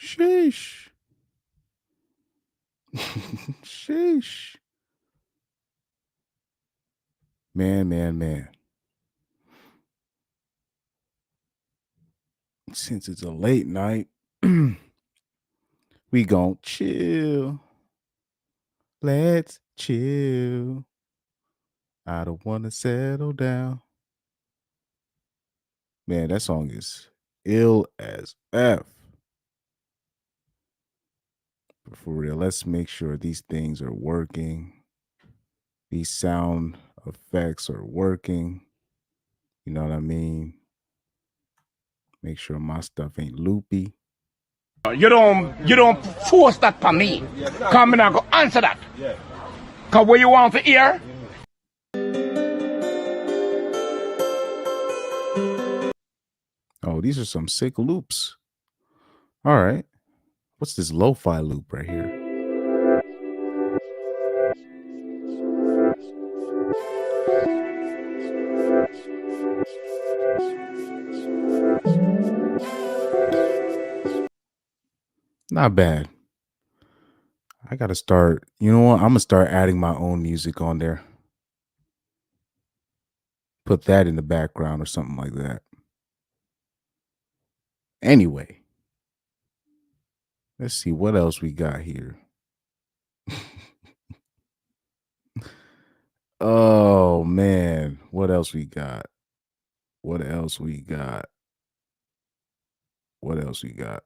Sheesh. Sheesh. Man. Since it's a late night, we gon' chill. Let's chill. I don't want to settle down. Man, that song is ill as F. But for real, let's make sure these things are working. These sound effects are working. You know what I mean? Make sure my stuff ain't loopy. You don't force that for me. Come in and go answer that. Cause what you want to hear? Oh, these are some sick loops. All right. What's this lo-fi loop right here? Not bad. I gotta start. You know what? I'm gonna start adding my own music on there. Put that in the background or something like that. Anyway, let's see what else we got here. Oh man, what else we got? What else we got? What else we got?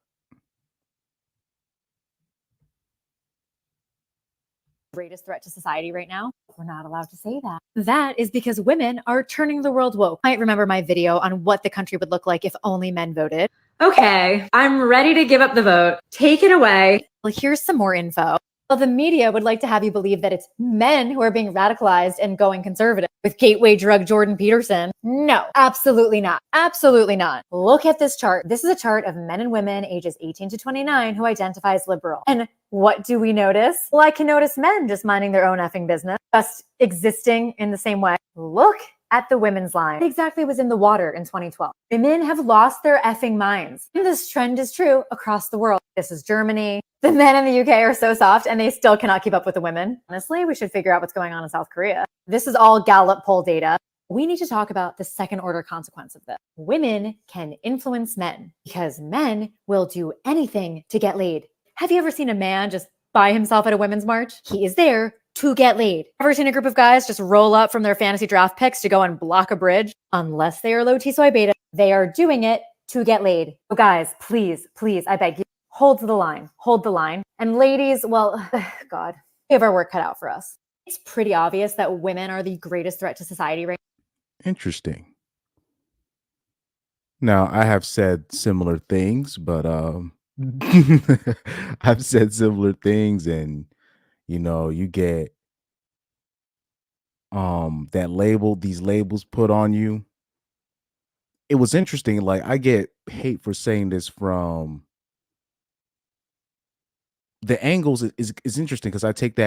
Greatest threat to society right now? We're not allowed to say that. That is because women are turning the world woke. You might remember my video on what the country would look like if only men voted. Okay, I'm ready to give up the vote. Take it away. Well, here's some more info. Well, the media would like to have you believe that it's men who are being radicalized and going conservative with gateway drug Jordan Peterson. No, absolutely not. Absolutely not. Look at this chart. This is a chart of men and women ages 18 to 29 who identify as liberal. And what do we notice? Well, I can notice men just minding their own effing business, just existing in the same way. Look at the women's line. What exactly was in the water in 2012? Women have lost their effing minds. And this trend is true across the world. This is Germany. The men in the UK are so soft and they still cannot keep up with the women. Honestly, we should figure out what's going on in South Korea. This is all Gallup poll data. We need to talk about the second order consequence of this. Women can influence men because men will do anything to get laid. Have you ever seen a man just by himself at a women's march? He is there to get laid. Ever seen a group of guys just roll up from their fantasy draft picks to go and block a bridge? Unless they are low T soy beta, they are doing it to get laid. So guys, please, I beg you, hold the line. And ladies, well, God, we have our work cut out for us. It's pretty obvious that women are the greatest threat to society right now. Interesting. Now, I have said similar things, but I've said similar things, and you get these labels put on you. It was interesting. Like, I get hate for saying this from the angles is interesting because I take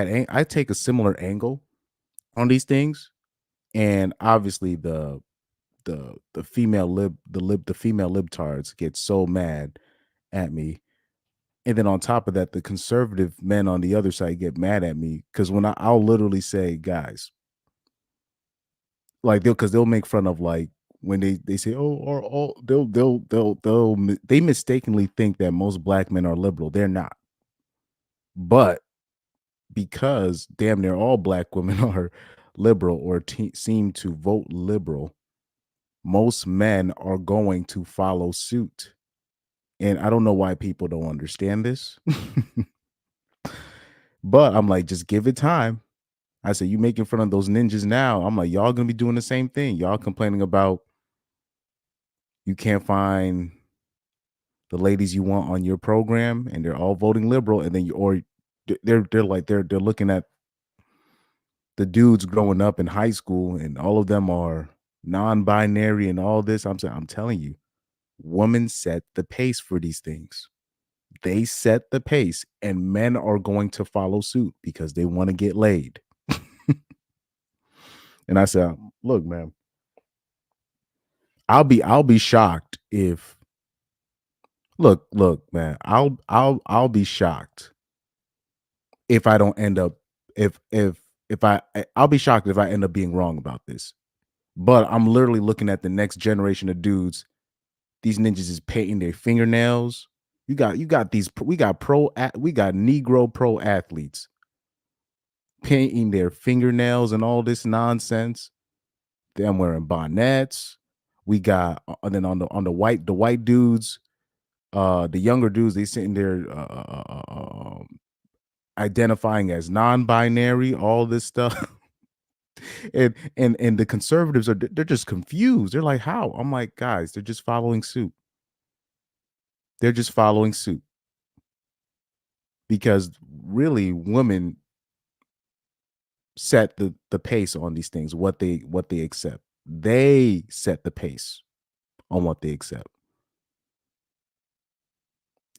a similar angle on these things, and obviously the female libtards get so mad at me. And then on top of that, the conservative men on the other side get mad at me because when I'll literally say, guys, like they'll make fun of, like, when they say, oh, or all they mistakenly think that most black men are liberal. They're not. But because damn near all black women are liberal or seem to vote liberal, most men are going to follow suit. And I don't know why people don't understand this. But I'm like, just give it time. I said, you making fun of those ninjas now. I'm like, y'all gonna be doing the same thing. Y'all complaining about you can't find the ladies you want on your program, and they're all voting liberal, and then they're looking at the dudes growing up in high school, and all of them are non-binary and all this. I'm telling you, women set the pace for these things. They set the pace, and men are going to follow suit because they want to get laid. And I said, look, man, I'll be shocked if look, man. I'll be shocked if I don't end up I'll be shocked if I end up being wrong about this. But I'm literally looking at the next generation of dudes. These ninjas is painting their fingernails. You got these we got we got Negro pro athletes painting their fingernails and all this nonsense. Them wearing bonnets. We got and then on the white dudes, the younger dudes, they sitting there identifying as non-binary, all this stuff. and the conservatives they're just confused. They're like, how? I'm like, guys, they're just following suit. They're just following suit because really women set the pace on these things, what they accept. They set the pace on what they accept.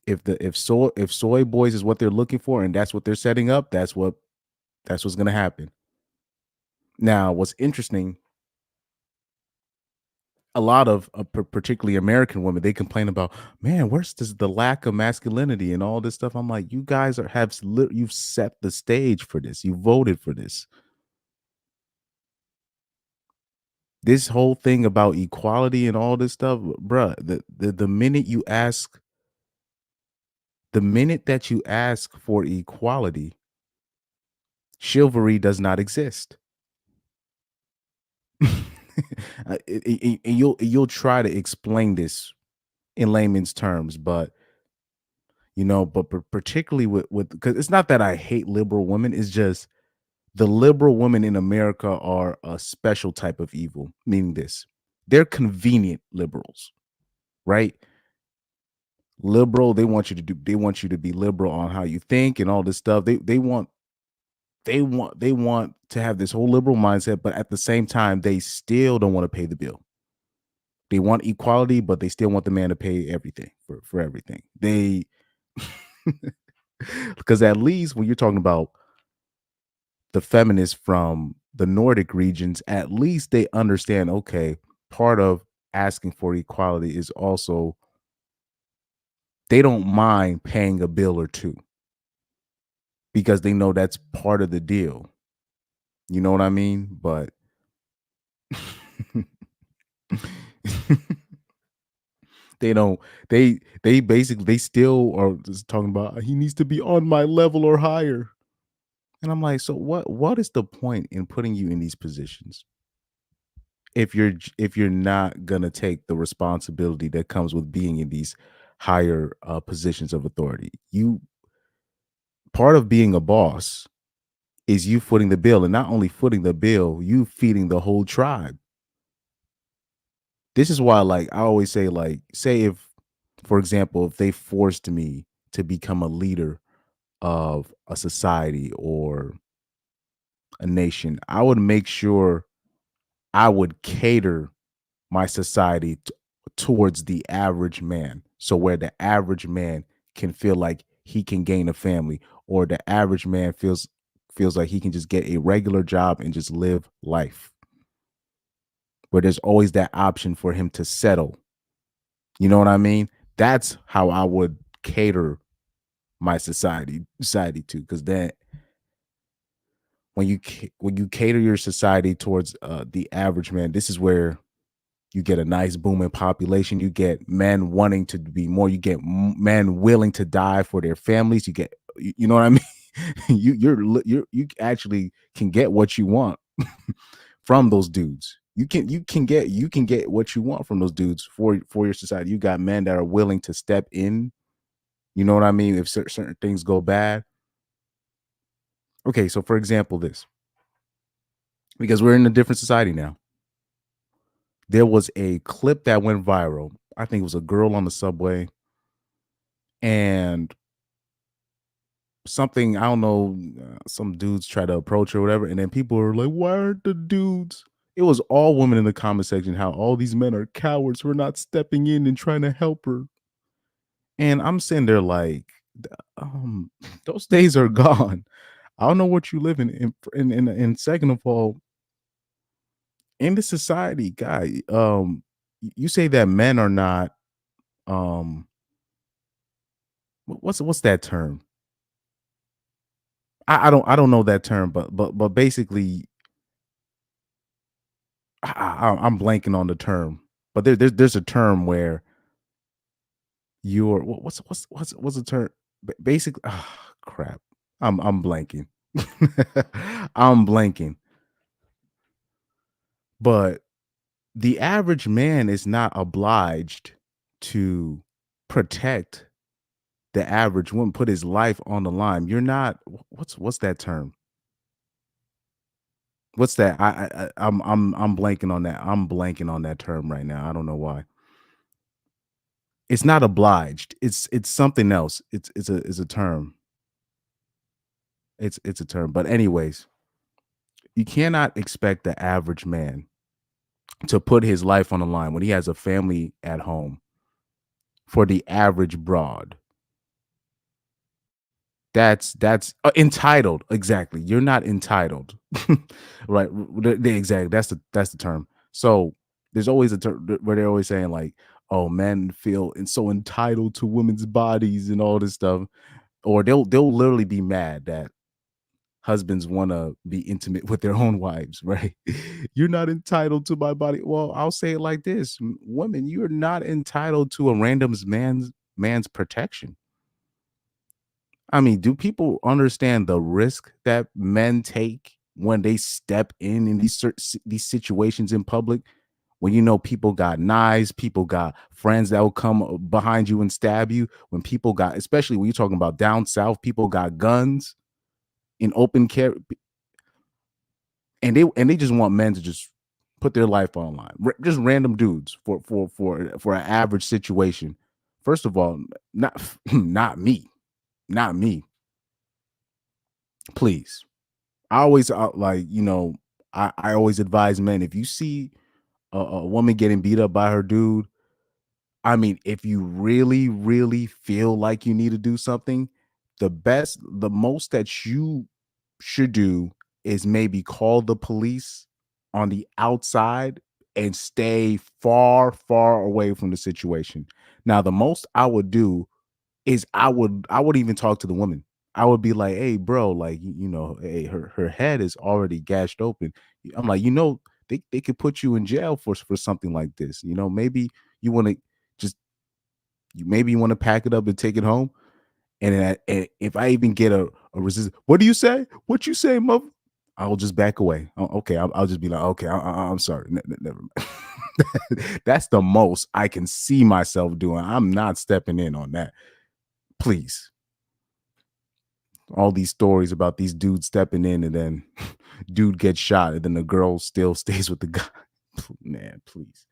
If soy boys is what they're looking for and that's what they're setting up, that's what's going to happen. Now, what's interesting, a lot of particularly American women, they complain about, man, where's the lack of masculinity and all this stuff. I'm like, you guys you've set the stage for this. You voted for this. This whole thing about equality and all this stuff, bruh, the minute that you ask for equality, chivalry does not exist. And you'll try to explain this in layman's terms, but particularly with because it's not that I hate liberal women, it's just the liberal women in America are a special type of evil, meaning this. They're convenient liberals, right? Liberal, they want you to be liberal on how you think and all this stuff. They want to have this whole liberal mindset, but at the same time, they still don't want to pay the bill. They want equality, but they still want the man to pay everything for everything. Because at least when you're talking about the feminists from the Nordic regions, at least they understand, okay, part of asking for equality is also they don't mind paying a bill or two because they know that's part of the deal. You know what I mean? But they don't they basically they still are just talking about he needs to be on my level or higher. And I'm like, so what is the point in putting you in these positions if you're not gonna take the responsibility that comes with being in these higher positions of authority? You part of being a boss is you footing the bill, and not only footing the bill, you feeding the whole tribe. This is why, like, I always say, like, say if, for example, if they forced me to become a leader of a society or a nation, I would make sure I would cater my society towards the average man. So where the average man can feel like he can gain a family, or the average man feels like he can just get a regular job and just live life. Where there's always that option for him to settle. You know what I mean? That's how I would cater my society to, because then when you cater your society towards the average man, this is where you get a nice booming population. You get men wanting to be more. You get men willing to die for their families. You get, you know what I mean? You actually can get what you want from those dudes. You can get what you want from those dudes for your society. You got men that are willing to step in. You know what I mean? If certain things go bad. Okay, so for example, this, because we're in a different society now. There was a clip that went viral. I think it was a girl on the subway, and something, I don't know, some dudes try to approach her or whatever, and then people were like, why aren't the dudes? It was all women in the comment section, how all these men are cowards for not stepping in and trying to help her. And I'm sitting there like, those days are gone. I don't know what you live in. And second of all, in the society, guy, you say that men are not what's that term? I don't know that term, but basically, I'm blanking on the term. But there's a term where you're what's the term? Basically, crap. I'm blanking. I'm blanking. But the average man is not obliged to protect the average woman, put his life on the line. You're not. What's that term? What's that? I'm blanking on that. I'm blanking on that term right now. I don't know why. It's not obliged. It's something else. It's a term. It's a term. But anyways, you cannot expect the average man to put his life on the line when he has a family at home for the average broad. That's entitled. Exactly. You're not entitled. Right. Exactly. That's the term. So there's always a term where they're always saying like, oh, men feel so entitled to women's bodies and all this stuff. Or they'll literally be mad that husbands want to be intimate with their own wives, right? You're not entitled to my body. Well, I'll say it like this: women, you're not entitled to a random man's protection. I mean, do people understand the risk that men take when they step in these situations in public? When you know people got knives, people got friends that will come behind you and stab you. When people got, especially when you're talking about down south, people got guns in open carry, and they just want men to just put their life on the line. Just random dudes for an average situation. First of all, not not me, not me. Please. I always I always advise men, if you see a woman getting beat up by her dude, I mean, if you really, really feel like you need to do something, the most that you should do is maybe call the police on the outside and stay far, far away from the situation. Now, the most I would do is I would even talk to the woman. I would be like, "Hey, bro, like hey, her head is already gashed open." I'm like, they could put you in jail for something like this. Maybe you want to just maybe you want to pack it up and take it home. And if I even get a resistance, what do you say? What you say, mother? I'll just back away. Okay, I'll just be like, okay, I'm sorry. Never mind. That's the most I can see myself doing. I'm not stepping in on that. Please. All these stories about these dudes stepping in and then dude gets shot and then the girl still stays with the guy. Man, please.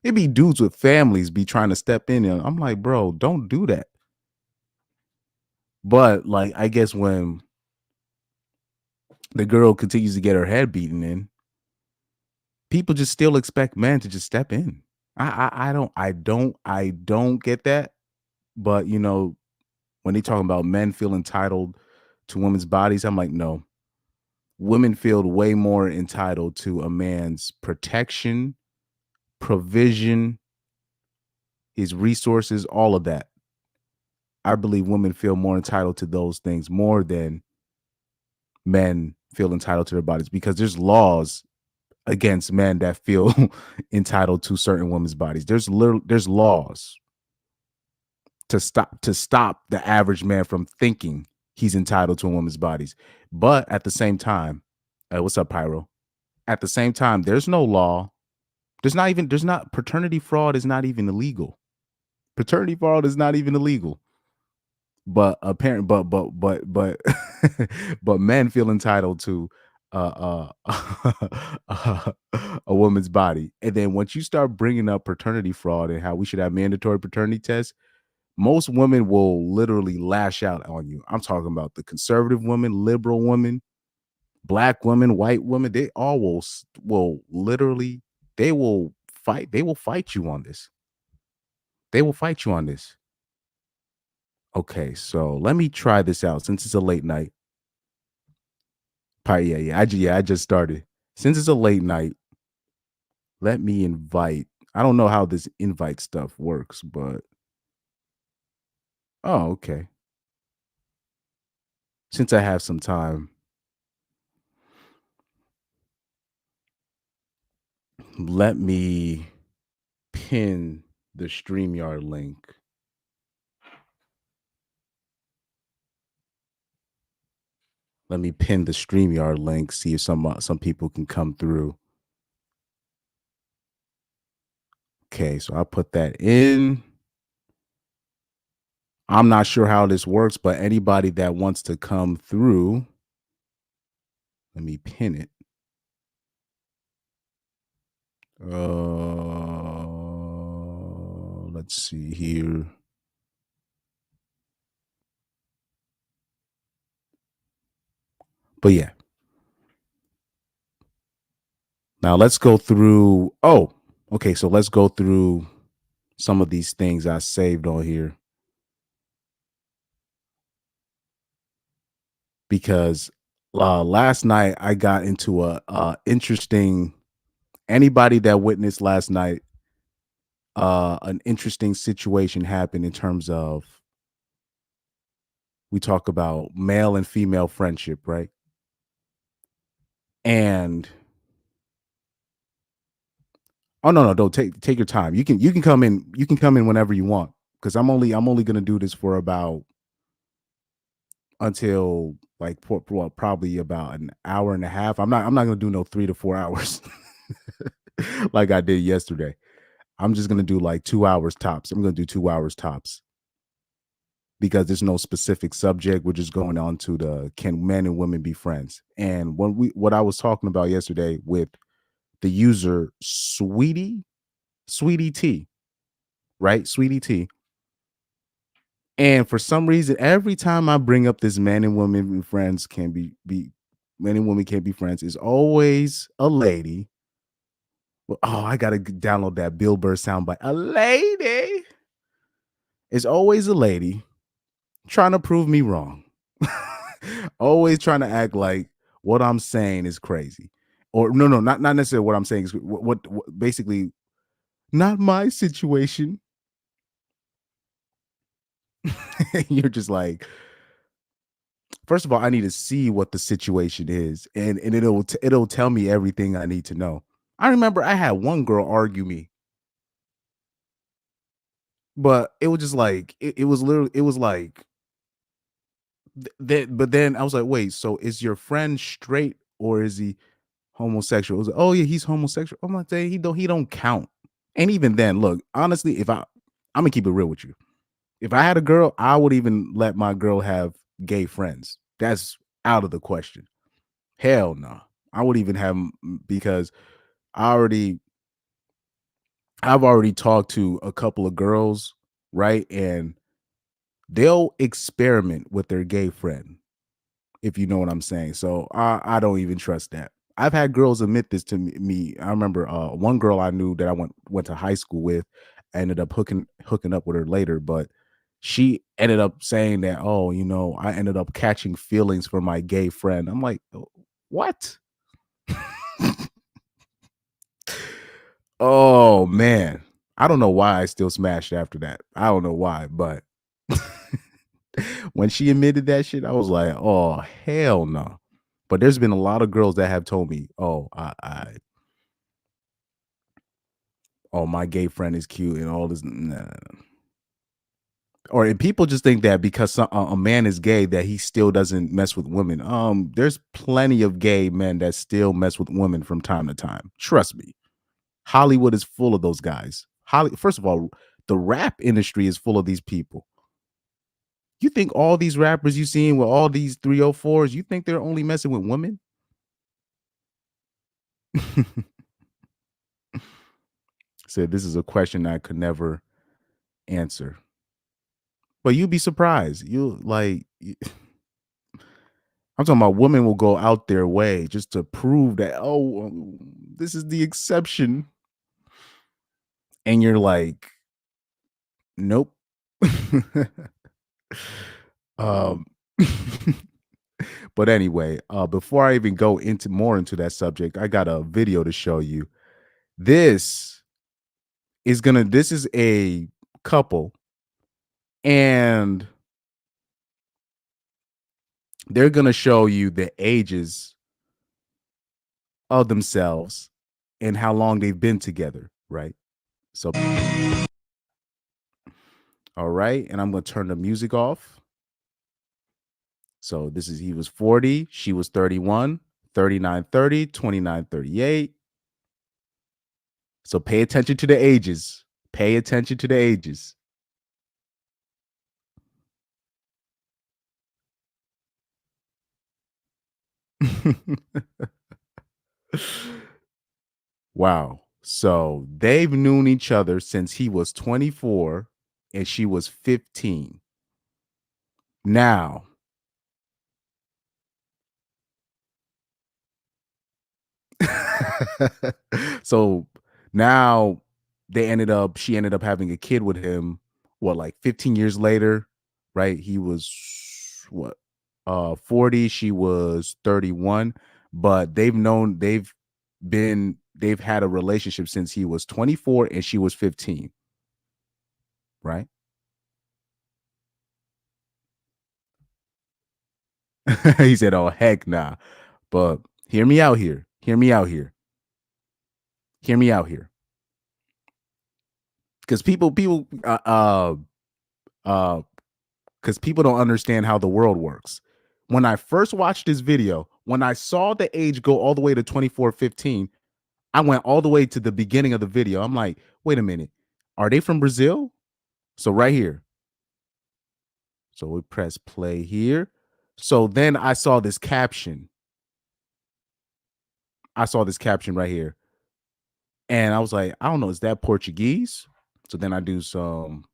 It be dudes with families be trying to step in and I'm like, bro, don't do that. But like, I guess when the girl continues to get her head beaten in, people just still expect men to just step in. I don't get that. But when they talking about men feel entitled to women's bodies, I'm like, no. Women feel way more entitled to a man's protection, provision, his resources, all of that. I believe women feel more entitled to those things more than men feel entitled to their bodies, because there's laws against men that feel entitled to certain women's bodies. There's laws to stop the average man from thinking he's entitled to a woman's bodies. But at the same time, what's up, Pyro? At the same time, there's no law. There's not paternity fraud is not even illegal. Paternity fraud is not even illegal. But but men feel entitled to a woman's body. And then once you start bringing up paternity fraud and how we should have mandatory paternity tests, most women will literally lash out on you. I'm talking about the conservative women, liberal women, black women, white women. They all will literally, they will fight. They will fight you on this. They will fight you on this. Okay, so let me try this out since it's a late night. I just started. Since it's a late night, let me invite. I don't know how this invite stuff works, but Oh, okay. Since I have some time, let me pin the StreamYard link. Let me pin the StreamYard link, see if some people can come through. Okay, so I put that in. I'm not sure how this works, but anybody that wants to come through, let me pin it. Let's see here. But yeah. Now let's go through. Oh, okay. So let's go through some of these things I saved on here. Because last night I got into a interesting, anybody that witnessed last night, an interesting situation happened in terms of, we talk about male and female friendship, right? And oh no, don't take your time. You can come in. You can come in whenever you want, because I'm only gonna do this for about until like well, probably about an hour and a half. I'm not gonna do no 3 to 4 hours like I did yesterday. I'm just gonna do like 2 hours tops. I'm gonna do 2 hours tops because there's no specific subject. We're just going on to the can men and women be friends. And what I was talking about yesterday with the user Sweetie T, right? Sweetie T. And for some reason, every time I bring up this man and women friends can be men and women can't be friends, is always a lady. Well, oh, I gotta download that Bill Burr soundbite. A lady. It's always a lady trying to prove me wrong. Always trying to act like what I'm saying is crazy. Or no, not necessarily what I'm saying is what basically not my situation. You're just like, first of all, I need to see what the situation is, and it'll tell me everything I need to know. I remember I had one girl argue me, but it was just like it was literally, it was like that. But then I was like, wait, so is your friend straight or is he homosexual? It was like, oh yeah, he's homosexual. I'm like, he don't count. And even then, look, honestly, I'm gonna keep it real with you. If I had a girl, I would even let my girl have gay friends. That's out of the question. Hell no. I would even have because I've already talked to a couple of girls, right? And they'll experiment with their gay friend, if you know what I'm saying. So I don't even trust that. I've had girls admit this to me. I remember one girl I knew that I went to high school with. I ended up hooking up with her later, but she ended up saying that, oh, I ended up catching feelings for my gay friend. I'm like, what? Oh man. I don't know why I still smashed after that. I don't know why, but when she admitted that shit, I was like, oh hell no. But there's been a lot of girls that have told me, oh, oh, my gay friend is cute and all this. Nah. Or people just think that because a man is gay that he still doesn't mess with women. There's plenty of gay men that still mess with women from time to time. Trust me. Hollywood is full of those guys. First of all, the rap industry is full of these people. You think all these rappers you seen with all these 304s, you think they're only messing with women? Said this is a question I could never answer. But you'd be surprised. I'm talking about women will go out their way just to prove that, oh, this is the exception. And you're like, nope. um But anyway, before I even go into that subject, I got a video to show you. This is a couple And they're going to show you the ages of themselves and how long they've been together, right? So, all right. And I'm going to turn the music off. So this is, he was 40, she was 31, 39, 30, 29, 38. So pay attention to the ages. Pay attention to the ages. Wow. So they've known each other since he was 24 and she was 15. Now, so now she ended up having a kid with him, what, like 15 years later, right? He was what, 40, she was 31, but they've had a relationship since he was 24 and she was 15, right? He said, "Oh, heck nah." But hear me out here. Hear me out here. Hear me out here. Because people because people don't understand how the world works. When I first watched this video, when I saw the age go all the way to 24, 15, I went all the way to the beginning of the video. I'm like, wait a minute. Are they from Brazil? So right here. So we press play here. So then I saw this caption. I saw this caption right here. And I was like, I don't know, is that Portuguese? So then I do some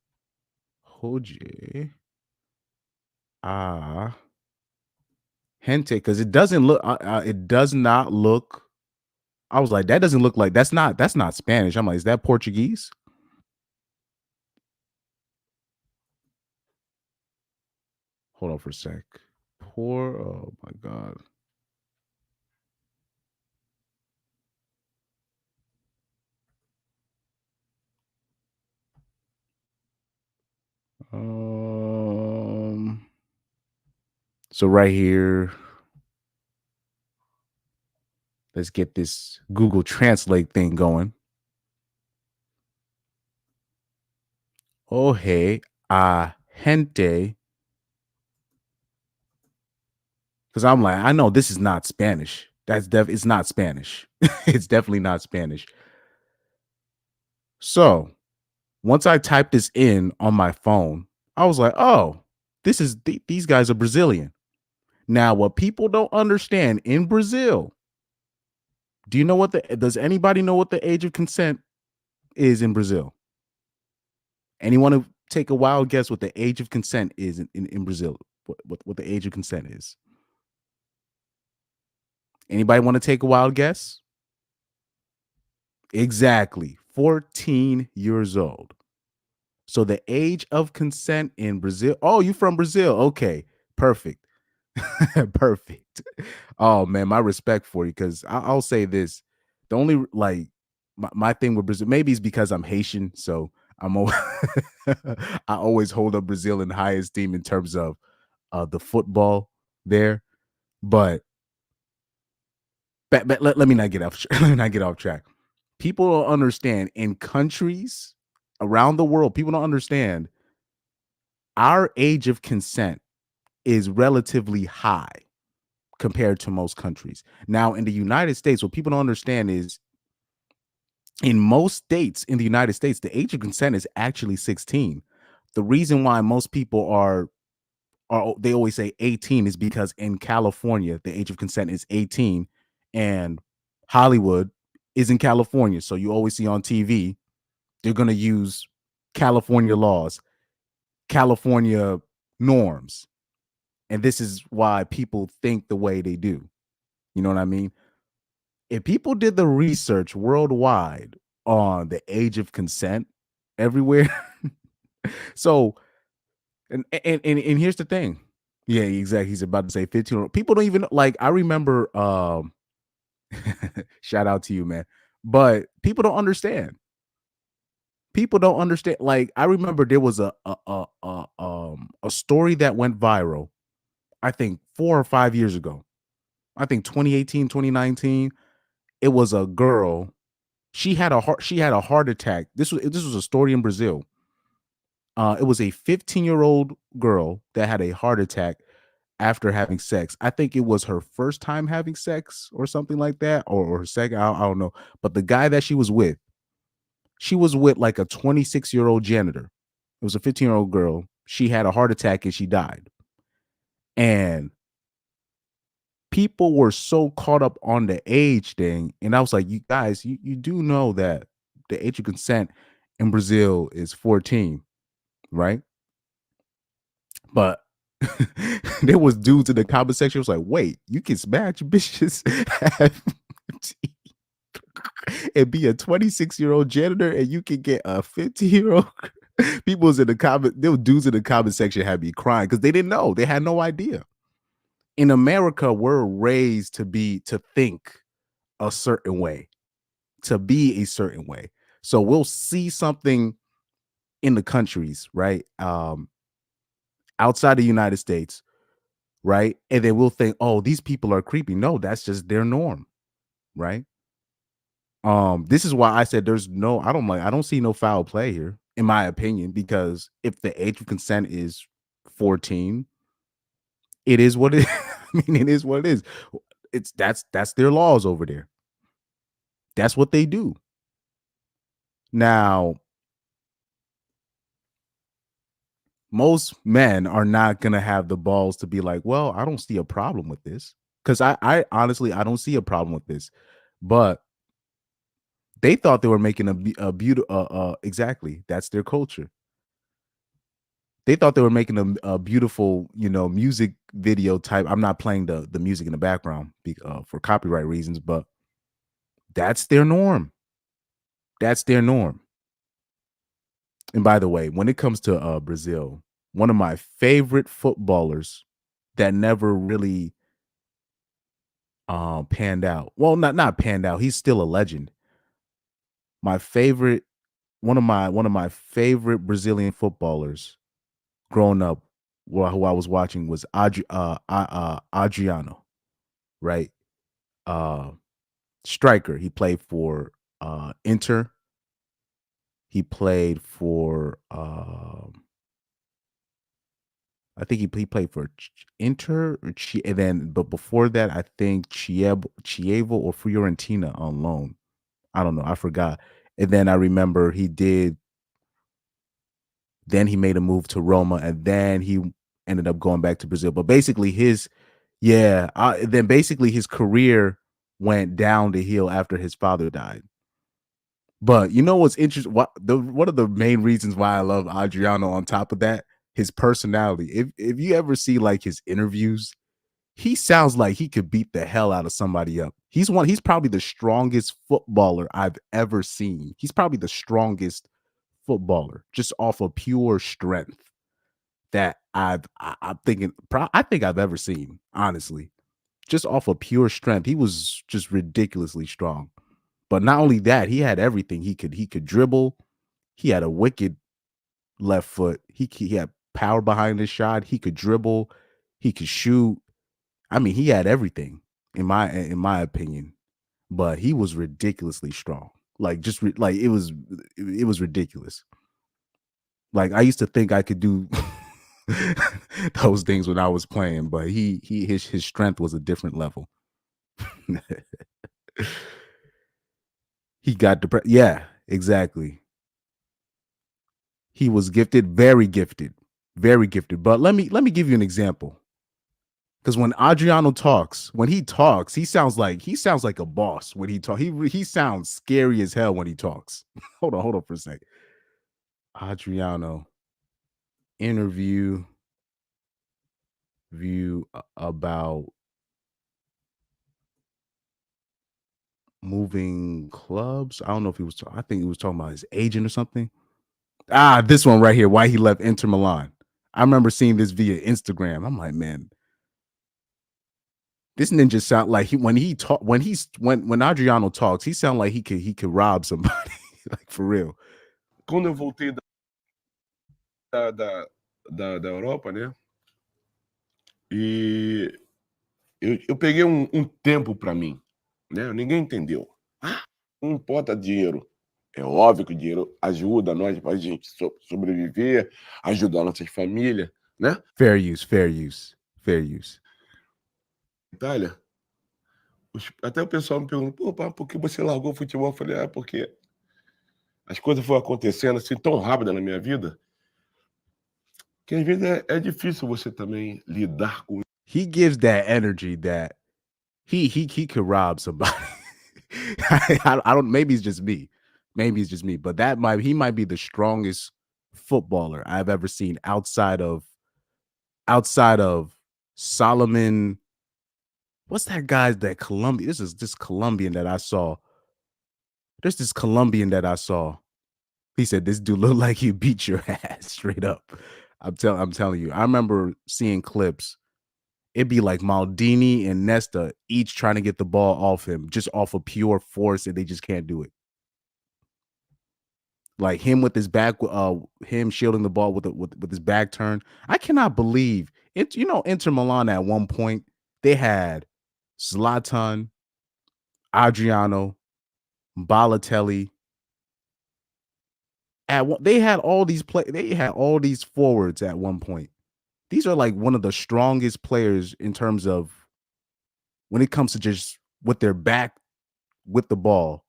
Hoje gente, because it doesn't look it does not look. I was like, that doesn't look like that's not Spanish. I'm like, is that Portuguese? Hold on for a sec. Oh my God. So right here, let's get this Google Translate thing going. Oje a gente. Because I'm like, I know this is not Spanish. It's not Spanish. It's definitely not Spanish. So once I typed this in on my phone, I was like, oh, these guys are Brazilian. Now, what people don't understand in Brazil, does anybody know what the age of consent is in Brazil? Anyone to take a wild guess what the age of consent is in Brazil? What the age of consent is? Anybody want to take a wild guess? Exactly. 14 years old. So the age of consent in Brazil. Oh, you from Brazil? Okay, perfect. Perfect. Oh man, my respect for you, because I'll say this. The only my thing with Brazil, maybe it's because I'm Haitian, so I always hold up Brazil in high esteem in terms of the football there. But let me not get off let me not get off track. People don't understand in countries around the world, people don't understand our age of consent is relatively high compared to most countries. Now, in the United States, what people don't understand is in most states in the United States, the age of consent is actually 16. The reason why most people are they always say 18 is because in California, the age of consent is 18, and Hollywood is in California. So you always see on TV, they're going to use California laws, California norms. And this is why people think the way they do. You know what I mean? If people did the research worldwide on the age of consent everywhere, so and here's the thing. Yeah, exactly. He's about to say 15. People don't even like. I remember. Shout out to you, man. But people don't understand. people don't understand. Like, I remember there was a story that went viral, I think 4 or 5 years ago. I think 2018, 2019. It was a girl. She had a heart attack. This was a story in Brazil. It was a 15-year-old girl that had a heart attack after having sex. I think it was her first time having sex or something like that, or her second. I don't know. But the guy that she was with like a 26-year-old janitor. It was a 15-year-old girl. She had a heart attack and she died. And people were so caught up on the age thing. And I was like, you guys, you do know that the age of consent in Brazil is 14, right? But there was dudes in the comment section was like, wait, you can smash bitches and be a 26-year-old janitor and you can get a 15-year-old. People was in the comment, there were dudes in the comment section had me crying because they didn't know. They had no idea. In America, we're raised to think a certain way, to be a certain way. So we'll see something in the countries, right? Outside the United States, right? And then we'll think, oh, these people are creepy. No, that's just their norm, right? This is why I said I don't see no foul play here, in my opinion, because if the age of consent is 14, it is what it I mean, it is what it is. That's their laws over there. That's what they do. Now, most men are not gonna have the balls to be like, well, I don't see a problem with this. Because I honestly, I don't see a problem with this. But they thought they were making a beautiful exactly. That's their culture. They thought they were making a beautiful, music video type. I'm not playing the music in the background for copyright reasons, but that's their norm. That's their norm. And by the way, when it comes to Brazil, one of my favorite footballers that never really panned out. Well, not panned out. He's still a legend. My favorite, one of my favorite Brazilian footballers growing up, who I was watching was Adriano, right? Striker. He played for Inter. He played for I think he played for Inter, and then but before that, I think Chievo or Fiorentina on loan. I don't know. I forgot. And then I remember then he made a move to Roma, and then he ended up going back to Brazil. But basically, then basically his career went down the hill after his father died. But you know what's interesting? One of the main reasons why I love Adriano, on top of that, his personality. If you ever see like his interviews, he sounds like he could beat the hell out of somebody up. He's probably the strongest footballer I've ever seen. He's probably the strongest footballer just off of pure strength that I think I've ever seen, honestly. Just off of pure strength. He was just ridiculously strong. But not only that, he had everything. He could dribble. He had a wicked left foot. He had power behind his shot. He could dribble. He could shoot. I mean, he had everything in my opinion. But he was ridiculously strong. Like it was ridiculous. Like I used to think I could do those things when I was playing, but his strength was a different level. He got depressed. Yeah, exactly. He was gifted, very gifted, very gifted. But let me give you an example. Because when Adriano talks, he sounds like a boss when he talks. He sounds scary as hell when he talks. Hold on for a sec. Adriano interview about moving clubs. I don't know if he was I think he was talking about his agent or something. This one right here, why he left Inter Milan. I remember seeing this via Instagram. I'm like, man, this ninja sound like when Adriano talks, he sound like he could rob somebody, like for real. quando eu voltei da Europa, né? E eu peguei um tempo para mim, né? Ninguém entendeu. Não importa dinheiro. É óbvio que o dinheiro ajuda nós para a gente sobreviver, ajudar nossas famílias, né? Fair use, fair use, fair use. Itália, até o pessoal me perguntou, pô, por que você largou o futebol? Eu falei, porque as coisas foram acontecendo assim tão rápido na minha vida que às vezes é difícil você também lidar com He gives that energy that he could rob somebody. I don't. Maybe it's just me. Maybe it's just me. But he might be the strongest footballer I've ever seen outside of Solomon. What's that guy? That Colombian. This is this Colombian that I saw. There's this Colombian that I saw. He said this dude looked like he beat your ass straight up. I'm telling you. I remember seeing clips. It'd be like Maldini and Nesta each trying to get the ball off him, just off of pure force, and they just can't do it. Like him with his back, him shielding the ball with his back turned. I cannot believe it. You know, Inter Milan at one point they had Zlatan, Adriano, Balotelli. They had all these forwards at one point. These are like one of the strongest players in terms of when it comes to just with their back with the ball.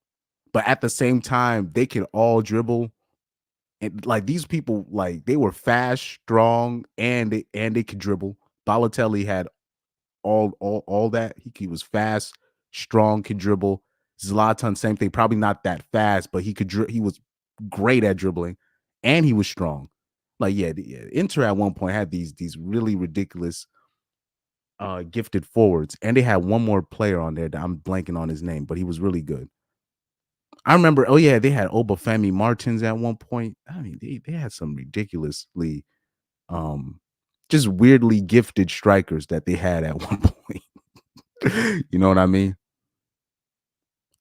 But at the same time, they can all dribble. And like these people, like they were fast, strong, and they could dribble. Balotelli had all that. He was fast, strong, could dribble. Zlatan, same thing. Probably not that fast, but he was great at dribbling, and he was strong. Like Inter at one point had these really ridiculous gifted forwards, and they had one more player on there that I'm blanking on his name, but he was really good. I remember, they had Obafemi Martins at one point. I mean, they had some ridiculously just weirdly gifted strikers that they had at one point. You know what I mean?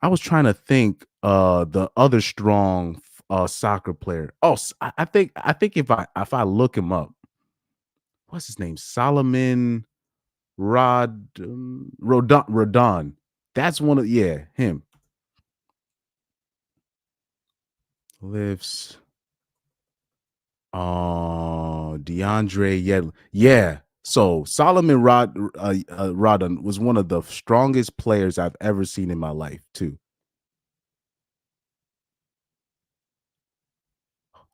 I was trying to think the other strong soccer player. Oh, I think if I look him up, what's his name? Solomon Rodon. That's one of him. Lifts. DeAndre Yedlin. Yeah. So Solomon Rodon was one of the strongest players I've ever seen in my life, too.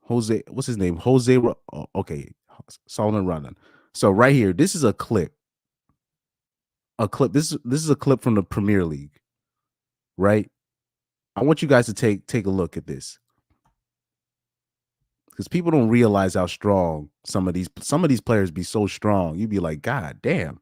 Jose, what's his name? Okay, Solomon Rodon. So right here, this is a clip. This is a clip from the Premier League, right? I want you guys to take a look at this, because people don't realize how strong some of these players be. So strong, you'd be like, God damn.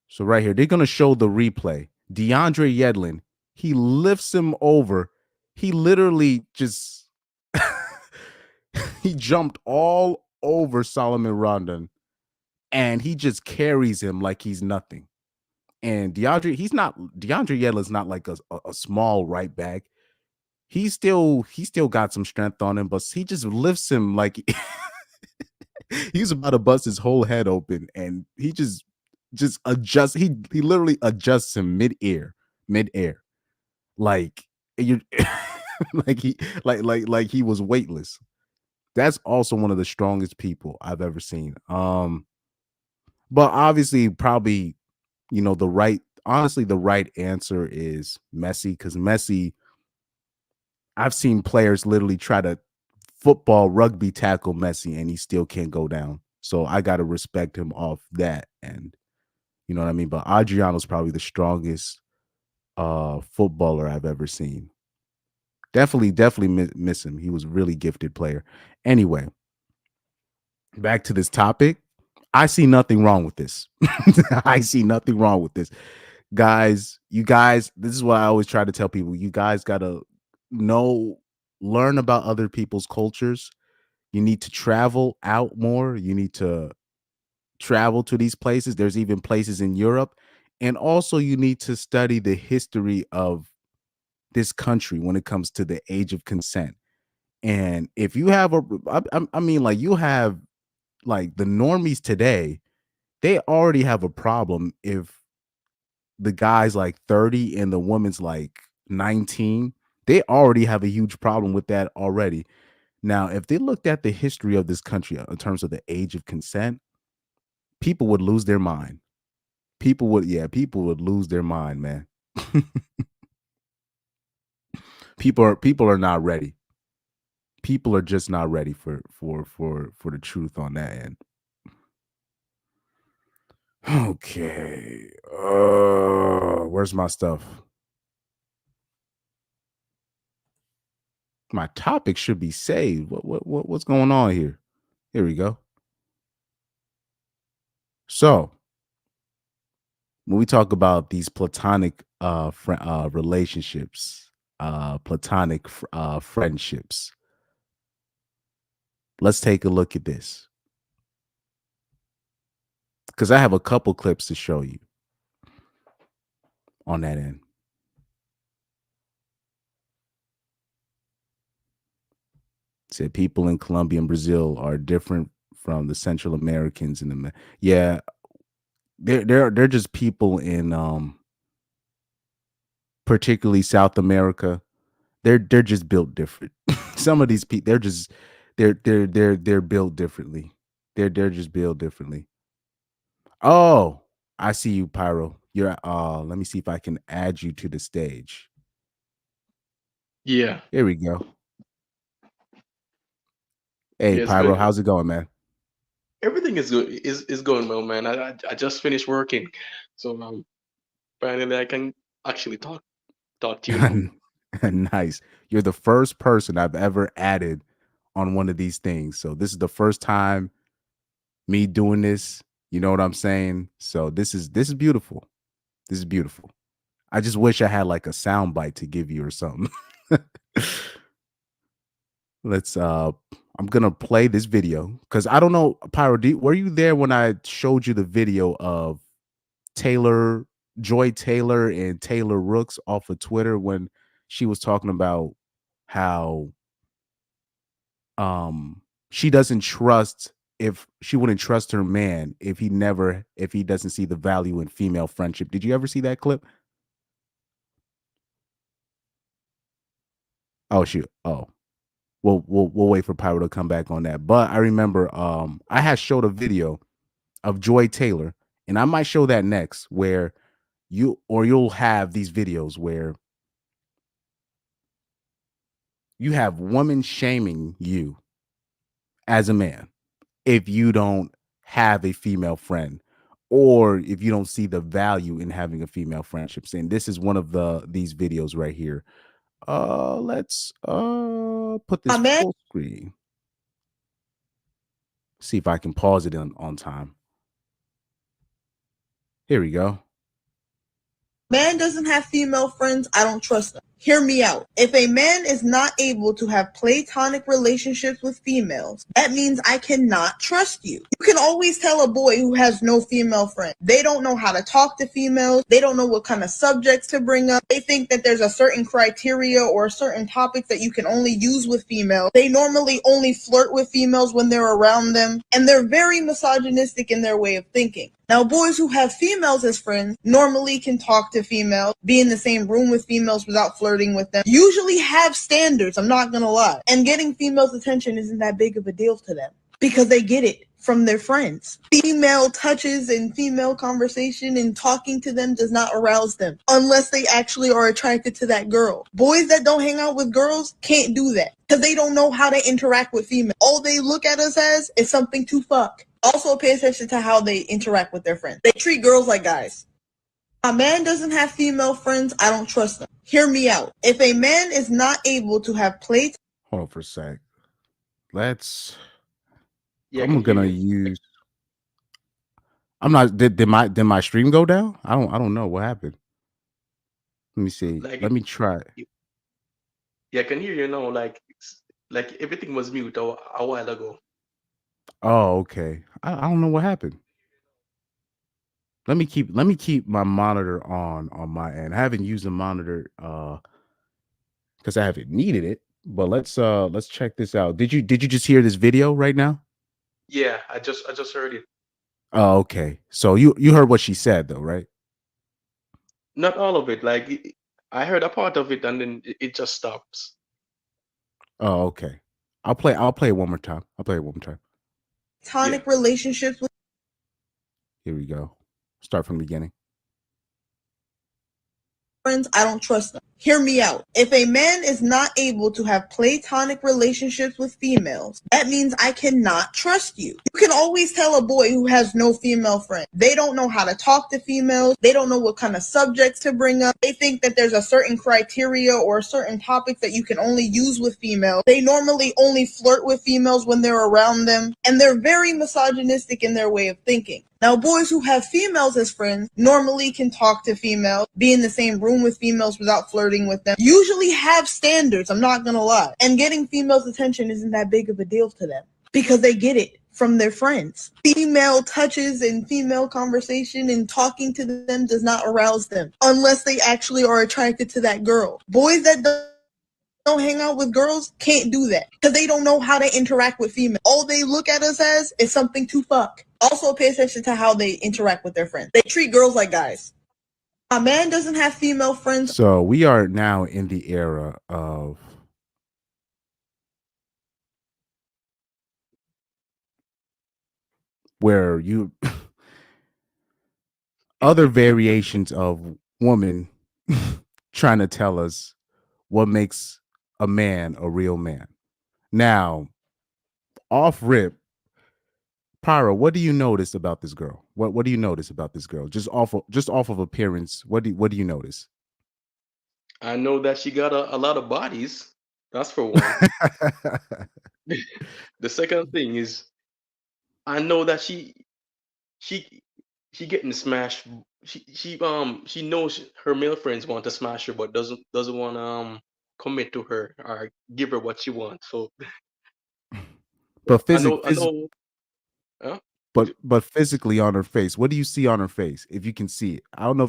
So right here, they're gonna show the replay. DeAndre Yedlin, he lifts him over. He literally just he jumped all over Solomon Rondon, and he just carries him like he's nothing. And DeAndre Yedlin's not like a small right back. He still got some strength on him, but he just lifts him like he's about to bust his whole head open, and he just adjusts. He literally adjusts him midair, like you, like he was weightless. That's also one of the strongest people I've ever seen. But obviously, probably, the right answer is Messi, because Messi, I've seen players literally try to rugby tackle Messi, and he still can't go down. So I got to respect him off that. And you know what I mean? But Adriano's probably the strongest footballer I've ever seen. Definitely miss him. He was a really gifted player. Anyway, back to this topic. I see nothing wrong with this. I see nothing wrong with this. Guys, this is what I always try to tell people. You guys got to learn about other people's cultures. You need to travel out more. You need to travel to these places. There's even places in Europe. And also you need to study the history of this country when it comes to the age of consent. And if you have I mean, like you have like the normies today, they already have a problem if the guy's like 30 and the woman's like 19. They already have a huge problem with that already. Now, if they looked at the history of this country in terms of the age of consent, people would lose their mind. People would lose their mind, man. People are not ready. People are just not ready for the truth on that end. Okay. Where's my stuff? My topic should be saved. What's going on here? Here we go. So, when we talk about these platonic relationships, platonic friendships, let's take a look at this. Because I have a couple clips to show you on that end. Said people in Colombia and Brazil are different from the Central Americans and they're just people in particularly South America. They're just built different. Some of these people they're built differently. They're just built differently. Oh, I see you, Pyro. You're let me see if I can add you to the stage. Yeah. Here we go. Hey, Yes, Pyro, good. how's it going, man? Everything is good. Is going well, man. I just finished working, so finally I can actually talk to you now. Nice. You're the first person I've ever added on one of these things. So this is the first time me doing this. You know what I'm saying? So this is beautiful. This is beautiful. I just wish I had like a sound bite to give you or something. Let's I'm gonna play this video because I don't know, Pyro, were you there when I showed you the video of Joy Taylor and Taylor Rooks off of Twitter when she was talking about how she doesn't trust if she wouldn't trust her man if he doesn't see the value in female friendship. Did you ever see that clip? Oh shoot. Oh. We'll wait for Pyro to come back on that. But I remember I had showed a video of Joy Taylor, and I might show that next, where you'll have these videos where you have women shaming you as a man if you don't have a female friend or if you don't see the value in having a female friendship. And this is one of these videos right here. Let's put this full screen. See if I can pause it on time. Here we go. Man doesn't have female friends, I don't trust them. Hear me out. If a man is not able to have platonic relationships with females, that means I cannot trust you. You can always tell a boy who has no female friend. They don't know how to talk to females. They don't know what kind of subjects to bring up. They think that there's a certain criteria or a certain topic that you can only use with females. They normally only flirt with females when they're around them, and they're very misogynistic in their way of thinking. Now, boys who have females as friends normally can talk to females, be in the same room with females without flirting with them, usually have standards, I'm not gonna lie. And getting females' attention isn't that big of a deal to them because they get it from their friends. Female touches and female conversation and talking to them does not arouse them unless they actually are attracted to that girl. Boys that don't hang out with girls can't do that because they don't know how to interact with females. All they look at us as is something to fuck. Also pay attention to how they interact with their friends. They treat girls like guys. A man doesn't have female friends, I don't trust them. Hear me out. If a man is not able to have plates. Hold on for a sec. Let's. Yeah, I'm gonna use. I'm not. Did my stream go down? I don't know what happened. Let me see. Let me try. Yeah, I can hear you now. Like everything was mute a while ago. Oh, okay. I don't know what happened. Let me keep my monitor on my end. I haven't used a monitor because I haven't needed it. But let's check this out. Did you just hear this video right now? Yeah, I just heard it. Oh, okay. So you heard what she said though, right? Not all of it. Like I heard a part of it, and then it just stops. Oh, okay. I'll play it one more time. I'll play it one more time. Platonic relationships with Here we go. Start from the beginning. friends, I don't trust them. Hear me out. If a man is not able to have platonic relationships with females, that means I cannot trust you. You can always tell a boy who has no female friend. They don't know how to talk to females. They don't know what kind of subjects to bring up. They think that there's a certain criteria or certain topics that you can only use with females. They normally only flirt with females when they're around them, and they're very misogynistic in their way of thinking. Now, boys who have females as friends normally can talk to females, be in the same room with females without flirting with them, usually have standards, I'm not gonna lie. And getting females' attention isn't that big of a deal to them because they get it from their friends. Female touches and female conversation and talking to them does not arouse them unless they actually are attracted to that girl. Boys that don't hang out with girls can't do that because they don't know how to interact with females. All they look at us as is something to fuck. Also pay attention to how they interact with their friends. They treat girls like guys. A man doesn't have female friends. So we are now in the era of where you other variations of woman trying to tell us what makes a man a real man. Now, off rip, Pyro, what do you notice about this girl? What do you notice about this girl? Just off of appearance, what do you notice? I know that she got a lot of bodies. That's for one. The second thing is, I know that she getting smashed. She knows her male friends want to smash her, but doesn't want to commit to her or give her what she wants. So But I know. Huh? but physically on her face, what do you see on her face? If you can see it, I don't know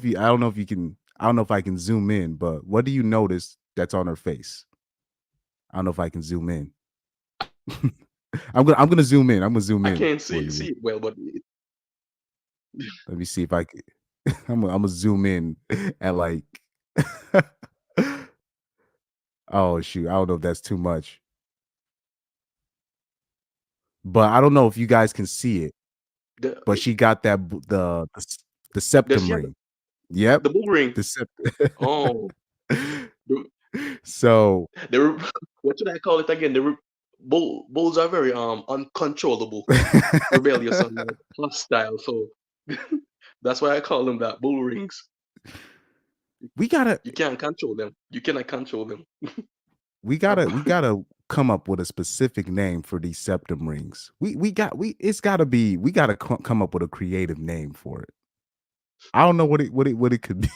if I can zoom in, but what do you notice that's on her face? I don't know if I can zoom in. I'm gonna zoom in. I'm gonna zoom in. I can't see it well, but let me see if I can. I'm gonna zoom in at like. Oh shoot! I don't know if that's too much, but I don't know if you guys can see it. But she got that the septum ring. Yep, the bull ring. the septum. Oh, So what should I call it again? Bulls are very uncontrollable, rebellious, and hostile. So that's why I call them that, bull rings. we gotta You can't control them. You cannot control them. we gotta come up with a specific name for these septum rings. We gotta come up with a creative name for it. I don't know what it could be.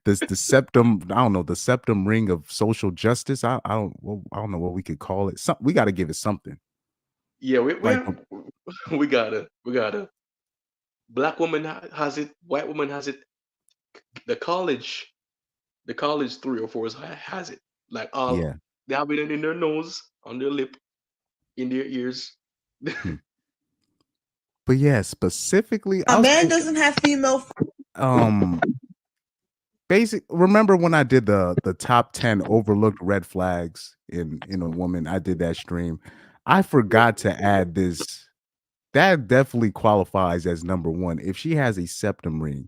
The septum, I don't know, the septum ring of social justice. I don't know what we could call it. We got to give it something. Yeah, Like we gotta. Black woman has it. White woman has it. The college 3 or 4 has it. Like all yeah. they have it in their nose, on their lip, in their ears. But yeah, specifically, A man doesn't have female remember when I did the top 10 overlooked red flags in a woman? I did that stream. I forgot to add this. That definitely qualifies as number one. If she has a septum ring,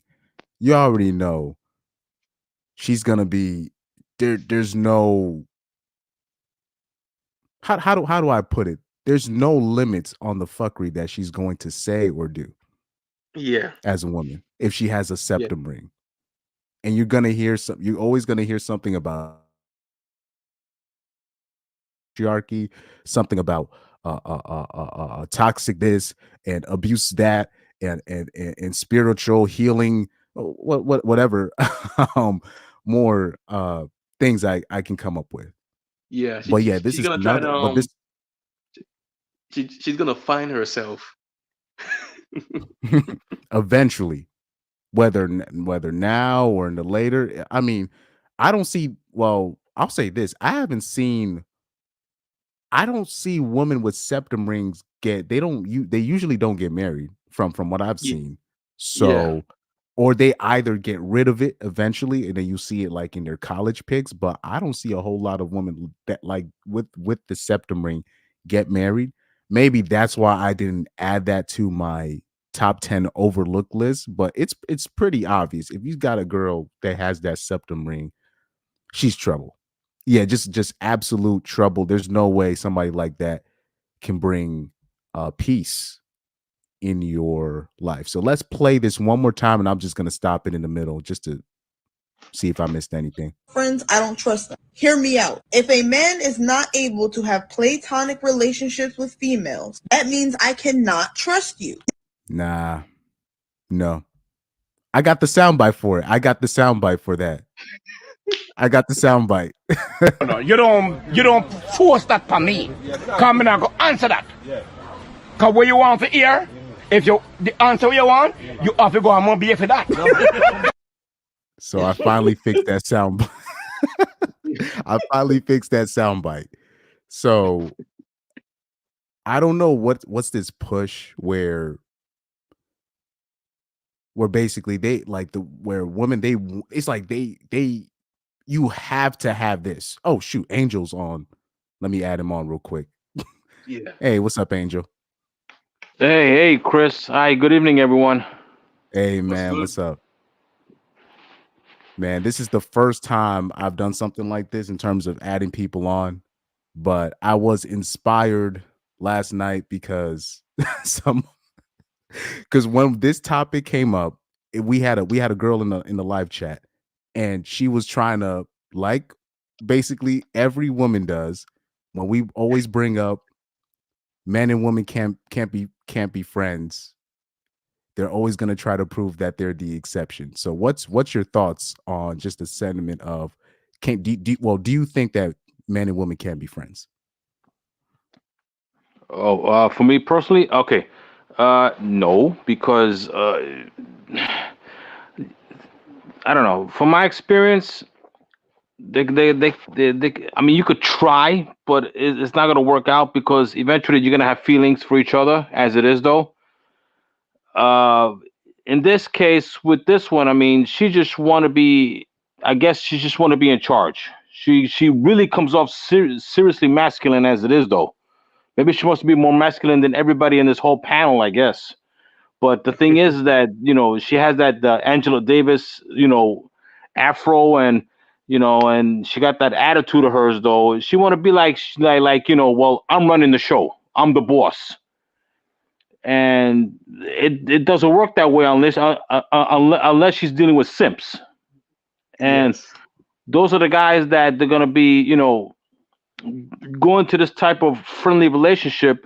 you already know she's gonna be there. There's no how do I put it? There's no limits on the fuckery that she's going to say or do. Yeah. As a woman, if she has a septum ring. And you're always gonna hear something about patriarchy, something about toxic this and abuse that, and spiritual healing, whatever more things I can come up with. Yeah, but yeah, this she's is gonna try another. to But this she's gonna find herself eventually, whether now or in the later. I mean, I don't see. Well, I'll say this: I don't see women with septum rings get. They usually don't get married from what I've Yeah. seen. Yeah. So, or they either get rid of it eventually, and then you see it like in their college pics. But I don't see a whole lot of women that like with the septum ring get married. Maybe that's why I didn't add that to my top 10 overlooked list. But it's pretty obvious if you got a girl that has that septum ring, she's trouble. Yeah, just absolute trouble. There's no way somebody like that can bring peace in your life. So let's play this one more time, and I'm just gonna stop it in the middle just to see if I missed anything. Friends, I don't trust them. Hear me out. If a man is not able to have platonic relationships with females, that means I cannot trust you. Nah, no. I got the soundbite for it. I got the soundbite for that. I got the soundbite. No, you don't force that for me. Come in and go answer that. Cause what you want to hear, if you the answer you want, you have to go and be for that. So I finally fixed that soundbite. I finally fixed that soundbite. So I don't know what's this push where basically they like where women it's like they you have to have this. Oh shoot, Angel's on. Let me add him on real quick. Yeah. Hey, what's up, Angel? Hey, Chris. Hi, good evening, everyone. Hey man, good? what's up? Man, this is the first time I've done something like this in terms of adding people on, but I was inspired last night because when this topic came up, we had a girl in the live chat, and she was trying to, like basically every woman does, when we always bring up men and women can't be friends. They're always going to try to prove that they're the exception. So what's your thoughts on just the sentiment of do you think that men and women can be friends? Oh, for me personally, okay. No, because I don't know. From my experience, I mean, you could try, but it's not gonna work out because eventually you're gonna have feelings for each other. As it is, though. Uh, in this case, with this one, I mean, she just want to be. I guess she just want to be in charge. She really comes off seriously masculine as it is, though. Maybe she wants to be more masculine than everybody in this whole panel, I guess. But the thing is that she has that Angela Davis afro, and and she got that attitude of hers. Though she want to be like well, I'm running the show, I'm the boss, and it doesn't work that way unless she's dealing with simps, and Yes. those are the guys that they're gonna be go into this type of friendly relationship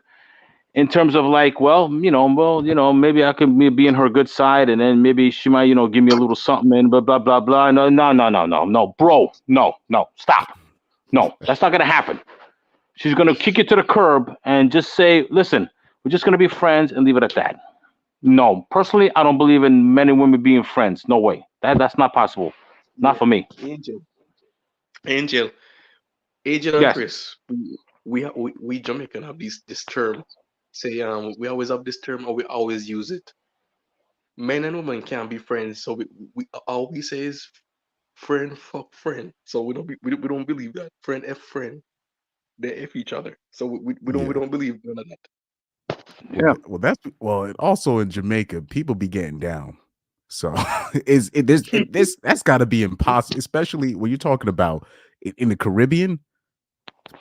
in terms of like, maybe I could be in her good side, and then maybe she might, give me a little something, and blah blah blah blah. No, bro, no, stop, no, that's not gonna happen. She's gonna kick you to the curb and just say, listen, we're just gonna be friends and leave it at that. No, personally, I don't believe in men and women being friends. No way. That's not possible. Not Yeah. for me. Angel, Angel and Yes. Chris, we Jamaican have this term. Say we always have this term, or we always use it. Men and women can't be friends, so we all we say is friend fuck friend. So we don't believe that friend f friend, they f each other. So we Yeah. don't believe none of that. Yeah. And also in Jamaica, people be getting down. So that's got to be impossible, especially when you're talking about in the Caribbean.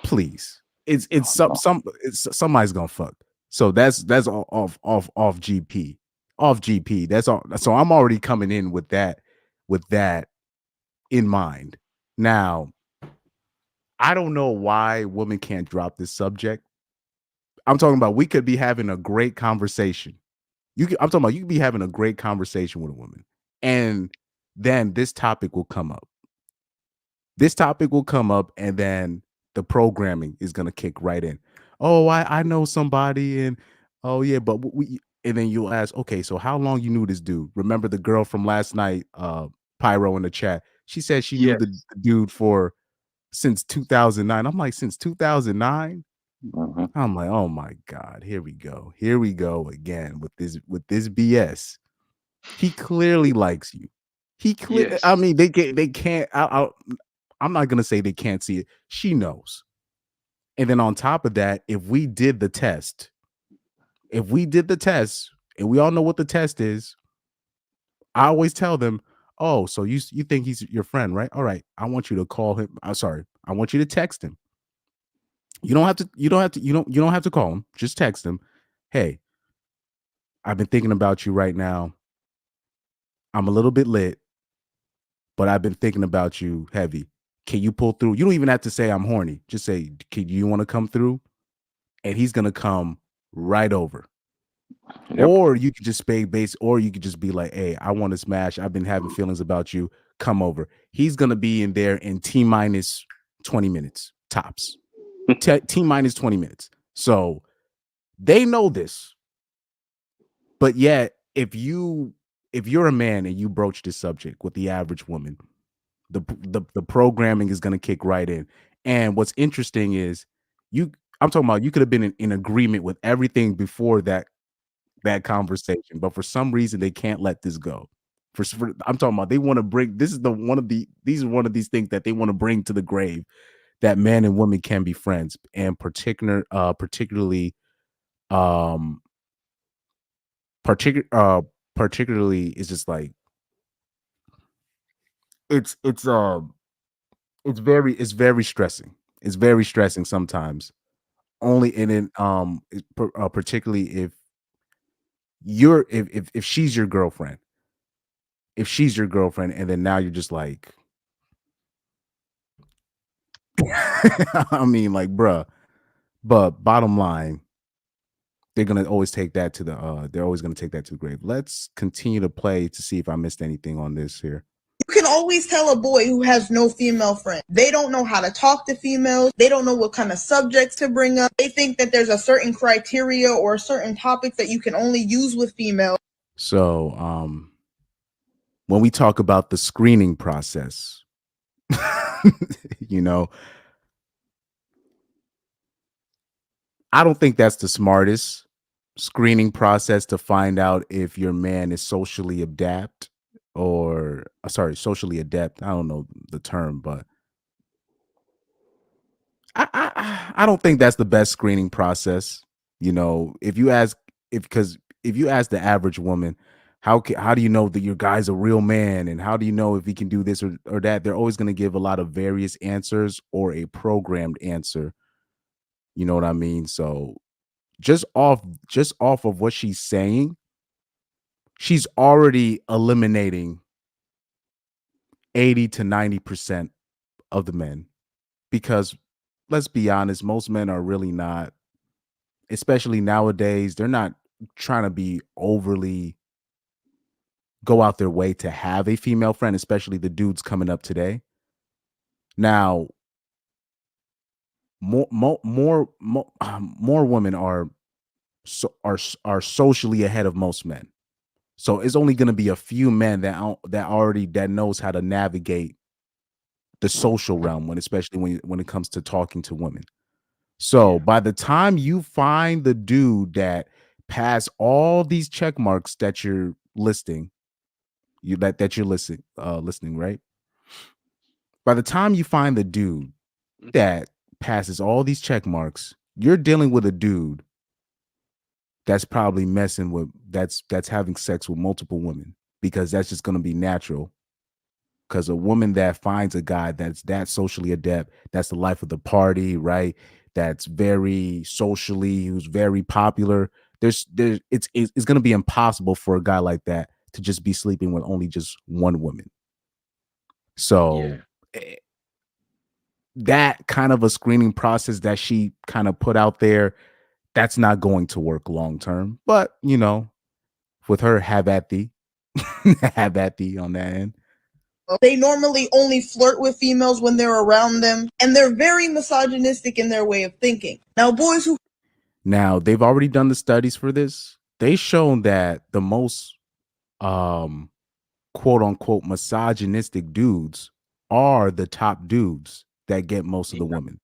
Please, it's somebody's gonna fuck. So that's off GP. That's all. So I'm already coming in with that in mind. Now, I don't know why women can't drop this subject. I'm talking about we could be having a great conversation. I'm talking about you could be having a great conversation with a woman, and then this topic will come up. This topic will come up, and then the programming is gonna kick right in. Oh, I know somebody, and oh yeah, but and then you'll ask, okay, so how long you knew this dude? Remember the girl from last night, Pyro in the chat? She said she knew Yes. the dude for since 2009. I'm like, since 2009? Mhm. I'm like, oh my God, here we go. Here we go again with this BS. He clearly likes you. I Yes. mean, they can't. I'm not gonna say they can't see it. She knows. And then on top of that, if we did the test, and we all know what the test is, I always tell them, oh, so you think he's your friend, right? All right, I want you to call him. I'm sorry, I want you to text him. You don't have to call him. Just text him. Hey, I've been thinking about you right now. I'm a little bit lit, but I've been thinking about you heavy. Can you pull through? You don't even have to say I'm horny. Just say, can you want to come through? And he's gonna come right over. Yep. Or you could just or you could just be like, hey, I want to smash. I've been having feelings about you. Come over. He's gonna be in there in T minus 20 minutes, tops. T minus 20 minutes. So they know this. But yet, if you're a man and you broach this subject with the average woman, the programming is gonna kick right in. And what's interesting is I'm talking about you could have been in agreement with everything before that conversation, but for some reason they can't let this go. I'm talking about they want to bring these are one of these things that they want to bring to the grave, that man and woman can be friends, and particularly it's just like it's very stressing. It's very stressing sometimes. Only in it particularly if if she's your girlfriend. If she's your girlfriend and then now you're just like I mean, like, bruh. But bottom line, they're always gonna take that to the grave. Let's continue to play to see if I missed anything on this here. You can always tell a boy who has no female friend. They don't know how to talk to females. They don't know what kind of subjects to bring up. They think that there's a certain criteria or a certain topic that you can only use with females. So, when we talk about the screening process, you know, I don't think that's the smartest screening process to find out if your man is socially adept or socially adept. I don't know the term, but I don't think that's the best screening process. You know, if you ask the average woman, how do you know that your guy's a real man, and how do you know if he can do this or that? They're always going to give a lot of various answers or a programmed answer. You know what I mean? So just off of what she's saying, she's already eliminating 80 to 90% of the men, because let's be honest, most men are really not, especially nowadays, they're not trying to be overly go out their way to have a female friend, especially the dudes coming up today. Now, more women are socially ahead of most men. So it's only going to be a few men that knows how to navigate the social realm, especially when it comes to talking to women. So by the time you find the dude that pass all these check marks that you're listing, that you're listening, right? By the time you find the dude that passes all these check marks, you're dealing with a dude that's probably that's having sex with multiple women, because that's just going to be natural. Because a woman that finds a guy that's that socially adept, that's the life of the party, right? That's very socially, who's very popular. It's going to be impossible for a guy like that to just be sleeping with only just one woman. So that kind of a screening process that she kind of put out there, that's not going to work long term. But you know, with her, have at thee on that end. They normally only flirt with females when they're around them, and they're very misogynistic in their way of thinking. Now, they've already done the studies for this. They've shown that the most quote unquote misogynistic dudes are the top dudes that get most of the women.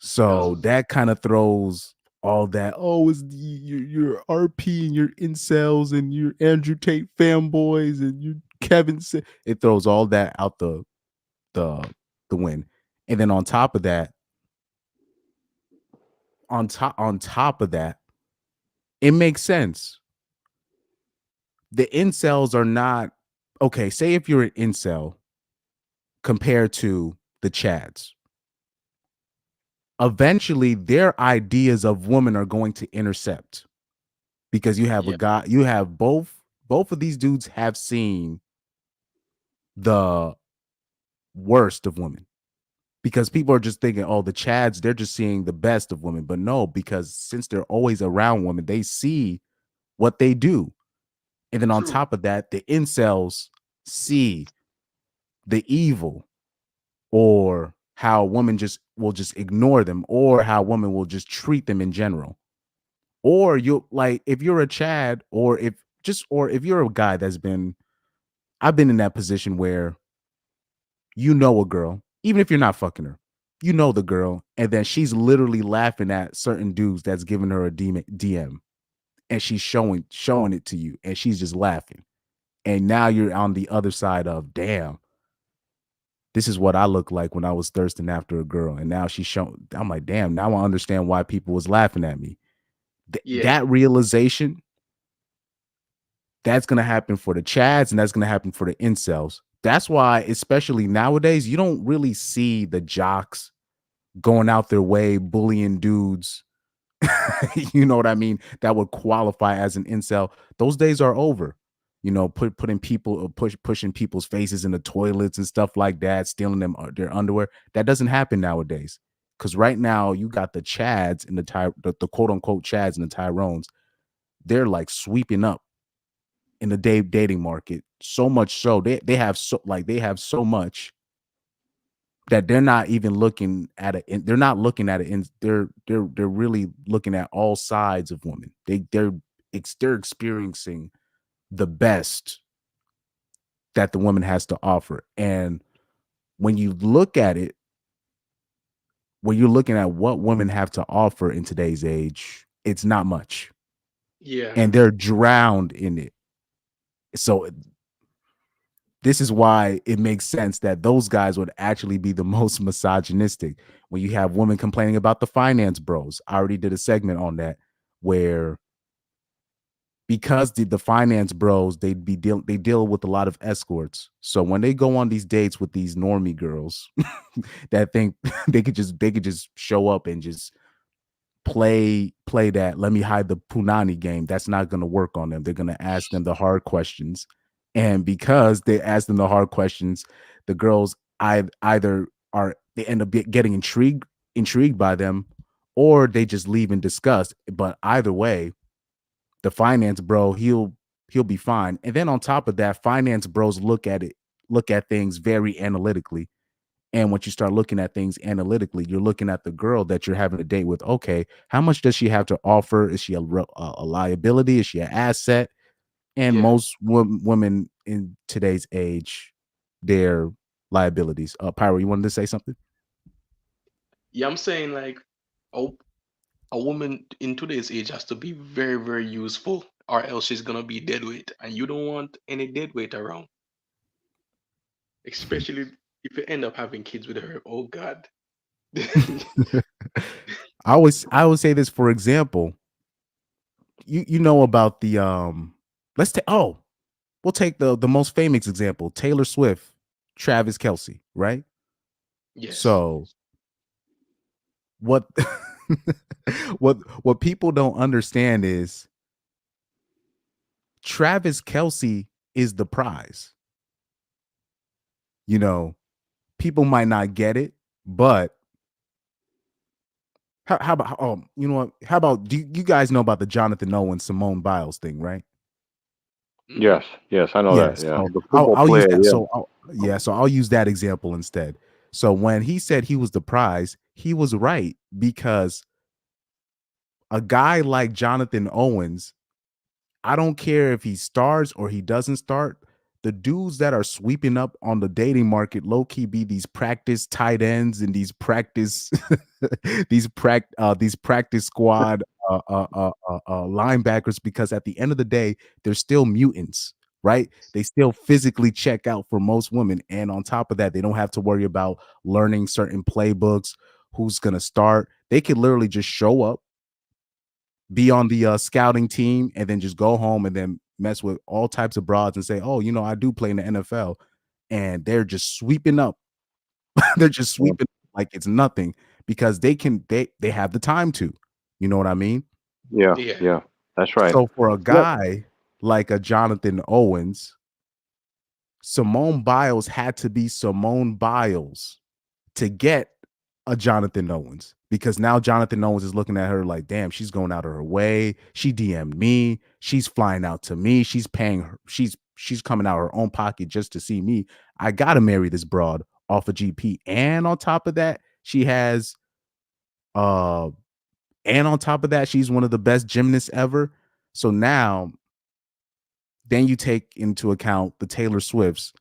So that kind of throws all that. Oh, it's your RP and your incels and your Andrew Tate fanboys and your Kevin. It throws all that out the win. And then on top of that, it makes sense. The incels are not okay. Say if you're an incel compared to the Chads, eventually their ideas of women are going to intercept, because you have a guy, you have both of these dudes have seen the worst of women, because people are just thinking, oh, the Chads, they're just seeing the best of women. But no, because since they're always around women, they see what they do. And then on top of that, the incels see the evil, or how women will just ignore them, or how women will just treat them in general. Or you like, if you're a Chad, or if you're a guy I've been in that position where you know a girl, even if you're not fucking her, you know the girl, and then she's literally laughing at certain dudes that's giving her a DM, and she's showing it to you, and she's just laughing. And now you're on the other side of, damn, this is what I look like when I was thirsting after a girl. And now she's showing, I'm like, damn, now I understand why people was laughing at me. That realization, that's going to happen for the Chads, and that's going to happen for the incels. That's why, especially nowadays, you don't really see the jocks going out their way, bullying dudes. You know what I mean? That would qualify as an incel. Those days are over. You know, pushing people's faces in the toilets and stuff like that, stealing them their underwear. That doesn't happen nowadays. Because right now you got the Chads and the quote unquote Chads and the Tyrones. They're like sweeping up in the dating market, so much so they have so much that they're not even looking at it. They're not looking at it. They're really looking at all sides of women. They're experiencing the best that the woman has to offer. And when you look at it, when you're looking at what women have to offer in today's age, it's not much. Yeah. And they're drowned in it. So this is why it makes sense that those guys would actually be the most misogynistic. When you have women complaining about the finance bros, I already did a segment on that, where because the finance bros, they deal with a lot of escorts. So when they go on these dates with these normie girls that think they could just show up and just play that let me hide the punani game, that's not going to work on them. They're going to ask them the hard questions. And because they ask them the hard questions, the girls either they end up getting intrigued by them, or they just leave in disgust. But either way, the finance bro, he'll be fine. And then on top of that, finance bros look at things very analytically. And once you start looking at things analytically, you're looking at the girl that you're having a date with. Okay, how much does she have to offer? Is she a liability? Is she an asset? And most women in today's age, they're liabilities. Pyro, you wanted to say something? Yeah, I'm saying like a woman in today's age has to be very, very useful, or else she's gonna be deadweight, and you don't want any deadweight around. Especially if you end up having kids with her. Oh God. I always say this, for example. You know about the we'll take the most famous example, Taylor Swift, Travis Kelce, right? Yes. So what what people don't understand is Travis Kelce is the prize. You know, people might not get it, but how about you know what? How about, do you guys know about the Jonathan Owen Simone Biles thing, right? Yes, I know that. Yeah, So the football use player. that. Yeah. So I'll use that example instead. So when he said he was the prize, he was right, because a guy like Jonathan Owens, I don't care if he starts or he doesn't start, the dudes that are sweeping up on the dating market low key be these practice tight ends and these practice these practice squad linebackers, because at the end of the day they're still mutants, right? They still physically check out for most women, and on top of that they don't have to worry about learning certain playbooks, who's gonna start. They could literally just show up, be on the scouting team, and then just go home and then mess with all types of broads and say, oh, I do play in the NFL, and they're just sweeping up. They're just sweeping like it's nothing, because they have the time to, you know what I mean? Yeah, that's right. So for a guy like a Jonathan Owens, Simone Biles had to be Simone Biles to get a Jonathan Owens, because now Jonathan Owens is looking at her like, damn, she's going out of her way. She DM'd me. She's flying out to me. She's paying her. She's coming out of her own pocket just to see me. I got to marry this broad off of GP. And on top of that, she's one of the best gymnasts ever. So now, then you take into account the Taylor Swifts,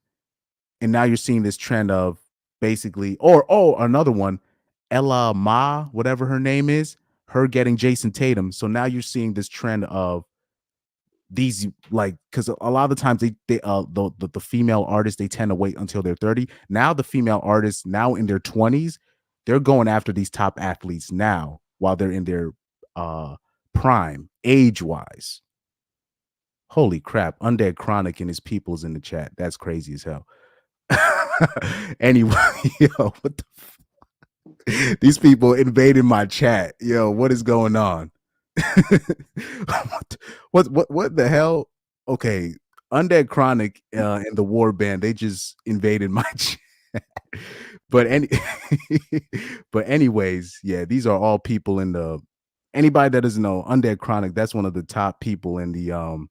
and now you're seeing this trend of basically, another one, Ella Ma, whatever her name is, her getting Jason Tatum. So now you're seeing this trend of these, like, because a lot of the times the female artists, they tend to wait until they're 30. Now the female artists, now in their 20s, they're going after these top athletes now while they're in their prime, age-wise. Holy crap, Undead Chronic and his people's in the chat. That's crazy as hell. Anyway, what the these people invaded my chat. What is going on? what the hell? Okay, Undead Chronic and the War Band, they just invaded my chat. But anyways, yeah, these are all people in the, anybody that doesn't know, Undead Chronic, that's one of the top people in the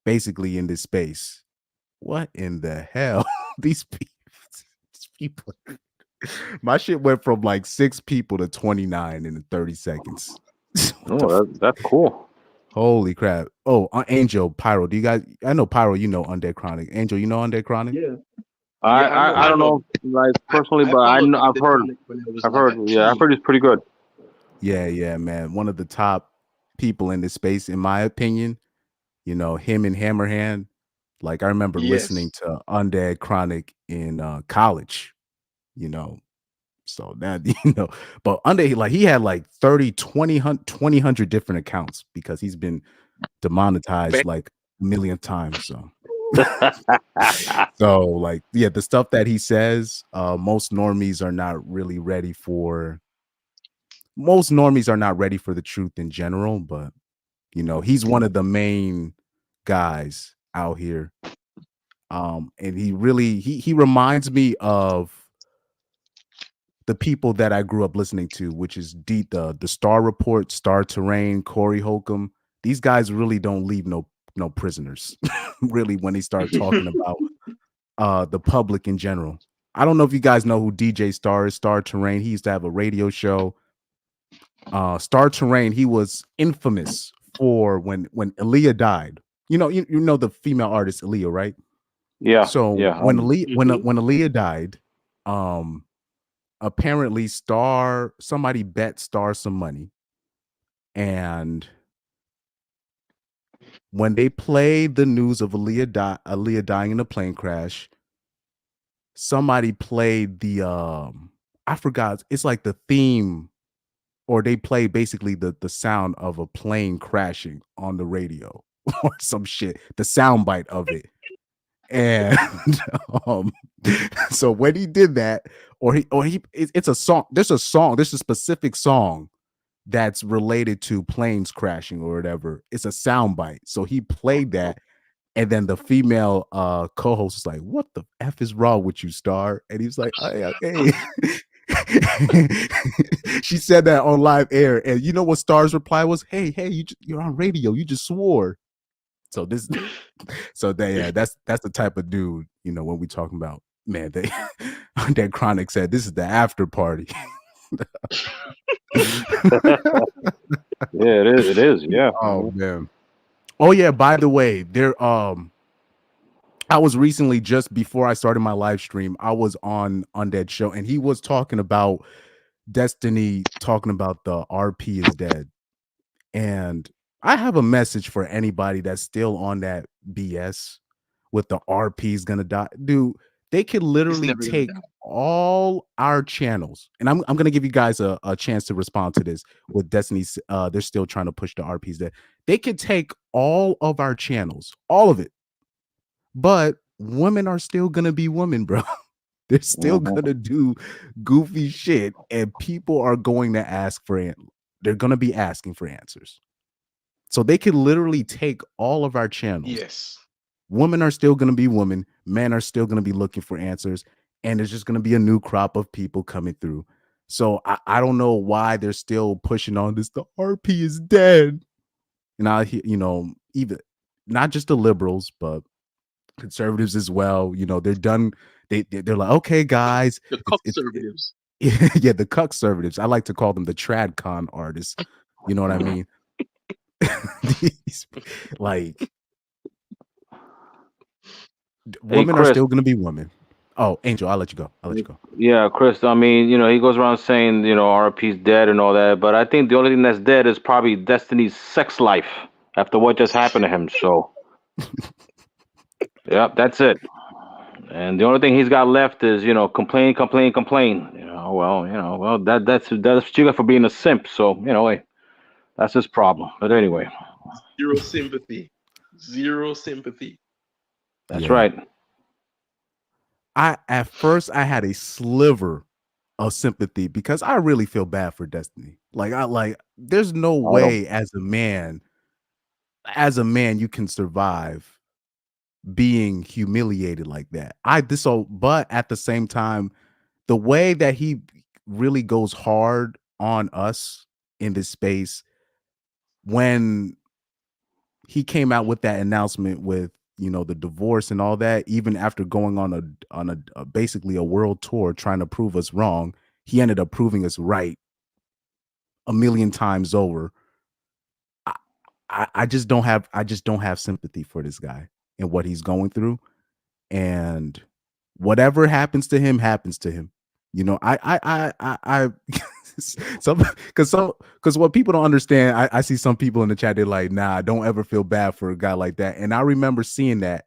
basically in this space. What in the hell? These people. My shit went from like 6 people to 29 in 30 seconds. Oh, that's cool. Holy crap. Oh, Angel, Pyro, do you guys, I know Pyro, Undead Chronic. Angel, Undead Chronic? Yeah. I don't know, like, personally, but I've heard he's pretty good. Yeah, man. One of the top people in this space, in my opinion. Him and Hammerhand. Like, I remember listening to Undead Chronic in college, so that, but Undead, like, he had like 2,000 different accounts, because he's been demonetized like a million times. So like, yeah, the stuff that he says, most normies are not ready for the truth in general, but he's one of the main guys out here. And he really, he reminds me of the people that I grew up listening to, which is the Star Report, Star Terrain, Corey Holcomb. These guys really don't leave no prisoners, really, when they start talking about the public in general. I don't know if you guys know who DJ Star is, Star Terrain. He used to have a radio show. Star Terrain, he was infamous for when Aaliyah died. You know the female artist Aaliyah, right? Yeah. So yeah. when Aaliyah died, apparently somebody bet Star some money, and when they played the news of Aaliyah dying in a plane crash, somebody played the I forgot, it's like the theme, or they play basically the sound of a plane crashing on the radio or some shit, the soundbite of it. And so when he did that, it's a song, there's a specific song that's related to planes crashing or whatever. It's a soundbite. So he played that, and then the female co-host was like, "What the F is wrong with you, Star?" And he was like, "Hey." She said that on live air, and you know what Star's reply was? Hey, you're on radio, you just swore. So that's the type of dude, when we talking about, man, that Chronic said this is the after party. Yeah, it is. Yeah. Oh man. Oh yeah, by the way, there I was recently, just before I started my live stream, I was on Undead Show, and he was talking about Destiny, talking about the RP is dead. And I have a message for anybody that's still on that BS with the RP is gonna die. Dude, they could It's literally never gonna take die. all our channels, and I'm gonna give you guys a chance to respond to this with Destiny's. They're still trying to push the RPs that they could take all of our channels, all of it, but women are still gonna be women, bro. They're still gonna do goofy shit, and people are going to ask for they're gonna be asking for answers. So they could literally take all of our channels. Yes. Women are still gonna be women, men are still gonna be looking for answers, and there's just gonna be a new crop of people coming through. So I don't know why they're still pushing on this. The RP is dead. And I hear, even not just the liberals, but conservatives as well. They're done. They're like, okay, guys, The it's conservatives. yeah, the conservatives. I like to call them the tradcon artists. You know what I mean? Like, women are Chris. still gonna be women. Oh, Angel, I'll let you go. Yeah, Chris. I mean, he goes around saying, RP's dead and all that, but I think the only thing that's dead is probably Destiny's sex life after what just happened to him. So, yeah, that's it. And the only thing he's got left is, complain. Well, that's what you got for being a simp. So, hey, that's his problem. But anyway, Zero sympathy. Zero sympathy. that's Yeah. right. At first I had a sliver of sympathy because I really feel bad for Destiny. There's no way as a man you can survive being humiliated like that. But at the same time, the way that he really goes hard on us in this space, when he came out with that announcement with the divorce and all that, even after going on a basically a world tour trying to prove us wrong, he ended up proving us right a million times over. I just don't have sympathy for this guy and what he's going through, and whatever happens to him. I because what people don't understand, I see some people in the chat, they're like, nah, don't ever feel bad for a guy like that. And I remember seeing that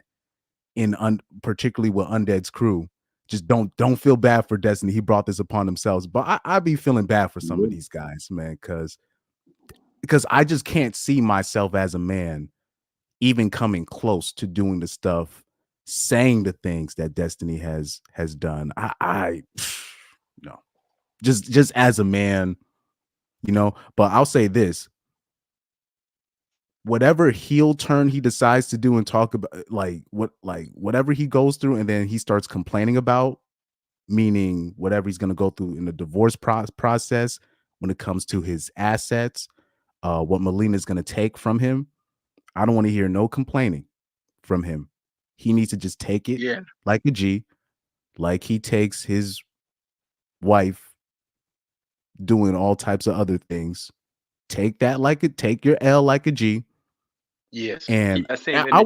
particularly with Undead's crew. Just don't feel bad for Destiny. He brought this upon himself. But I be feeling bad for some of these guys, man, because I just can't see myself as a man even coming close to doing the stuff, saying the things that Destiny has done. I no, just as a man, but I'll say this: whatever heel turn he decides to do and talk about, whatever he goes through, and then he starts complaining about, meaning whatever he's going to go through in the divorce process when it comes to his assets, what Melina's going to take from him. I don't want to hear no complaining from him. He needs to just take it like a G, like he takes his wife doing all types of other things. Take your L like a G. Yes. And I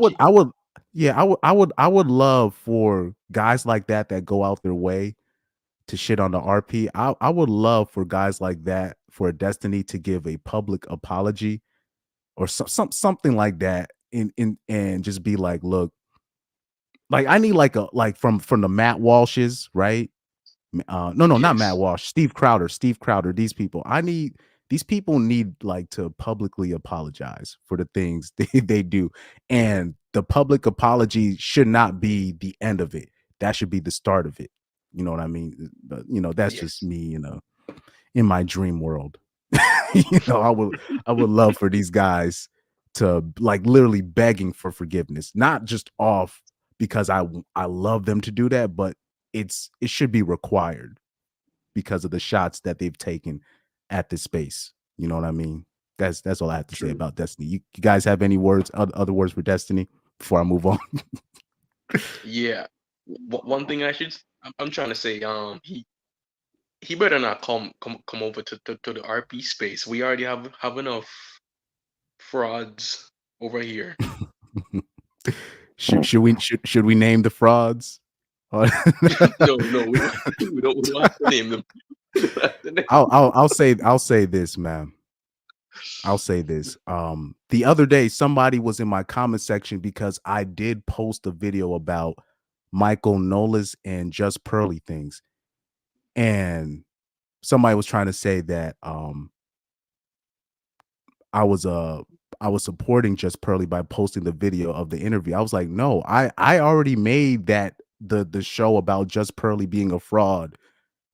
would love for guys like that go out their way to shit on the RP. I would love for guys like that, for Destiny to give a public apology or something like that, and just be like, look, like I need from the Matt Walshes, right? Not Matt Walsh, Steve Crowder, these people. These people need to publicly apologize for the things they do. And the public apology should not be the end of it. That should be the start of it. You know what I mean? But that's just me, in my dream world. I would love for these guys to literally begging for forgiveness, not just off because I love them to do that, but it should be required because of the shots that they've taken at this space. You know what I mean? That's all I have to say about Destiny. You guys have any other words for Destiny before I move on? Yeah. One thing I'm trying to say, he better not come over to the RP space. We already have enough frauds over here. Should we name the frauds? No, we don't have to name them. I'll say this, man. I'll say this. The other day, somebody was in my comment section because I did post a video about Michael Knowles and Just Pearly things, and somebody was trying to say that I was supporting Just Pearly by posting the video of the interview. I was like, no, I already made that the show about Just Pearly being a fraud.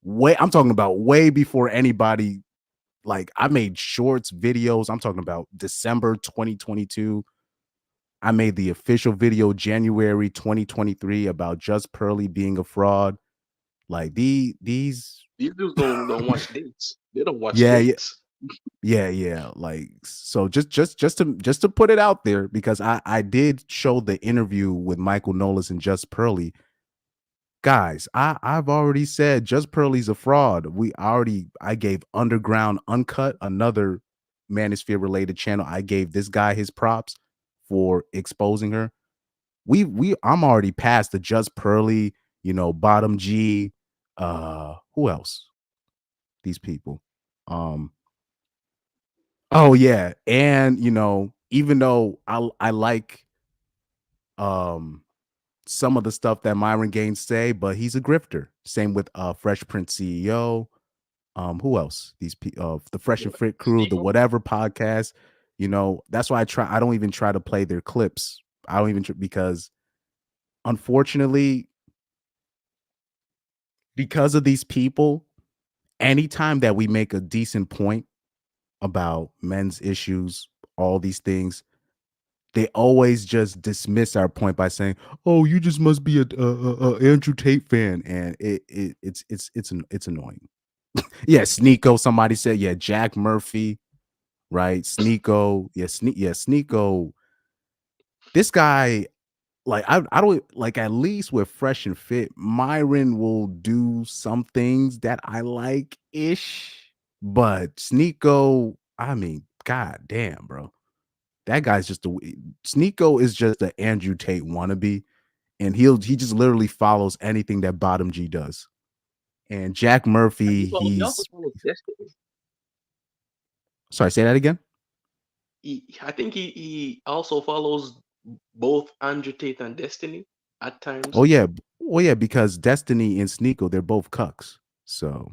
I'm talking about way before anybody. Like, I made shorts, videos. I'm talking about December 2022. I made the official video January 2023 about Just Pearly being a fraud. Like these dudes don't watch dates. They don't watch dates. Yeah. Yeah. Like, so just to put it out there, because I did show the interview with Michael Knowles and Just Pearly. Guys, I've already said Just Pearly's a fraud. I gave Underground Uncut, another Manosphere related channel. I gave this guy his props for exposing her. I'm already past the Just Pearly, Bottom G, who else? These people. Oh yeah, and even though I like some of the stuff that Myron Gaines say, but he's a grifter. Same with Fresh Prince CEO. Who else? These the Fresh and Fit crew, the whatever podcast. That's why I don't even try to play their clips. I don't even because unfortunately, because of these people, anytime that we make a decent point about men's issues, all these things, they always just dismiss our point by saying, "Oh, you just must be a Andrew Tate fan," and it's annoying. Yeah, Sneeko. Somebody said, yeah, Jack Murphy, right? Sneeko, Sneeko. This guy, like, I don't like. At least with Fresh and Fit, Myron will do some things that I like ish, but Sneeko, I mean, god damn, bro. That guy's just Sneeko is just an Andrew Tate wannabe, and he just literally follows anything that Bottom G does. And Jack Murphy, he also follows Destiny. Sorry, say that again. I think he also follows both Andrew Tate and Destiny at times. Oh yeah, because Destiny and Sneeko, they're both cucks, so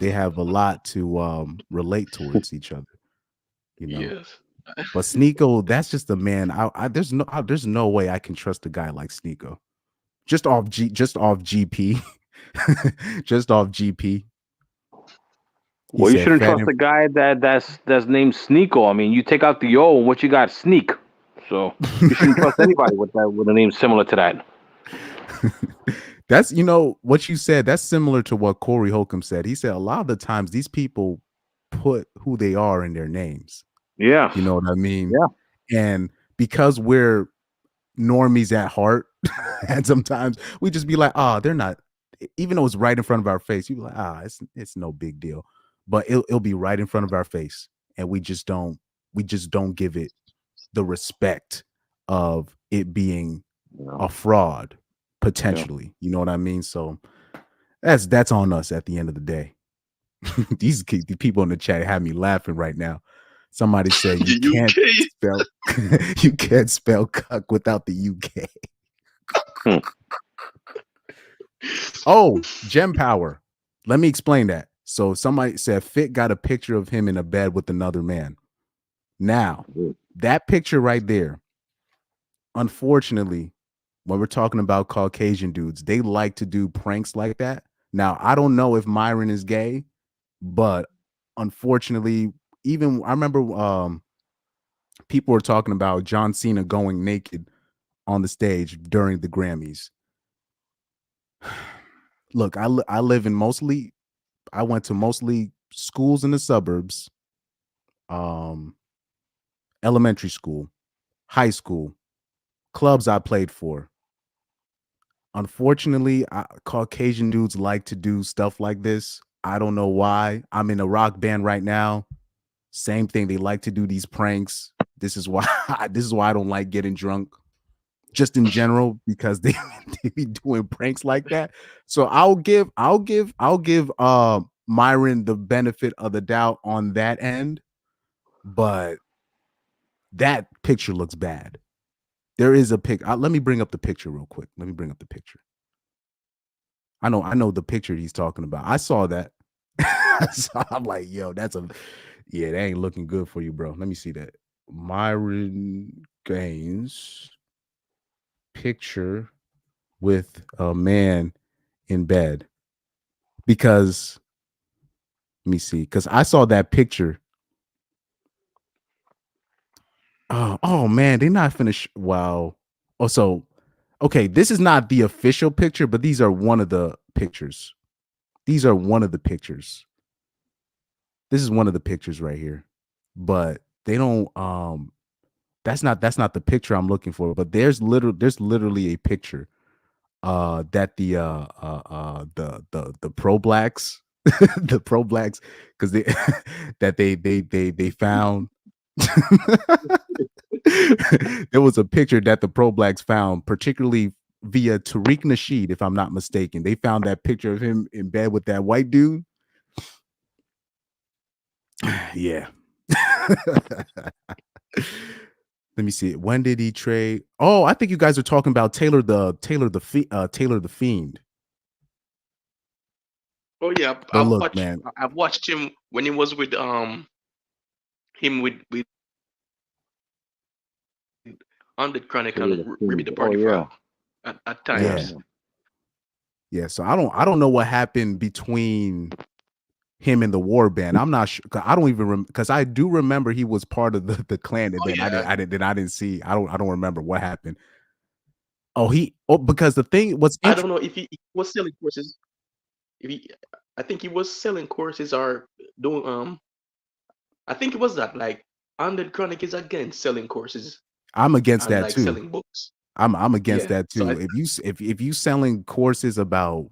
they have a lot to relate towards each other. Yes. But Sneeko, that's just a man. There's no way I can trust a guy like Sneeko. Just off GP. Just off GP. Well, you shouldn't trust a guy that's named Sneeko. I mean, you take out the O, and what you got? Sneak. So you shouldn't trust anybody with a name similar to that. That's what you said. That's similar to what Corey Holcomb said. He said a lot of the times these people put who they are in their names. Yeah. You know what I mean? Yeah. And because we're normies at heart, and sometimes we just be like, they're not, even though it's right in front of our face, you be like, it's no big deal. But it'll be right in front of our face, and we just don't give it the respect of it being a fraud potentially. Yeah. You know what I mean? So that's on us at the end of the day. These people in the chat have me laughing right now. Somebody said you can't spell cuck without the UK. Oh, Gem Power. Let me explain that. So somebody said Fit got a picture of him in a bed with another man. Now, that picture right there, unfortunately, when we're talking about Caucasian dudes, they like to do pranks like that. Now, I don't know if Myron is gay, but unfortunately, even I remember people were talking about John Cena going naked on the stage during the Grammys. Look, I live in I went to mostly schools in the suburbs, elementary school, high school, clubs I played for. Unfortunately, Caucasian dudes like to do stuff like this. I don't know why. I'm in a rock band right now. Same thing. They like to do these pranks. This is why I don't like getting drunk. just in general, because they be doing pranks like that. So I'll give Myron the benefit of the doubt on that end, but that picture looks bad. There is a pic. Let me bring up the picture real quick. Let me bring up the picture. I know the picture he's talking about. I saw that. So I'm like, yo, that ain't looking good for you, bro. Let me see that. Myron Gaines picture with a man in bed. Because let me see, because I saw that picture. Oh man, they're not finished. Wow. Oh, so okay, this is not the official picture, but these are one of the pictures. These are one of the pictures. This is one of the pictures right here. But they don't that's not the picture I'm looking for, but there's literally a picture that the pro blacks the pro blacks, because they that they found. There was a picture that the pro blacks found, particularly via Tariq Nasheed, if I'm not mistaken. They found that picture of him in bed with that white dude. Yeah. Let me see. When did he trade? Oh, I think you guys are talking about Taylor the Fiend. Oh yeah, But look, man, I've watched him when he was with Undead Chronic and Remy the Party Frog at times. Yeah. So I don't know what happened between him and the war band. I'm not sure. I don't even because I do remember he was part of the clan, and then I didn't see. I don't remember what happened. Because the thing was, I don't know if he was selling courses. I think he was selling courses or doing I think it was that like Undead Chronic is against selling courses. I'm against that like too. Selling books. I'm against that too. So if you selling courses about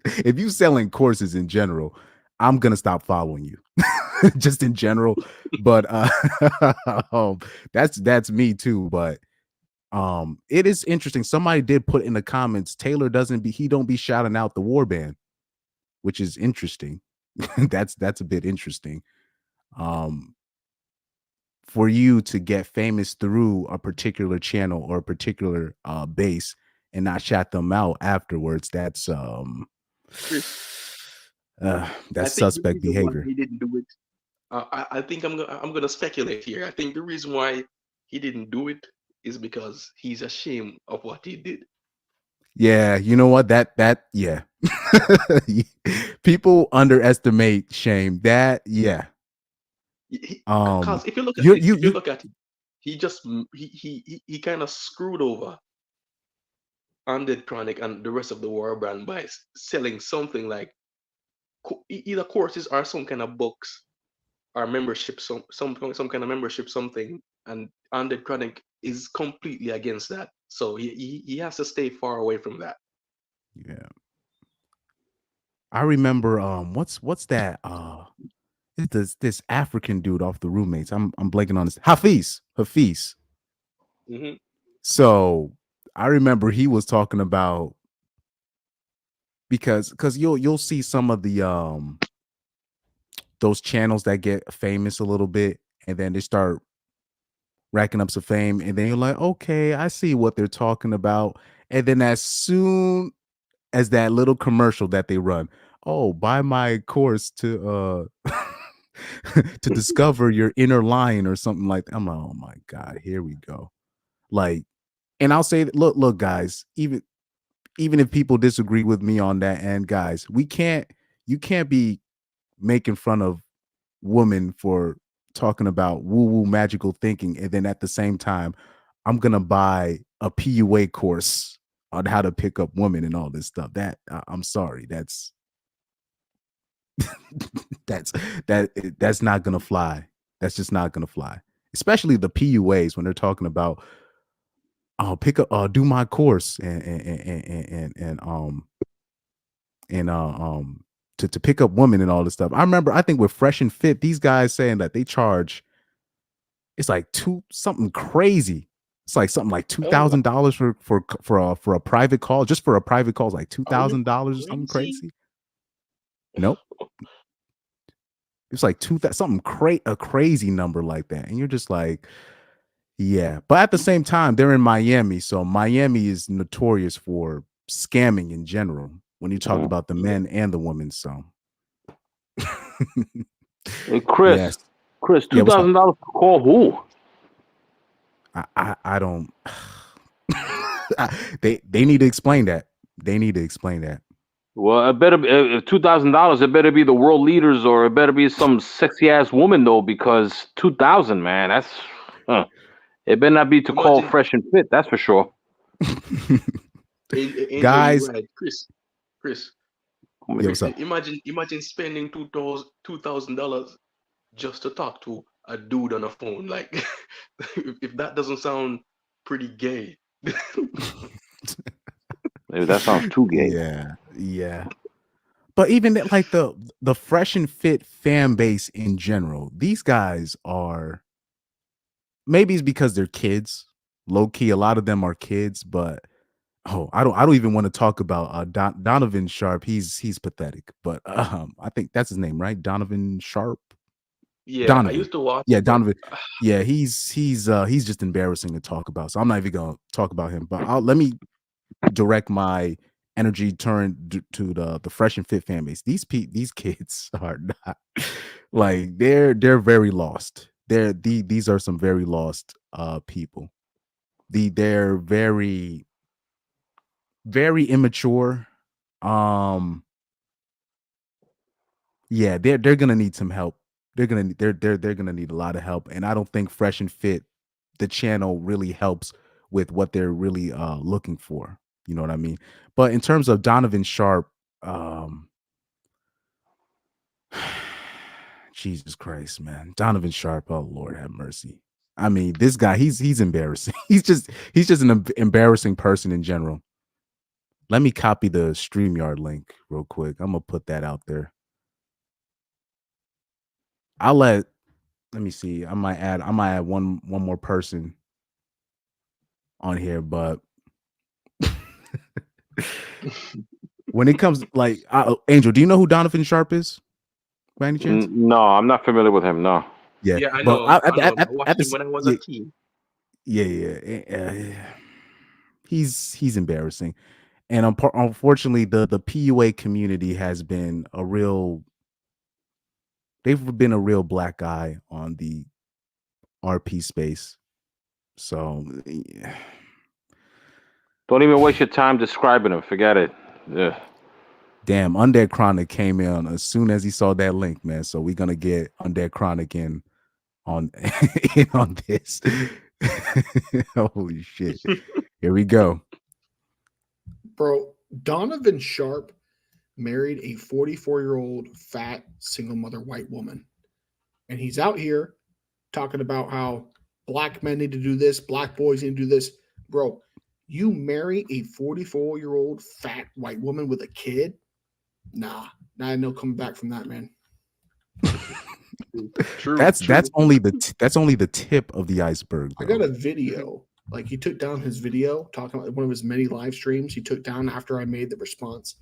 if you selling courses in general, I'm gonna stop following you. Just in general. But that's me too. But it is interesting. Somebody did put in the comments, Taylor don't be shouting out the war band, which is interesting. That's a bit interesting. For you to get famous through a particular channel or a particular base and not shout them out afterwards, that's suspect behavior. He didn't do it. I think I'm gonna speculate here. I think the reason why he didn't do it is because he's ashamed of what he did. Yeah, you know what? Yeah. People underestimate shame. Because if you look at it, he kind of screwed over Undead Chronic and the rest of the war brand by selling something like either courses or some kind of books or membership, some kind of membership, something. And Undead Chronic is completely against that, so he has to stay far away from that. Yeah, I remember. What's that? This African dude off the Roommates. I'm blanking on this. Hafiz. Mm-hmm. So I remember he was talking about because you'll see some of the those channels that get famous a little bit and then they start racking up some fame, and then you're like, okay, I see what they're talking about. And then as soon as that little commercial that they run, oh, buy my course to to discover your inner lion or something like that. I'm like, oh my God, here we go. Like, and I'll say, look, guys, even if people disagree with me on that end, guys, you can't be making fun of women for talking about woo-woo magical thinking, and then at the same time, I'm gonna buy a PUA course on how to pick up women and all this stuff. That I'm sorry, that's that's not gonna fly. That's just not gonna fly. Especially the PUAs when they're talking about, I'll pick up, do my course to pick up women and all this stuff. I remember, I think with Fresh and Fit, these guys saying that they charge, it's like something crazy It's like something like $2,000 for a private call. Just for a private call, it's like $2,000 or something crazy. Nope. It's like a crazy number like that, and you're just like, yeah. But at the same time, they're in Miami, so Miami is notorious for scamming in general. When you talk about the men and the women, so. Hey, Chris, Yes. Chris, Yeah, what's up? $2,000 to call who? I don't. They need to explain that. They need to explain that. Well, it better be $2,000. It better be the world leaders, or it better be some sexy ass woman though, because 2,000, man, that's. It better not be to call Fresh and Fit. That's for sure. Guys, Chris. Yeah, what's up? Imagine spending $2,000 just to talk to a dude on a phone. Like, if that doesn't sound pretty gay. Maybe that sounds too gay. Yeah. But even like the Fresh and Fit fan base in general, these guys are, maybe it's because they're kids. Low key, a lot of them are kids, but I don't even want to talk about Donovan Sharp. He's pathetic, but I think that's his name, right? Donovan Sharp. Yeah, Donovan. I used to watch. Yeah, Donovan. Yeah, he's just embarrassing to talk about. So I'm not even gonna talk about him. But let me direct my energy to the Fresh and Fit fan base. These kids are not like they're very lost. These are some very lost people. They're very, very immature. Yeah, they're gonna need some help. They're gonna need a lot of help, and I don't think Fresh and Fit, the channel, really helps with what they're really looking for. You know what I mean? But in terms of Donovan Sharp, Jesus Christ, man, Donovan Sharp, oh Lord have mercy. I mean, this guy, he's embarrassing. He's just an embarrassing person in general. Let me copy the StreamYard link real quick. I'm gonna put that out there. Let me see. I might add one more person on here, but when it comes like Angel, do you know who Donovan Sharp is? By any chance? No, I'm not familiar with him. No. Yeah, I know. I watched him when I was a teen. Yeah. He's embarrassing, and unfortunately, the PUA community has been they've been a real black eye on the RP space. So yeah. Don't even waste your time describing him. Forget it. Yeah. Damn, Undead Chronic came in as soon as he saw that link, man. So we're gonna get Undead Chronic in on this. Holy shit. Here we go. Bro, Donovan Sharp married a 44-year-old fat single mother white woman. And he's out here talking about how black men need to do this, black boys need to do this. Bro, you marry a 44-year-old fat white woman with a kid? Nah, no coming back from that, man. True. That's only the tip of the iceberg, bro. I got a video. Like, he took down his video talking about one of his many live streams. He took down after I made the response.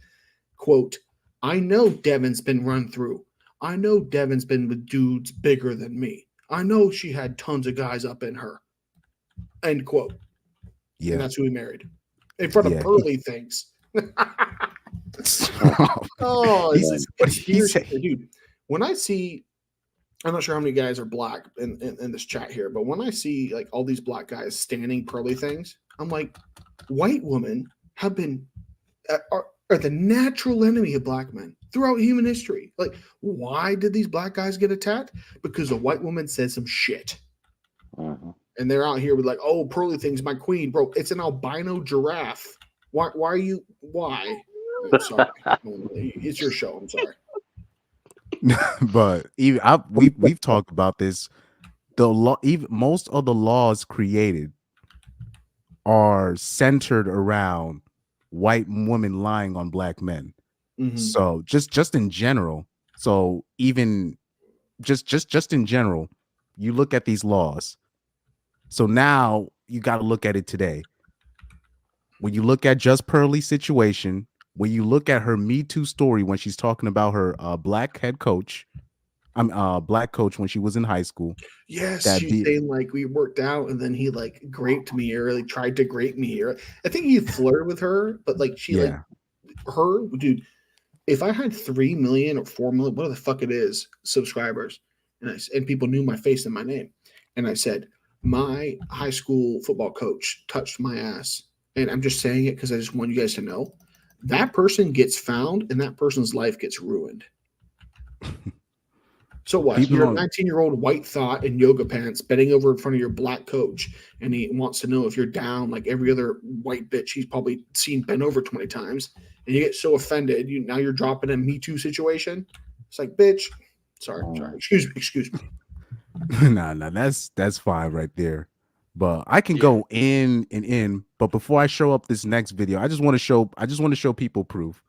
Quote, I know Devin's been run through. I know Devin's been with dudes bigger than me. I know she had tons of guys up in her. End quote. Yeah. And that's who he married. In front of Pearly things. Dude, when I see, I'm not sure how many guys are black in this chat here, but when I see like all these black guys standing Pearly things, I'm like, white women have been are the natural enemy of black men throughout human history. Like, why did these black guys get attacked? Because a white woman said some shit. Mm-hmm. And they're out here with like, oh, Pearly thing's my queen. Bro, it's an albino giraffe. Why are you, why? I'm sorry. It's your show. I'm sorry. But even we've talked about this. The law, even most of the laws created are centered around white women lying on black men. Mm-hmm. So just in general, so even just in general, you look at these laws. So now you got to look at it today. When you look at Just Pearlie's situation, when you look at her Me Too story when she's talking about her black head coach, black coach when she was in high school. Yes, That she's saying like we worked out and then he like graped me or like tried to grape me or I think he flirted with her, but like she like her dude. If I had 3 million or 4 million, what the fuck it is, subscribers, and people knew my face and my name, and I said my high school football coach touched my ass, and I'm just saying it because I just want you guys to know, that person gets found and that person's life gets ruined. So what? People You're a don't- 19-year-old white thought in yoga pants bending over in front of your black coach, and he wants to know if you're down like every other white bitch he's probably seen bent over 20 times, and you get so offended. Now you're dropping a Me Too situation. It's like, bitch. Sorry. Excuse me. nah, that's fine right there. But I can go in and in. But before I show up this next video, I just want to show people proof.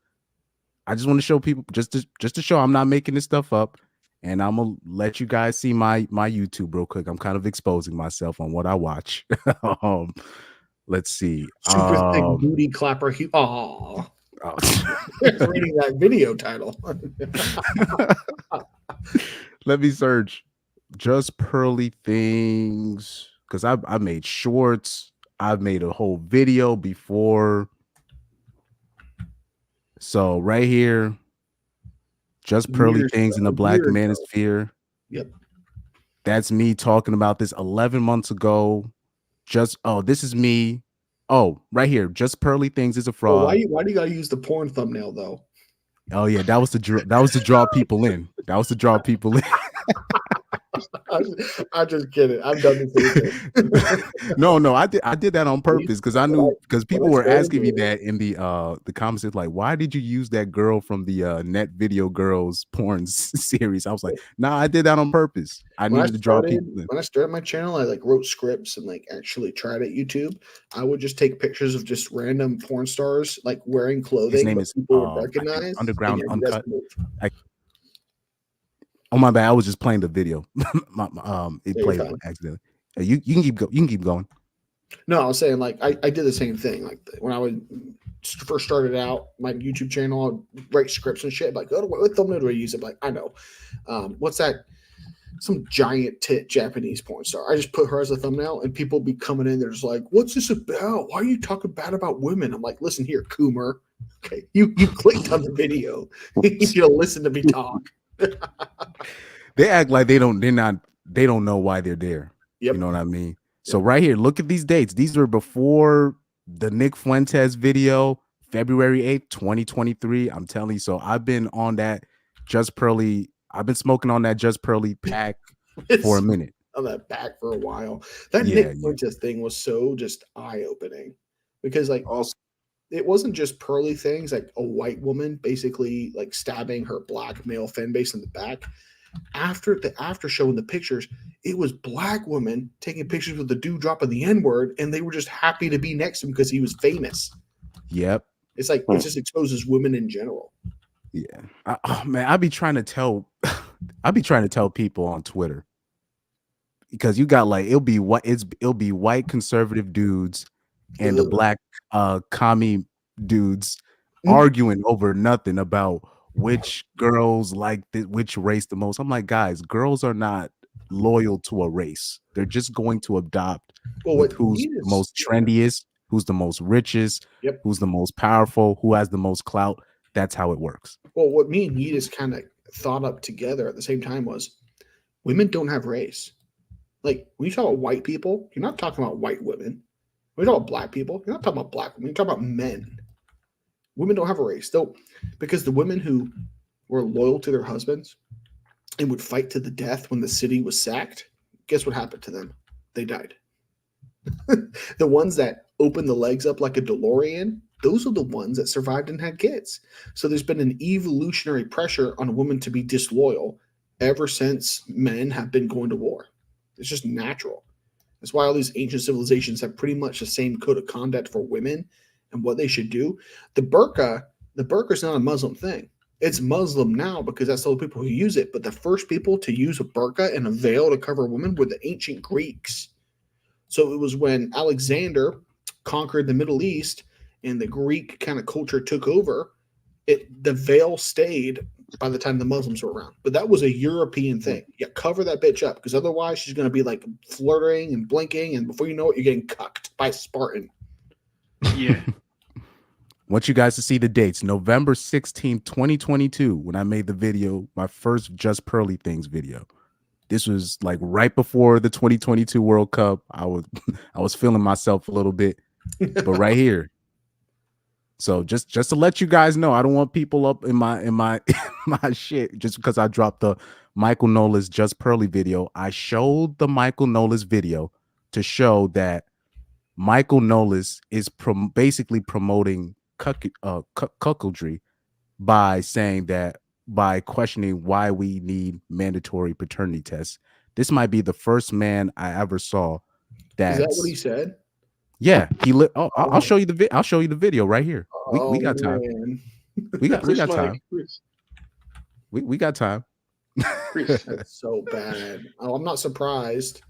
I just want to show people just to show I'm not making this stuff up. And I'm gonna let you guys see my YouTube real quick. I'm kind of exposing myself on what I watch. Let's see. Super thick booty clapper. Reading that video title. Let me search Just Pearlie things because I made shorts. I've made a whole video before. So right here. Just Pearlie things in the black manosphere. Yep. That's me talking about this 11 months ago. This is me. Oh, right here. Just Pearlie things is a fraud. Well, why do you gotta use the porn thumbnail though? Oh yeah, that was to draw people in. That was to draw people in. I'm just kidding. I've done this. No, I did that on purpose because I knew people were asking me that in the comments. It's like, why did you use that girl from the Net Video Girls porn series? I was like, nah, I did that on purpose. I needed to draw people in. When I started my channel, I like wrote scripts and like actually tried at YouTube. I would just take pictures of just random porn stars like wearing clothing. His name is people would recognize Underground Uncut. Oh my bad, I was just playing the video. It played accidentally. You can keep going. No, I was saying like I did the same thing. Like when I would first started out my YouTube channel, I'd write scripts and shit. Like, what thumbnail do I use? I'm like, I know. What's that? Some giant tit Japanese porn star. I just put her as a thumbnail, and people be coming in. They're just like, "What's this about? Why are you talking bad about women?" I'm like, "Listen here, Coomer. Okay, you clicked on the video. You should listen to me talk." They act like they don't know why they're there. Yep. You know what I mean? So right here, look at these dates. These were before the Nick Fuentes video, February 8th, 2023. I'm telling you. So I've been on that Just Pearlie. I've been smoking on that Just Pearlie pack for a minute. On that pack for a while. That Nick Fuentes thing was so just eye-opening because like also it wasn't just Pearlie things, like a white woman basically like stabbing her black male fan base in the back. After showing the pictures, it was black women taking pictures with the dude dropping the N-word, and they were just happy to be next to him because he was famous. Yep. It's like it just exposes women in general. Yeah. Man, I'll be trying to tell people on Twitter because you got like it'll be white conservative dudes and the black commie dudes arguing over nothing about which girls like which race the most. I'm like, guys, girls are not loyal to a race. They're just going to adopt who's the most trendiest, who's the most richest, who's the most powerful, who has the most clout. That's how it works. Well, what me and Yeetus kind of thought up together at the same time was women don't have race. Like when you talk about white people, you're not talking about white women. When you talk about black people, you're not talking about black women. You're talking about men. Women don't have a race, though, because the women who were loyal to their husbands and would fight to the death when the city was sacked, guess what happened to them? They died. The ones that opened the legs up like a DeLorean, those are the ones that survived and had kids. So there's been an evolutionary pressure on a woman to be disloyal ever since men have been going to war. It's just natural. That's why all these ancient civilizations have pretty much the same code of conduct for women and what they should do. The burqa is not a Muslim thing. It's Muslim now because that's all the people who use it. But the first people to use a burqa and a veil to cover women were the ancient Greeks. So it was when Alexander conquered the Middle East and the Greek kind of culture took over. The veil stayed by the time the Muslims were around. But that was a European thing. Yeah, cover that bitch up, because otherwise she's going to be like flirting and blinking, and before you know it, you're getting cucked by Spartan. Yeah. Want you guys to see the dates. November 16th, 2022, when I made the video, my first Just Pearly Things video. This was like right before the 2022 World Cup. I was feeling myself a little bit, but right here. So just to let you guys know, I don't want people up in my my shit just because I dropped the Michael Knowles Just Pearly video. I showed the Michael Knowles video to show that Michael Knowles is basically promoting cuckoldry by saying that, by questioning why we need mandatory paternity tests. This might be the first man I ever saw Is that what he said? Yeah, I'll show you the I'll show you the video right here. We got time. Man. We got time. We got time. That's so bad. Oh, I'm not surprised.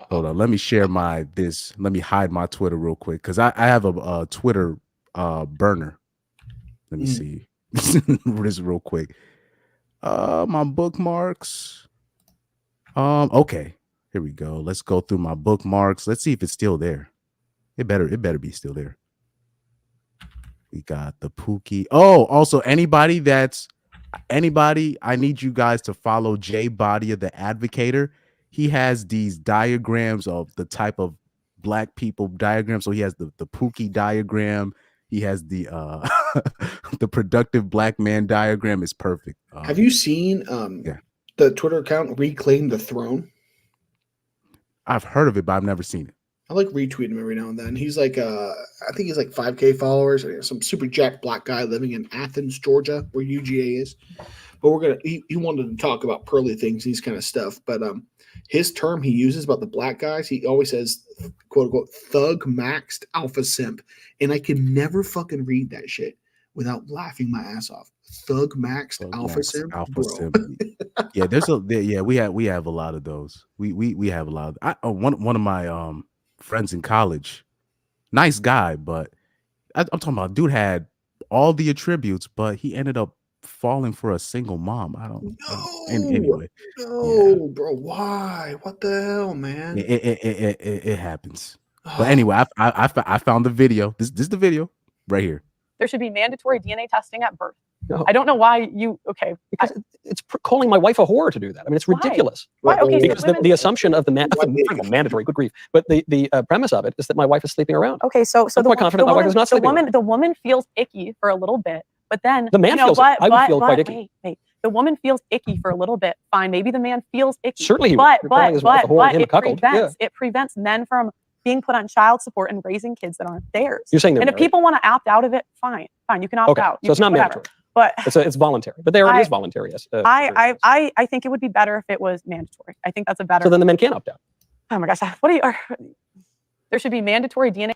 Hold on, let me share let me hide my Twitter real quick, because I have a Twitter burner. Let me see this real quick. My bookmarks. Okay, here we go. Let's go through my bookmarks. Let's see if it's still there. It better be still there. We got the Pookie. Oh, also anybody, I need you guys to follow Jay Badia, the Advocator. He has these diagrams of the type of black people diagram. So he has the Pookie diagram. He has the the productive black man diagram. Is perfect. Have you seen the Twitter account Reclaim the Throne? I've heard of it, but I've never seen it. I like retweet him every now and then. He's like, I think he's like 5K followers. Some super jacked black guy living in Athens, Georgia, where UGA is. But he wanted to talk about pearly things, these kind of stuff. But his term he uses about the black guys, he always says, quote unquote, thug maxed alpha simp. And I can never fucking read that shit without laughing my ass off. Thug maxed alpha simp. Alpha simp. Yeah, we have a lot of those. We have a lot of one of my friends in college, nice guy, but I'm talking about dude had all the attributes, but he ended up falling for a single mom. Anyway, bro, why? What the hell, man? It happens. But anyway, I found the video. This is the video right here. There should be mandatory DNA testing at birth. No. I don't know why because it's calling my wife a whore to do that. I mean, it's ridiculous. Why? Okay, because the assumption of the mandatory, good grief, but the premise of it is that my wife is sleeping around. Okay, so I'm quite confident my wife is not sleeping around. The woman feels icky for a little bit, but then the man feels I would feel quite icky. Wait. The woman feels icky for a little bit. Fine, maybe the man feels icky. Certainly, but it prevents men from being put on child support and raising kids that aren't theirs. You're saying and if people want to opt out of it, fine, you can opt out. So it's not mandatory. But it's voluntary. But there it is voluntary. Yes. I think it would be better if it was mandatory. I think that's a better. So then the men can opt out. Oh my gosh! There should be mandatory DNA.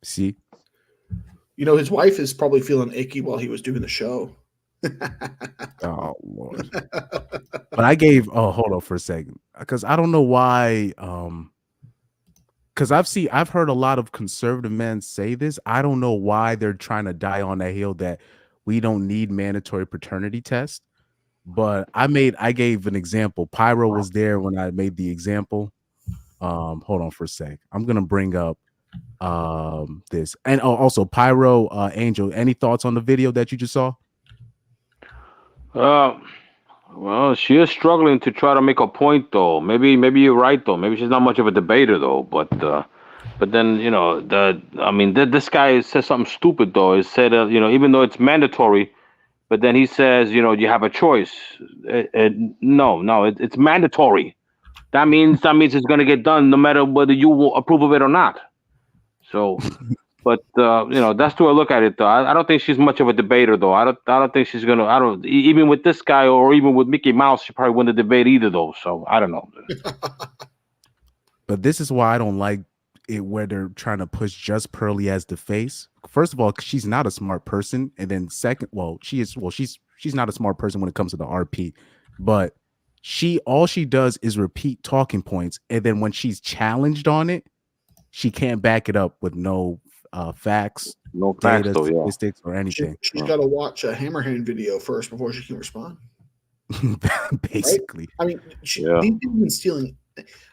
See, his wife is probably feeling icky while he was doing the show. Oh Lord! But I gave. Oh, hold on for a second, because I don't know why. Because I've heard a lot of conservative men say this. I don't know why they're trying to die on that hill that we don't need mandatory paternity tests. But I gave an example. Pyro was there when I made the example. Hold on for a sec. I'm gonna bring up this, and also Pyro, Angel. Any thoughts on the video that you just saw? Well, she is struggling to try to make a point, though. Maybe you're right, though. Maybe she's not much of a debater, though. But then this guy says something stupid, though. He said even though it's mandatory, but then he says you have a choice. No, it's mandatory. That means it's going to get done no matter whether you will approve of it or not. So. But that's the way I look at it, though. I don't think she's much of a debater, though. I don't think she's gonna. Even with this guy or even with Mickey Mouse, she probably wouldn't debate either, though. So I don't know. But this is why I don't like it, where they're trying to push Just Pearly as the face. First of all, she's not a smart person, and then second, she's not a smart person when it comes to the RP. But all she does is repeat talking points, and then when she's challenged on it, she can't back it up with no facts, No facts, data, though. Yeah. statistics, or anything. She's got to watch a Hammerhand video first before she can respond. Basically, I mean, these people have been stealing.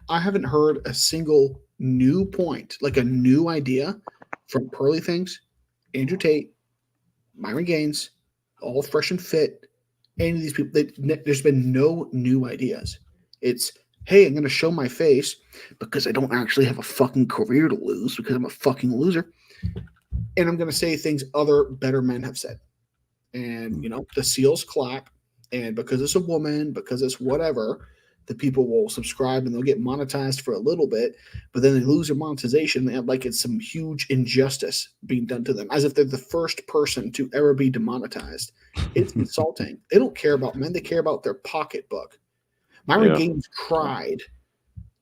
I haven't heard a single new point, like a new idea from Pearly Things, Andrew Tate, Myron Gaines, all fresh and fit. Any of these people, there's been no new ideas. It's, hey, I'm going to show my face because I don't actually have a fucking career to lose because I'm a fucking loser. And I'm going to say things other better men have said. And, the seals clap. And because it's a woman, because it's whatever, the people will subscribe and they'll get monetized for a little bit, but then they lose their monetization. They have like it's some huge injustice being done to them, as if they're the first person to ever be demonetized. It's insulting. They don't care about men. They care about their pocketbook. Myron Gaines cried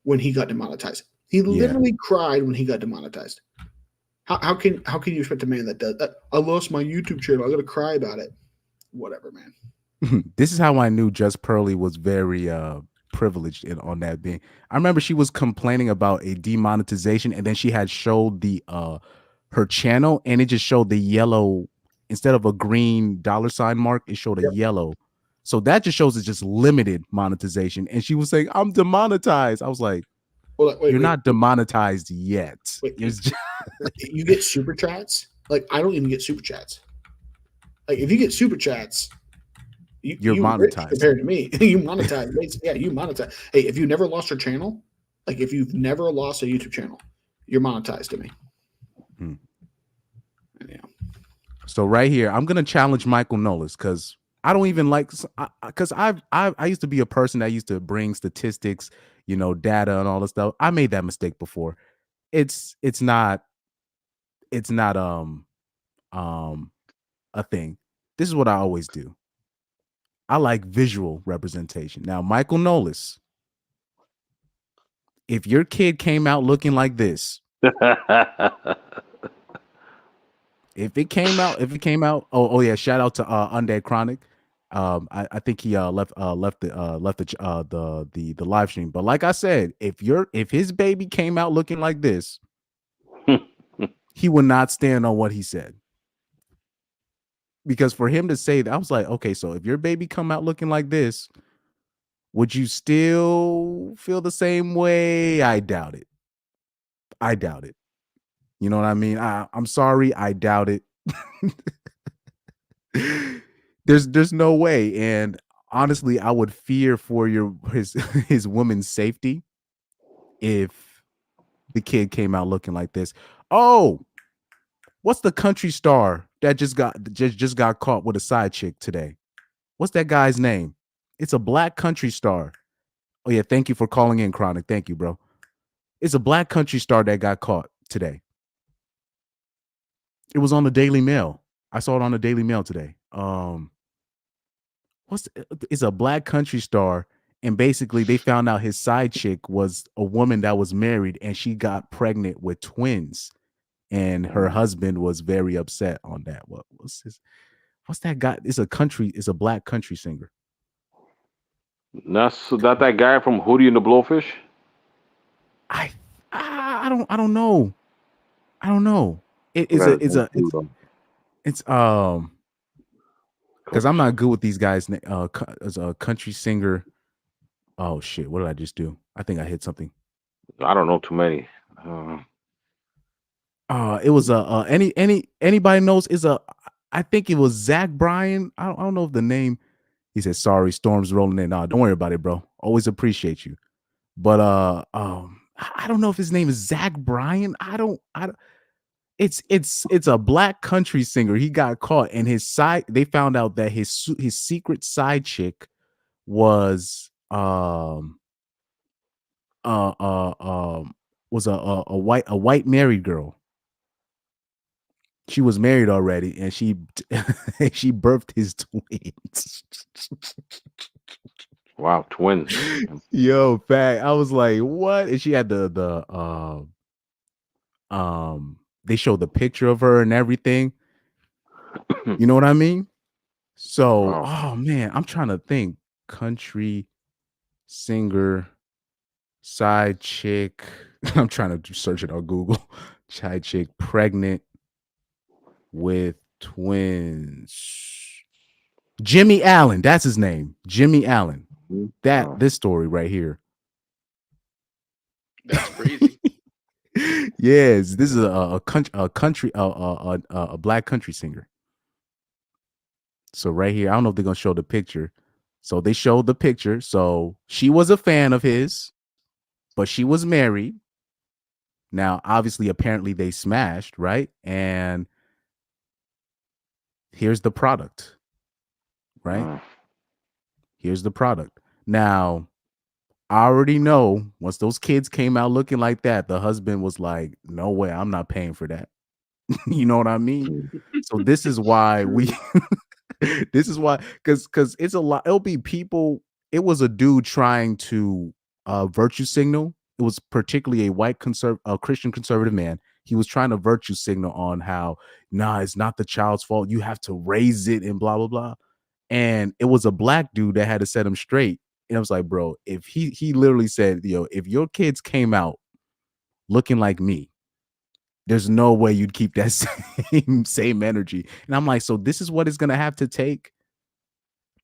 when he got demonetized. He literally cried when he got demonetized. How can you expect a man that does that? I lost my YouTube channel. I got to cry about it. Whatever, man. This is how I knew Just Pearly was very privileged on that being. I remember she was complaining about a demonetization, and then she had showed the her channel, and it just showed the yellow instead of a green $ mark. It showed a yellow, so that just shows it's just limited monetization. And she was saying, "I'm demonetized." I was like, "Well, you're not demonetized yet. You get super chats. Like I don't even get super chats. Like if you get super chats." You're monetized compared to me. You monetize. Yeah, you monetize. Hey, if you never lost your channel, like if you've never lost a YouTube channel, you're monetized to me. Yeah. So right here, I'm gonna challenge Michael Knowles because I don't even like because I used to be a person that used to bring statistics, data and all this stuff. I made that mistake before. It's not a thing. This is what I always do. I like visual representation. Now, Michael Knowles, if your kid came out looking like this, if it came out, oh yeah, shout out to Undead Chronic. I think he left the live stream. But like I said, if his baby came out looking like this, he would not stand on what he said. Because for him to say that, I was like, okay, so if your baby come out looking like this, would you still feel the same way? I doubt it. You know what I mean? I'm sorry, I doubt it. There's no way. And honestly, I would fear for his woman's safety if the kid came out looking like this. Oh, what's the country star that just got caught with a side chick today? What's that guy's name? It's a black country star. Oh yeah, thank you for calling in, Chronic. Thank you, bro. It's a black country star that got caught today. It was on the Daily Mail. I saw it on the Daily Mail today. It's a black country star, and basically they found out his side chick was a woman that was married, and she got pregnant with twins. And her husband was very upset on that. What's that guy? It's a black country singer. That's that guy from Hootie and the Blowfish? I don't know. It's because I'm not good with these guys. As a country singer. Oh shit! What did I just do? I think I hit something. I don't know too many. It was anybody knows I think it was Zach Bryan. I don't know if the name. He said, "Sorry, storm's rolling in." Don't worry about it, bro. Always appreciate you. But I don't know if his name is Zach Bryan. It's a black country singer. He got caught, and they found out that his secret side chick was a white married girl. She was married already, and she birthed his twins. Wow, twins. Yo, fact. I was like, what? And she had they showed the picture of her and everything. You know what I mean? So, oh man, I'm trying to think. Country singer, side chick. I'm trying to search it on Google. Side chick pregnant with twins. Jimmy Allen, that's his name. Jimmy Allen. This story right here. That's crazy. Yes, this is a black country singer. So right here, I don't know if they're gonna show the picture. So they showed the picture. So she was a fan of his, but she was married. Now, obviously, apparently they smashed, right? And here's the product, right? Here's the product. Now, I already know once those kids came out looking like that, the husband was like, no way, I'm not paying for that. You know what I mean? So this is why this is why, because it's a lot. It'll be people. It was a dude trying to virtue signal. It was particularly a white Christian conservative man. He was trying to virtue signal on how, nah, it's not the child's fault. You have to raise it and blah, blah, blah. And it was a black dude that had to set him straight. And I was like, bro, if he literally said, if your kids came out looking like me, there's no way you'd keep that same energy. And I'm like, so this is what it's gonna have to take,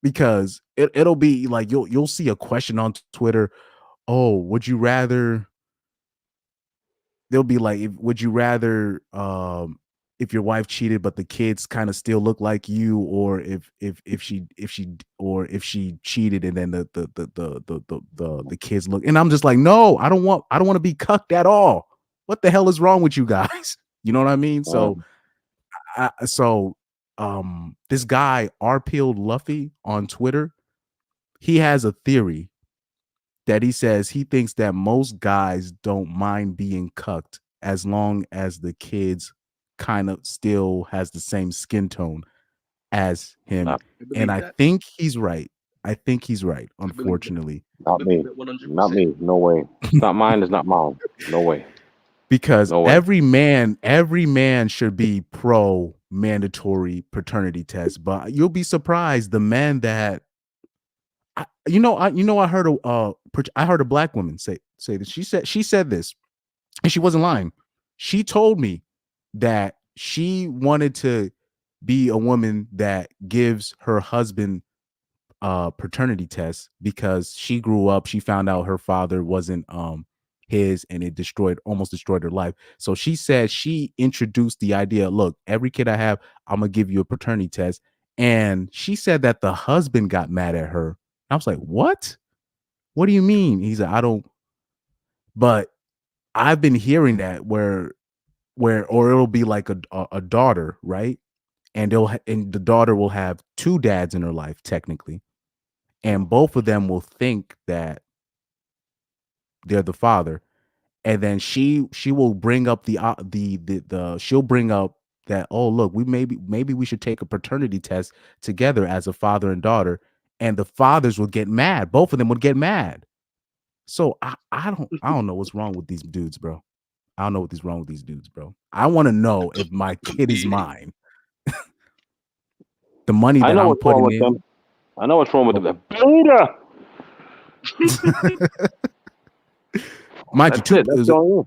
because it'll be like you'll see a question on Twitter. Oh, would you rather? They'll be like, would you rather if your wife cheated but the kids kind of still look like you, or if she cheated and then the kids look? And I'm just like, no, I don't want to be cucked at all. What the hell is wrong with you guys? You know what I mean? So this guy R-Pilled Luffy on Twitter, he has a theory that he says he thinks that most guys don't mind being cucked as long as the kids kind of still has the same skin tone as him. And I think he's right. Unfortunately. Not me. Not me. No way. It's not mine. It's not mine. No way. Because every man should be pro mandatory paternity test, but you'll be surprised the men that I heard a black woman say this. She said this, and she wasn't lying. She told me that she wanted to be a woman that gives her husband paternity tests because she grew up, she found out her father wasn't his, and it almost destroyed her life. So she said she introduced the idea, look, every kid I have, I'm gonna give you a paternity test. And she said that the husband got mad at her. I was like, what do you mean? He said, I don't, but I've been hearing that where or it'll be like a daughter, right? And the daughter will have two dads in her life technically, and both of them will think that they're the father, and then she will bring up she'll bring up that, oh look, we maybe we should take a paternity test together as a father and daughter, and the fathers will get mad. Both of them would get mad. So I don't know what's wrong with these dudes, bro. I don't know what is wrong with these dudes, bro. I want to know if my kid is mine. The money that I'm putting in. Them. I know what's wrong with them. Beta. Mind you,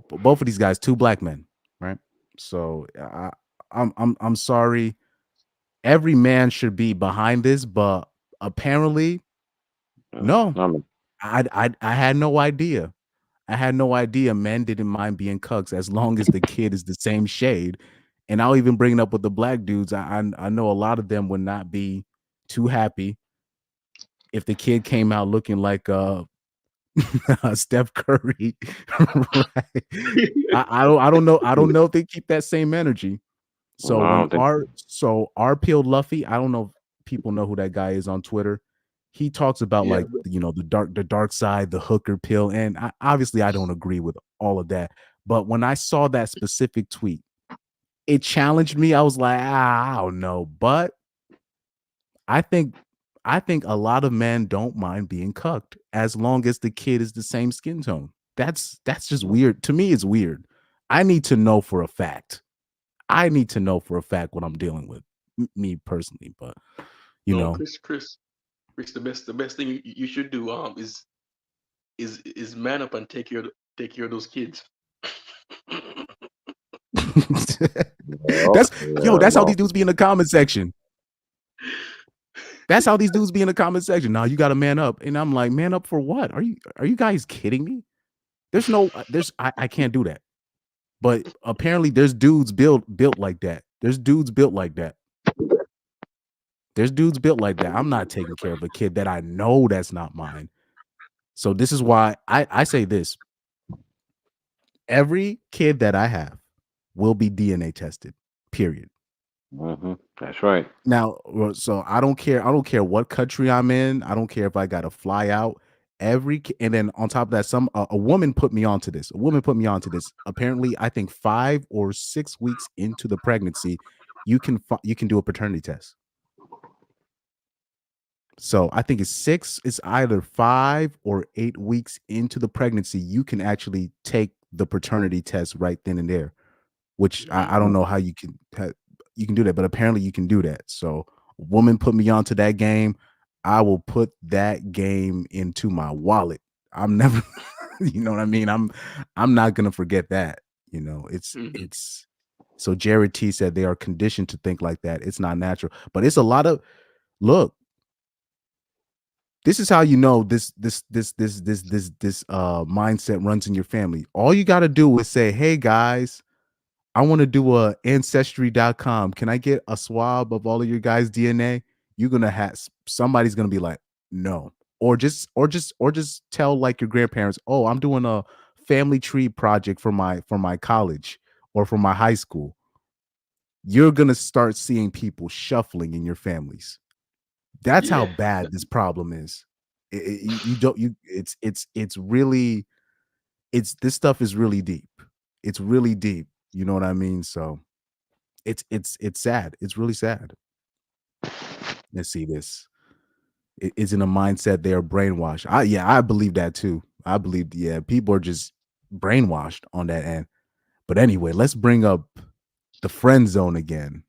both of these guys, two black men, right? So I'm sorry. Every man should be behind this, but apparently, no. I had no idea. I had no idea men didn't mind being cucks as long as the kid is the same shade. And I'll even bring it up with the black dudes. I know a lot of them would not be too happy if the kid came out looking like Steph Curry. Right? I don't know. I don't know if they keep that same energy. So R-Pilled Luffy, I don't know if people know who that guy is on Twitter. He talks about the dark side, the hooker pill, and obviously I don't agree with all of that. But when I saw that specific tweet, it challenged me. I was like, I don't know, but I think a lot of men don't mind being cucked as long as the kid is the same skin tone. That's just weird. To me, it's weird. I need to know for a fact. what I'm dealing with, me personally. But you know, Chris, Rich, the best thing you should do is man up and take care of those kids. That's how these dudes be in the comment section. That's how these dudes be in the comment section. Now you got to man up, and I'm like, man up for what? Are you guys kidding me? I can't do that. But apparently, there's dudes built like that. There's dudes built like that. I'm not taking care of a kid that I know that's not mine. So this is why I say this. Every kid that I have will be DNA tested, period. That's right. Now, so I don't care what country I'm in. I don't care if I got to fly out. And then on top of that, a woman put me onto this. Apparently, I think 5 or 6 weeks into the pregnancy, you can do a paternity test. So I think it's either 5 or 8 weeks into the pregnancy, you can actually take the paternity test right then and there, which I don't know how you can do that, but apparently you can do that. So a woman put me onto that game. I will put that game into my wallet. I'm never, you know what I mean? I'm not gonna forget that. You know, it's so Jared T said they are conditioned to think like that. It's not natural, but it's a lot of look. This is how you know this mindset runs in your family. All you got to do is say, "Hey guys, I want to do a ancestry.com. Can I get a swab of all of your guys' DNA?" You're gonna have somebody's gonna be like, "No," or just tell like your grandparents, "Oh, I'm doing a family tree project for my college or for my high school." You're gonna start seeing people shuffling in your families. That's how bad this problem is. This stuff is really deep. It's really deep. You know what I mean? So it's sad. It's really sad. Let's see this. It is in a mindset they are brainwashed. I believe that too. I believe, people are just brainwashed on that end. But anyway, let's bring up the friend zone again.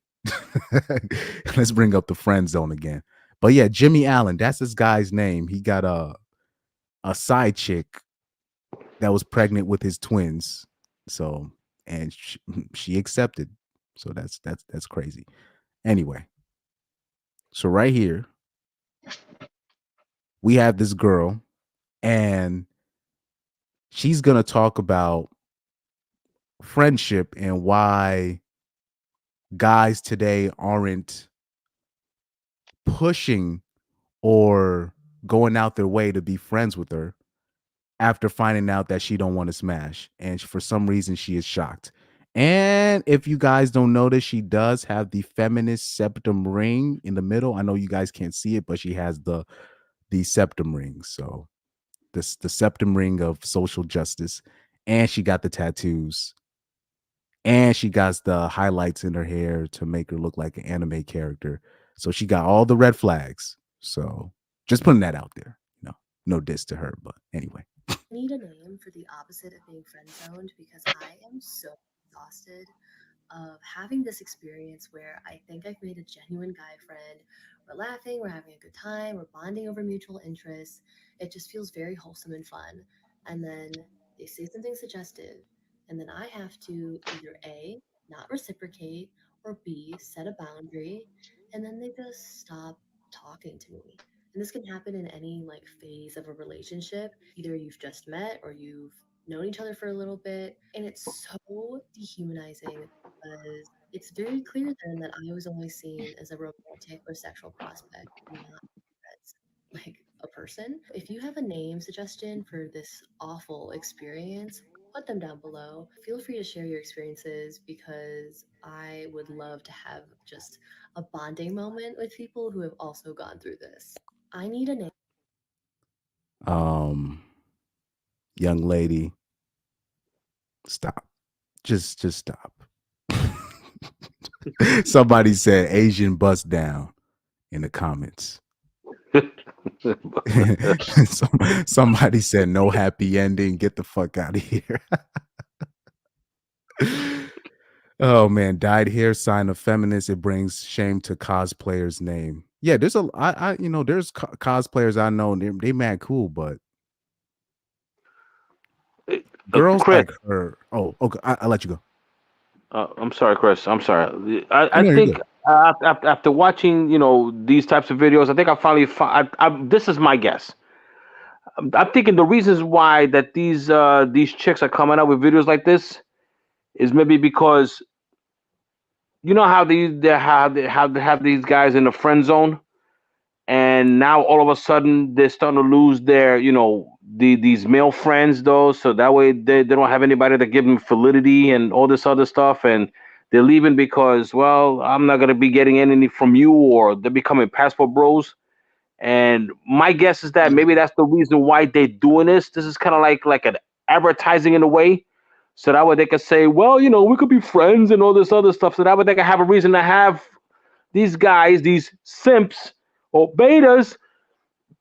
But yeah, Jimmy Allen, that's this guy's name. He got a side chick that was pregnant with his twins. So, and she accepted. So that's crazy. Anyway, so right here we have this girl, and she's gonna talk about friendship and why guys today aren't pushing or going out their way to be friends with her after finding out that she don't want to smash, and for some reason she is shocked. And if you guys don't notice, she does have the feminist septum ring in the middle. I know you guys can't see it, but she has the septum ring. So the septum ring of social justice, and she got the tattoos, and she got the highlights in her hair to make her look like an anime character. So she got all the red flags. So just putting that out there. No diss to her, but anyway. I need a name for the opposite of being friend zoned, because I am so exhausted of having this experience where I think I've made a genuine guy friend. We're laughing, we're having a good time, we're bonding over mutual interests. It just feels very wholesome and fun. And then they say something suggestive, and then I have to either A, not reciprocate, or B, set a boundary, and then they just stop talking to me. And this can happen in any like phase of a relationship. Either you've just met or you've known each other for a little bit. And it's so dehumanizing because it's very clear then that I was only seen as a romantic or sexual prospect, not as like a person. If you have a name suggestion for this awful experience, put them down below. Feel free to share your experiences, because I would love to have just a bonding moment with people who have also gone through this. I need a name. Young lady, stop. Just stop. Somebody said Asian bust down in the comments. Somebody said no happy ending. Get the fuck out of here. Oh man, dyed hair sign of feminist. It brings shame to cosplayer's name. Yeah, there's there's cosplayers I know, and they mad cool, but girls Chris, like her. Oh, okay. I'll let you go. I'm sorry, Chris. I'm sorry. I No, you're think good. after watching, these types of videos, I think I finally this is my guess. I'm thinking the reasons why that these chicks are coming out with videos like this is maybe because you know how they have these guys in the friend zone, and now all of a sudden they're starting to lose their these male friends though, so that way they don't have anybody to give them validity and all this other stuff, and they're leaving because, well, I'm not going to be getting any from you, or they're becoming passport bros. And my guess is that maybe that's the reason why they're doing this is kind of like an advertising in a way, so that way they could say, well, we could be friends and all this other stuff, so that way they can have a reason to have these guys, these simps or betas,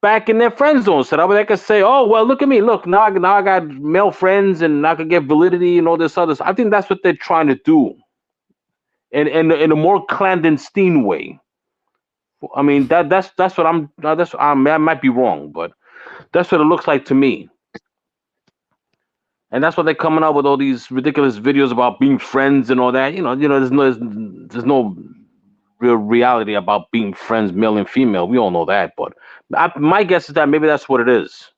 back in their friend zone, so that way they can say, "Oh, well, look at me! Look, now I got male friends, and I can get validity and all this other stuff." I think that's what they're trying to do, in a more clandestine way. I mean, that's what I might be wrong, but that's what it looks like to me. And that's why they're coming out with all these ridiculous videos about being friends and all that. There's no real reality about being friends, male and female. We all know that, but my guess is that maybe that's what it is.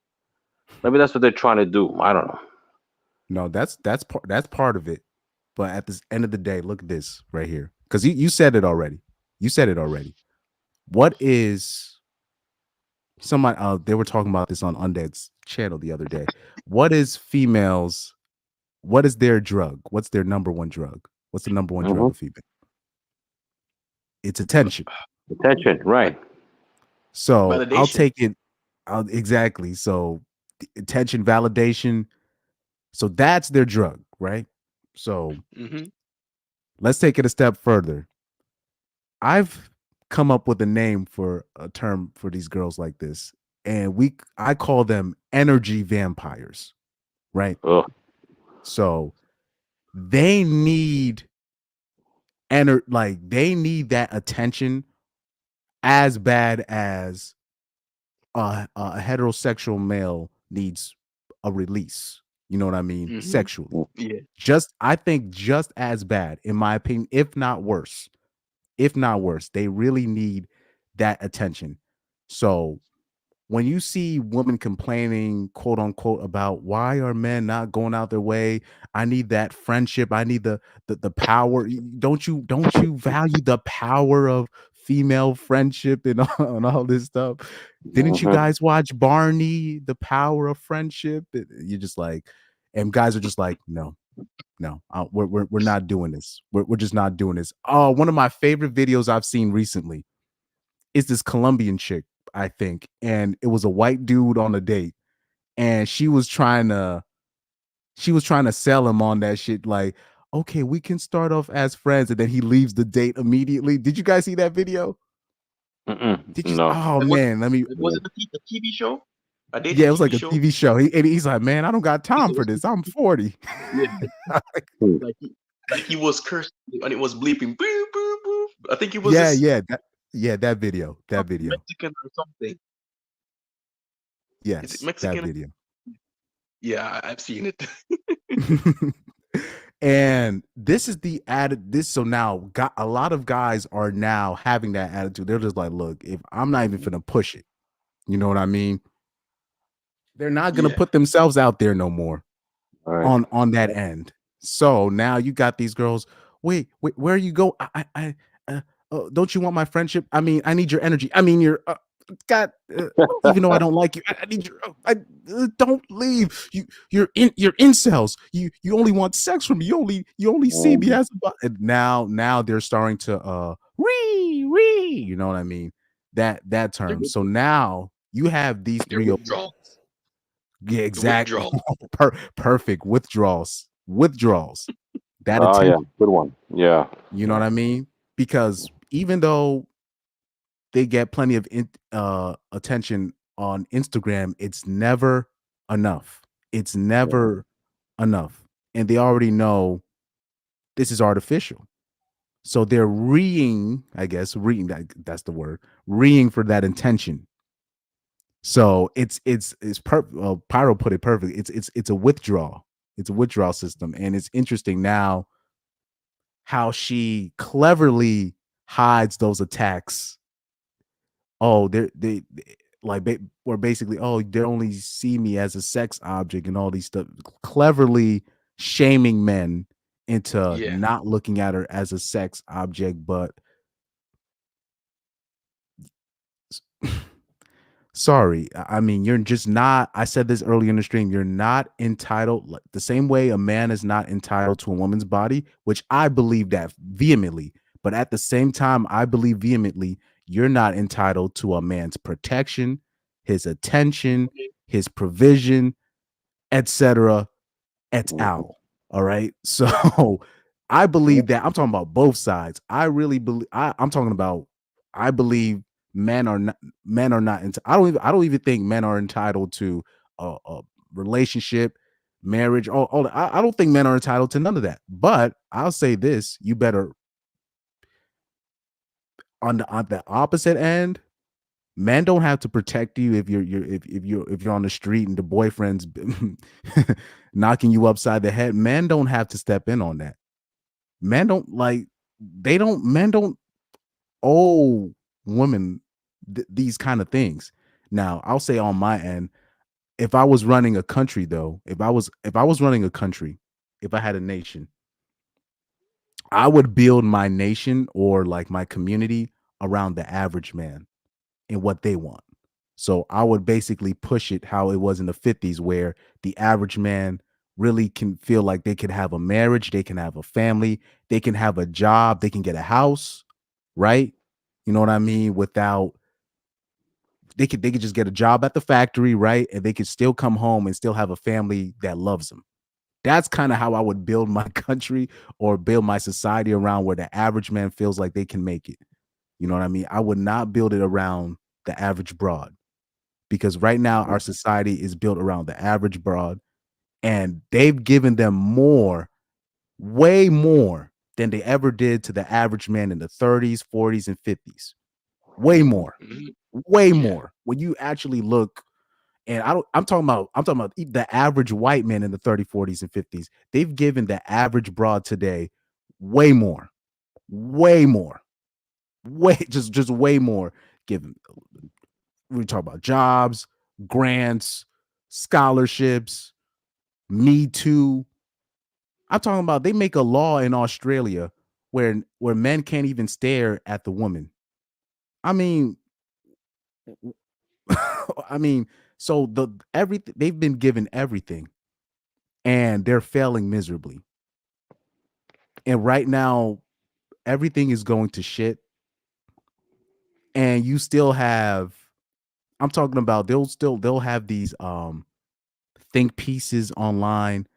Maybe that's what they're trying to do. I don't know. No, that's part of it. But at the end of the day, look at this right here. Because you said it already. You said it already. What is somebody they were talking about this on Undead's channel the other day. What is their drug? What's their number one drug? What's the number one drug of female? It's attention. Attention, right. So Validation. I'll take it. Exactly. So attention, validation. So that's their drug, right? So let's take it a step further. I've come up with a name for a term for these girls like this, and I call them energy vampires, right? So they need they need that attention as bad as a heterosexual male needs a release. You know what I mean? Sexually. Yeah. I think just as bad, in my opinion, if not worse. If not worse, they really need that attention. So when you see women complaining, quote unquote, about why are men not going out their way? I need that friendship. I need the power. Don't you value the power of female friendship and all this stuff? Didn't you guys watch Barney, The Power of Friendship? You're just like, and guys are just like, no, we're not doing this. We're just not doing this. Oh, one of my favorite videos I've seen recently is this Colombian chick, I think, and it was a white dude on a date, and she was trying to sell him on that shit, like, okay, we can start off as friends, and then he leaves the date immediately. Did you guys see that video? Did you? No. Oh man, Was it a TV show? Yeah, it was like a TV show. He's like, man, I don't got time for this. I'm 40. like he was cursing and it was bleeping. Boop, boop, boop. I think it was that video. Mexican or something. Yes, Is it Mexican? that video. Yeah, I've seen it. And this is the added so now a lot of guys are now having that attitude. They're just like, look, if I'm not even gonna push it, you know what I mean? They're not gonna put themselves out there no more on that end. So now you got these girls. Wait, where you go? Don't you want my friendship? I mean, I need your energy. I mean, you're even though I don't like you, I need your. Don't leave. You're incels. You only want sex from me. You only see me as and now they're starting to you know what I mean? That term. So now you have these three. Yeah, exactly. Perfect withdrawals. That attention. Good one. Yeah. You know what I mean? Because even though they get plenty of attention on Instagram, it's never enough. It's never enough. And they already know this is artificial. So they're reeing, I guess, that's the word, reeing for that intention. So Pyro put it perfect. It's a withdrawal. It's a withdrawal system, and it's interesting now how she cleverly hides those attacks. Oh, they like or basically, oh, they only see me as a sex object and all these stuff. Cleverly shaming men into Yeah. not looking at her as a sex object, but sorry, I mean, you're just not. I said this earlier in the stream. You're not entitled, like the same way a man is not entitled to a woman's body, which I believe that vehemently. But at the same time, I believe vehemently you're not entitled to a man's protection, his attention, his provision, etc. et al. All right. So I believe that I'm talking about both sides. I really believe I'm talking about I believe men are not I don't even think men are entitled to a relationship, marriage, all I don't think men are entitled to none of that. But I'll say this, you better on the opposite end, men don't have to protect you if you're on the street and the boyfriend's knocking you upside the head. Men don't have to step in on that. Men don't men don't owe women these kind of things. Now, I'll say on my end, if I was running a country though, if I was running a country, if I had a nation, I would build my nation or like my community around the average man and what they want. So I would basically push it how it was in the 50s, where the average man really can feel like they can have a marriage, they can have a family, they can have a job, they can get a house, right? You know what I mean? Without they could just get a job at the factory, right? And they could still come home and still have a family that loves them. That's kind of how I would build my country or build my society around where the average man feels like they can make it. You know what I mean? I would not build it around the average broad, because right now our society is built around the average broad, and they've given them more, way more than they ever did to the average man in the 30s, 40s, and 50s. Way more. Way more. When you actually look, and I'm talking about the average white man in the 30s, 40s, and 50s. They've given the average broad today way more. Way more. Just way more given. We talk about jobs, grants, scholarships, Me Too. I'm talking about they make a law in Australia where men can't even stare at the woman. I mean, so they've been given everything and they're failing miserably. And right now, everything is going to shit. And you still have, I'm talking about they'll have these think pieces online,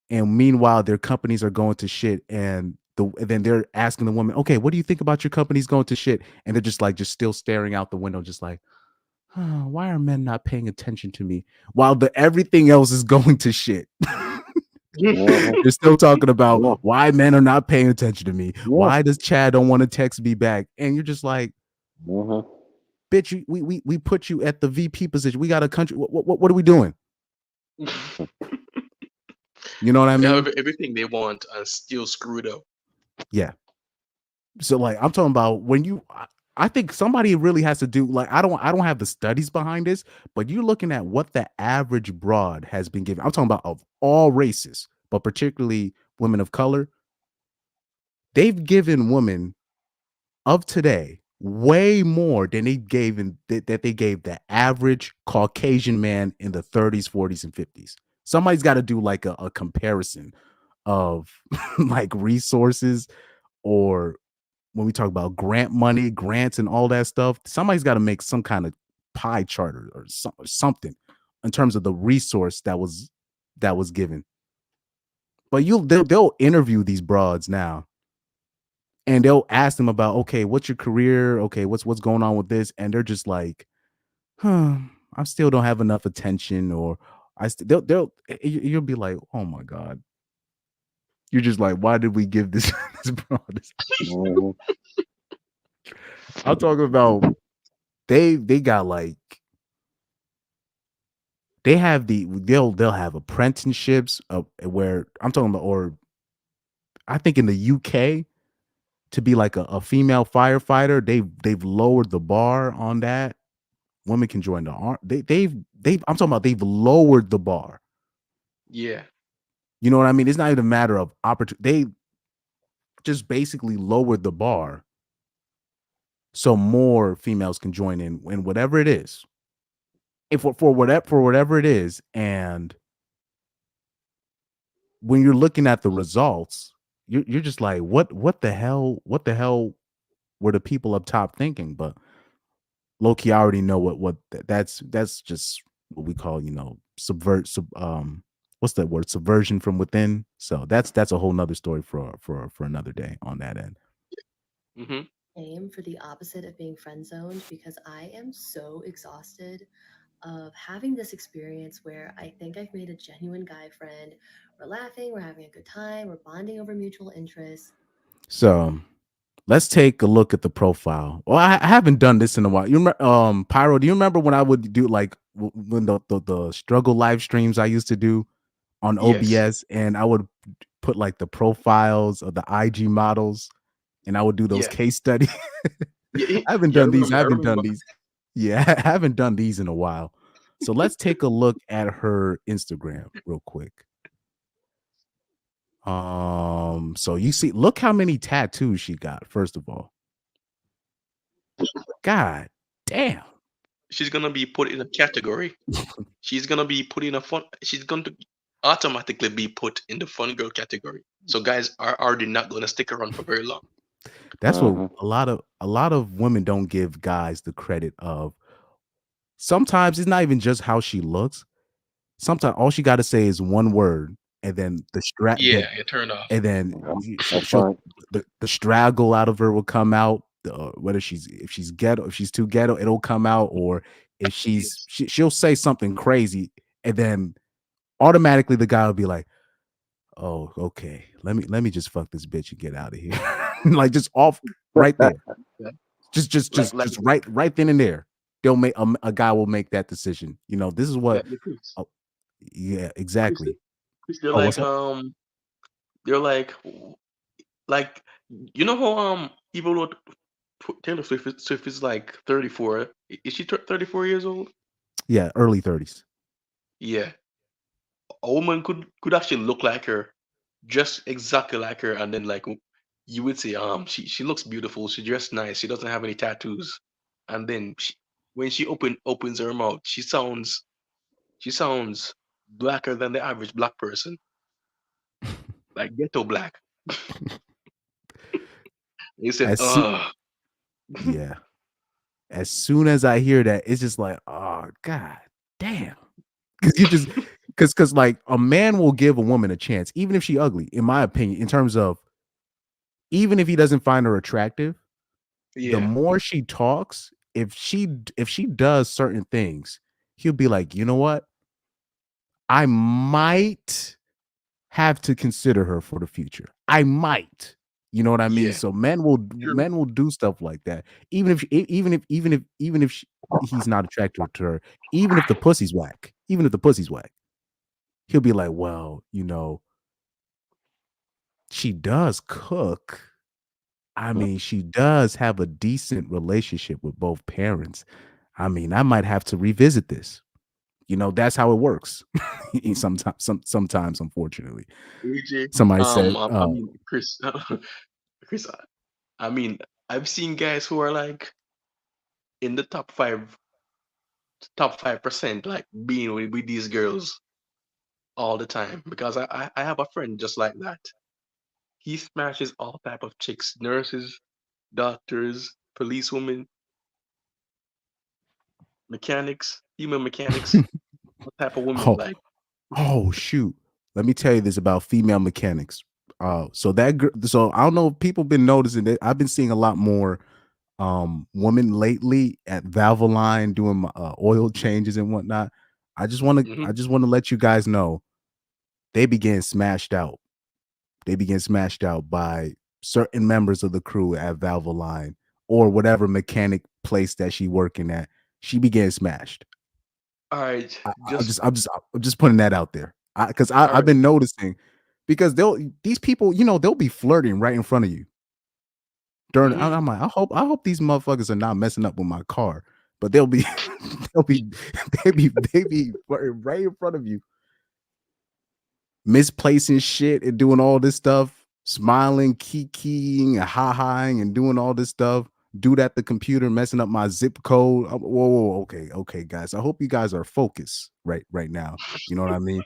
and meanwhile their companies are going to shit, and then they're asking the woman, okay, what do you think about your companies going to shit? And they're just still staring out the window, just like, oh, why are men not paying attention to me while everything else is going to shit? They're still talking about why men are not paying attention to me. Why does Chad don't want to text me back? And you're just like, bitch, we put you at the VP position. We got a country. What are we doing? You know what I They mean? have everything they want and still screwed up. Yeah. So I'm talking about when I think somebody really has to do, I don't have the studies behind this, but you're looking at what the average broad has been given. I'm talking about of all races, but particularly women of color. They've given women of today way more than they gave that they gave the average Caucasian man in the 30s, 40s, and 50s. Somebody's got to do like a comparison of like resources, or when we talk about grants and all that stuff, somebody's got to make some kind of pie chart or something in terms of the resource that was given. But they'll interview these broads now, and they'll ask them about, okay, what's your career? Okay, what's going on with this? And they're just like, I still don't have enough attention, or you'll be like, oh my God. You're just like, why did we give this this broad this? I'm talking about they got like they have they'll have apprenticeships where I'm talking about, or I think in the UK to be like a female firefighter, they've lowered the bar on that. Women can join the army. They've I'm talking about they've lowered the bar. Yeah. You know what I mean? It's not even a matter of opportunity. They just basically lowered the bar so more females can join in whatever it is. If for whatever it is, and when you're looking at the results, you're just like, what the hell were the people up top thinking? But low-key, I already know what that's just what we call, what's that word? Subversion from within. So that's a whole nother story for another day on that end. Mm-hmm. Aim for the opposite of being friend zoned because I am so exhausted of having this experience where I think I've made a genuine guy friend. We're laughing, we're having a good time, we're bonding over mutual interests. So let's take a look at the profile. Well, I haven't done this in a while. You remember, Pyro? Do you remember when I would do like when the struggle live streams I used to do on OBS, Yes. and I would put like the profiles of the IG models, and I would do those Yeah. case studies. Yeah, I haven't yeah, I done these. I remember. haven't done these. Yeah, I haven't done these in a while. So let's take a look at her Instagram real quick. So you see, look how many tattoos she got, first of all. God damn. She's gonna be put in a category. She's gonna be put in a fun. She's going to automatically be put in the fun girl category. So guys are already not gonna stick around for very long. That's what a lot of women don't give guys the credit of. Sometimes it's not even just how she looks. Sometimes all she got to say is one word, and then Yeah, it turned off. and then she'll the straggle out of her will come out. Whether if she's ghetto, if she's too ghetto, it'll come out, or if she'll say something crazy, and then automatically the guy will be like, "Oh, okay, let me just fuck this bitch and get out of here." Like just off right there, just right then and there. They'll make a guy will make that decision. This is what. Yeah, exactly. They're what's like up? they're like you know how people would Taylor Swift is like 34. Is she 34 years old? Yeah, early 30s. Yeah, a woman could actually look like her, just exactly like her, and then like you would say she looks beautiful, she dressed nice, she doesn't have any tattoos, and then when she opens her mouth, she sounds blacker than the average black person, like ghetto black. You said, Yeah. As soon as I hear that, it's just like, oh god damn. Because like a man will give a woman a chance, even if she ugly, in my opinion, in terms of even if he doesn't find her attractive, the Yeah. more she talks, if she does certain things, he'll be like, you know what? I might have to consider her for the future. I might. You know what I mean? Yeah. So men will do stuff like that. Even if he's not attracted to her, even if the pussy's whack, he'll be like, well, she does cook. I mean, she does have a decent relationship with both parents. I mean, I might have to revisit this. That's how it works. Sometimes, unfortunately. AJ, Somebody said, I mean, Chris, Chris, I mean, I've seen guys who are like in the top 5%, like being with these girls all the time, because I have a friend just like that. He smashes all type of chicks, nurses, doctors, policewomen, mechanics, human mechanics, what type of women like. Oh shoot. Let me tell you this about female mechanics. So I don't know if people been noticing that I've been seeing a lot more women lately at Valvoline doing oil changes and whatnot. I just want to let you guys know they be getting smashed out. they be getting smashed out by certain members of the crew at Valvoline or whatever mechanic place that she working at. She be getting smashed. All right, I'm just putting that out there because all I've right. been noticing because these people, you know, they'll be flirting right in front of you. During, Mhm. I'm like, I hope these motherfuckers are not messing up with my car, but they'll be they'll be they be flirting right in front of you, misplacing shit and doing all this stuff, smiling, kikiing, and ha-haing, and doing all this stuff. Dude at the computer messing up my zip code. Whoa, okay, guys. I hope you guys are focused right now. You know what I mean?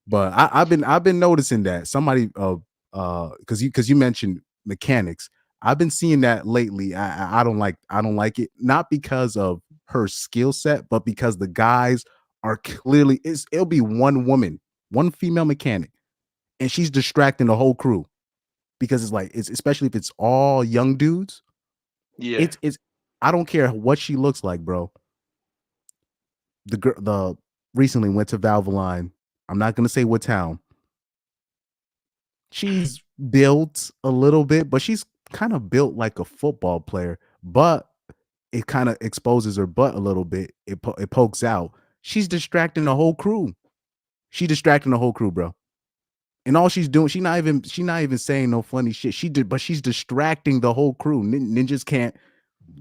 But I've been noticing that somebody because you mentioned mechanics. I've been seeing that lately. I don't like it, not because of her skill set, but because the guys are clearly it'll be one woman, one female mechanic, and she's distracting the whole crew because it's especially if it's all young dudes. Yeah. It's I don't care what she looks like, bro. The recently went to Valvoline. I'm not gonna say what town. She's built a little bit, but she's kind of built like a football player, but it kind of exposes her butt a little bit. It pokes out. She's distracting the whole crew. She distracting the whole crew, bro. And all she's doing, she's not even saying no funny shit. But she's distracting the whole crew. Ninjas can't.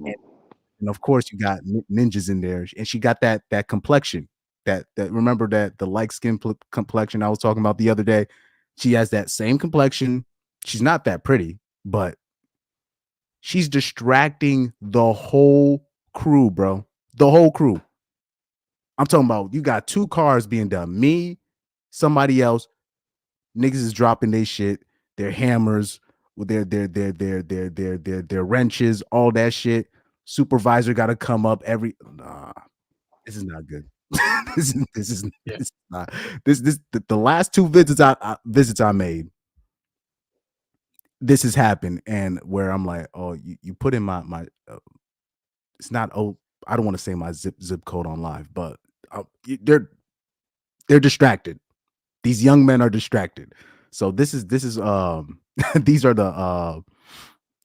And of course, you got ninjas in there, and she got that complexion. That remember that the light skin complexion I was talking about the other day. She has that same complexion. She's not that pretty, but she's distracting the whole crew, bro. The whole crew. I'm talking about you got 2 cars being done. Me, somebody else. Niggas is dropping their shit, their hammers, with their wrenches, all that shit. Supervisor got to come up this is not good. this is not the last 2 visits I made. This has happened, and where I'm like, oh, you put in my it's not I don't want to say my zip code on live, but they're distracted. These young men are distracted. So this is these are the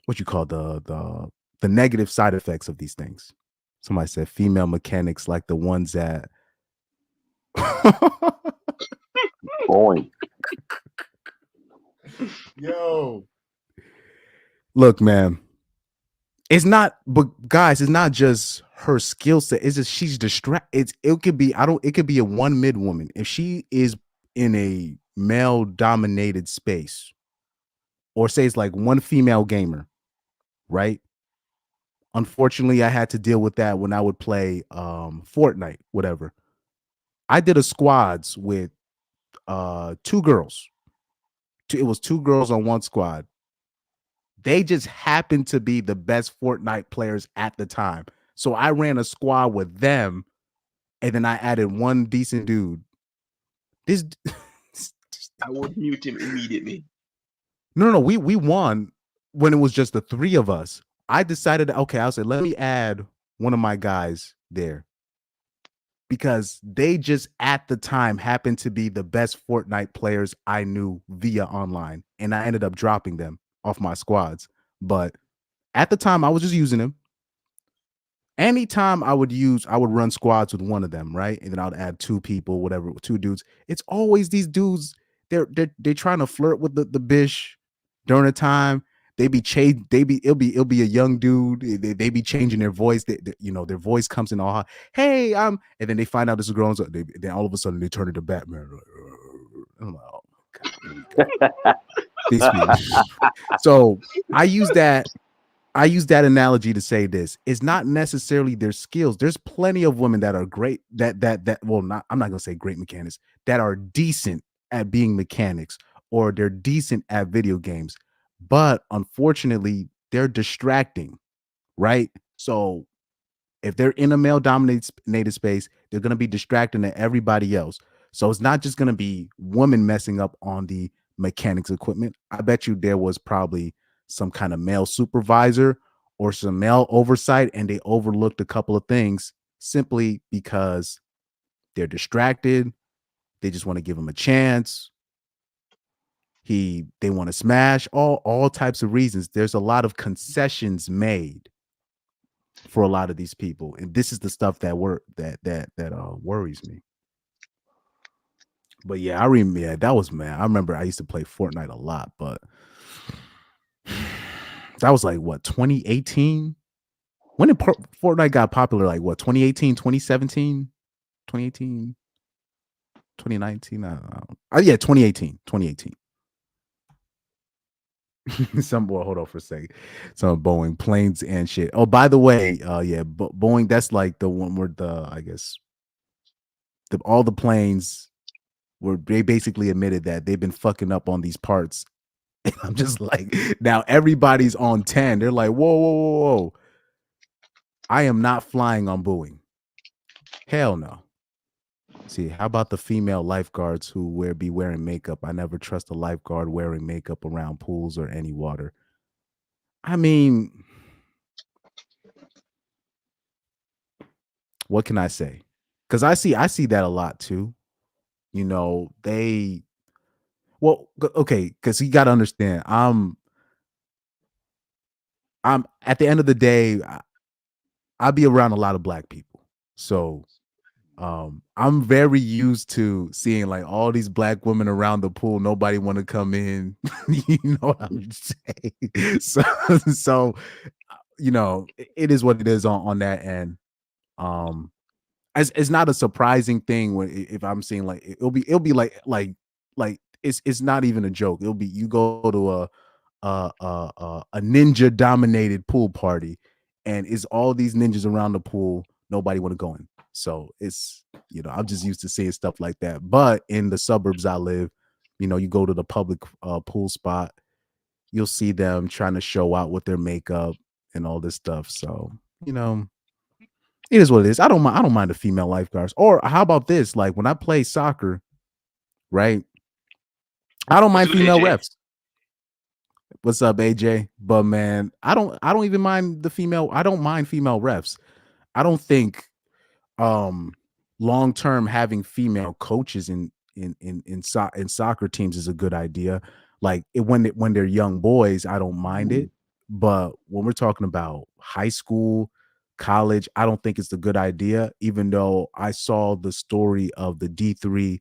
what you call the negative side effects of these things. Somebody said female mechanics like the ones that Boy. Yo. Look, man. It's not, but guys, it's not just her skill set. It's just she's distracted. It could be it could be a one mid woman. If she is in a male dominated space, or say it's like one female gamer, right? Unfortunately, I had to deal with that when I would play Fortnite, whatever. I did a squads with 2 girls. It was 2 girls on one squad. They just happened to be the best Fortnite players at the time. So I ran a squad with them, and then I added one decent dude. I would mute him immediately. No, we won when it was just the 3 of us. I decided, okay, I said, let me add one of my guys there because they just at the time happened to be the best Fortnite players I knew via online, and I ended up dropping them off my squads. But at the time, I was just using them. Anytime I would run squads with one of them, right? And then I'd add 2 people, whatever, 2 dudes. It's always these dudes. They're trying to flirt with the bish during the time. It'll be a young dude. They be changing their voice. Their voice comes in all hot. Hey, and then they find out this is grown. So then all of a sudden they turn into Batman. I'm like, oh my god. These people. So I use that analogy to say this. It's not necessarily their skills. There's plenty of women that are great I'm not going to say great mechanics, that are decent at being mechanics, or they're decent at video games. But unfortunately, they're distracting, right? So if they're in a male dominated space, they're going to be distracting to everybody else. So it's not just going to be women messing up on the mechanics equipment. I bet you there was probably some kind of male supervisor or some male oversight, and they overlooked a couple of things simply because they're distracted. They just want to give them a chance. They want to smash, all types of reasons. There's a lot of concessions made for a lot of these people, and this is the stuff that worries me. But yeah, I remember. Yeah, that was, man. I remember I used to play Fortnite a lot, but that was like what, 2018? When did Fortnite got popular? Like what, 2018, 2017, 2018, 2019? I don't know. Oh yeah, 2018. Some boy, hold on for a second. Some Boeing planes and shit. Oh, by the way, yeah, Boeing. That's like the one where I guess all the planes where they basically admitted that they've been fucking up on these parts. And I'm just like, now everybody's on 10. They're like, whoa. I am not flying on Boeing. Hell no. See, how about the female lifeguards who be wearing makeup? I never trust a lifeguard wearing makeup around pools or any water. I mean, what can I say? Because I see that a lot too. You know, okay, because you got to understand, I'm at the end of the day, I be around a lot of black people. So I'm very used to seeing like all these black women around the pool. Nobody want to come in. You know what I'm saying? So you know, it is what it is on that end. It's not a surprising thing if I'm seeing like it'll be like it's not even a joke. It'll be, you go to a ninja dominated pool party, and it's all these ninjas around the pool. Nobody want to go in. So it's, you know, I'm just used to seeing stuff like that. But in the suburbs I live, you know, you go to the public pool spot, you'll see them trying to show out with their makeup and all this stuff. So, you know, it is what it is. I don't mind the female lifeguards. Or how about this? Like when I play soccer, right? I don't mind female refs. What's up, AJ? But man, I don't even mind the female. I don't mind female refs. I don't think long term having female coaches in soccer teams is a good idea. Like when they're young boys, I don't mind it. But when we're talking about high school, college, I don't think it's a good idea. Even though I saw the story of the D3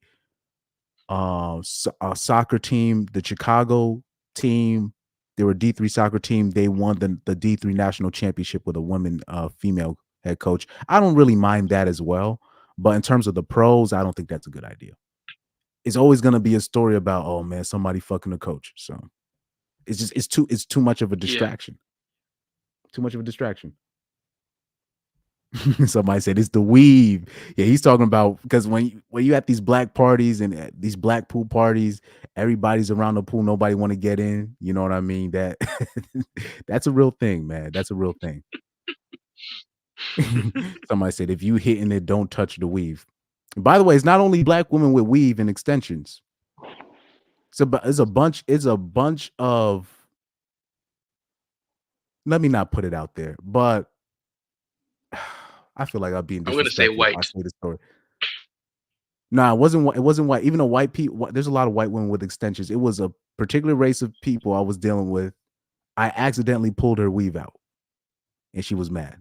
soccer team, the Chicago team. They were a D3 soccer team. They won the D3 national championship with a woman female head coach. I don't really mind that as well. But in terms of the pros, I don't think that's a good idea. It's always going to be a story about, oh man, somebody fucking the coach. So it's too much of a distraction. Yeah. Too much of a distraction. Somebody said it's the weave. Yeah, he's talking about, because when you at these black parties and these black pool parties, everybody's around the pool, nobody want to get in. You know what I mean? That's a real thing, man. That's a real thing. Somebody said, if you hitting it, don't touch the weave. By the way, it's not only black women with weave and extensions. It's a bunch of. Let me not put it out there, but I feel like I'm being disrespectful. I'm going to say white. I say the story. Nah, it wasn't white. Even though white people, there's a lot of white women with extensions. It was a particular race of people I was dealing with. I accidentally pulled her weave out, and she was mad.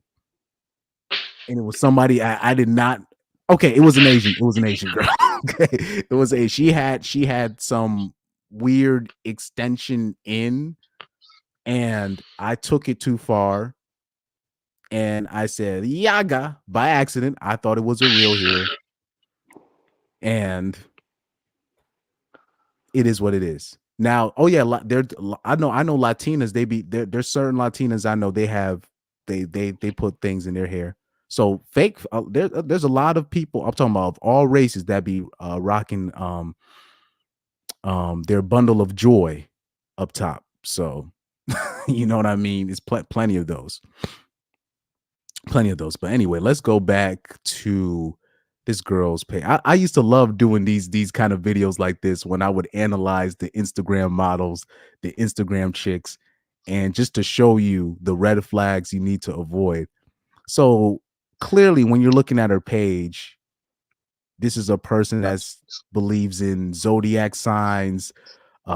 And it was somebody I did not. Okay, it was an Asian. It was an Asian girl. Okay, she had some weird extension in, and I took it too far. And I said, Yaga, by accident. I thought it was a real hair. And it is what it is. Now, oh yeah, I know Latinas, there's certain Latinas I know they put things in their hair. So fake, there's a lot of people, I'm talking about of all races, that be rocking their bundle of joy up top. So you know what I mean? It's plenty of those. Plenty of those. But anyway, let's go back to this girl's page. I used to love doing these kind of videos like this when I would analyze the Instagram models, the Instagram chicks, and just to show you the red flags you need to avoid. So clearly, when you're looking at her page, this is a person that believes in zodiac signs,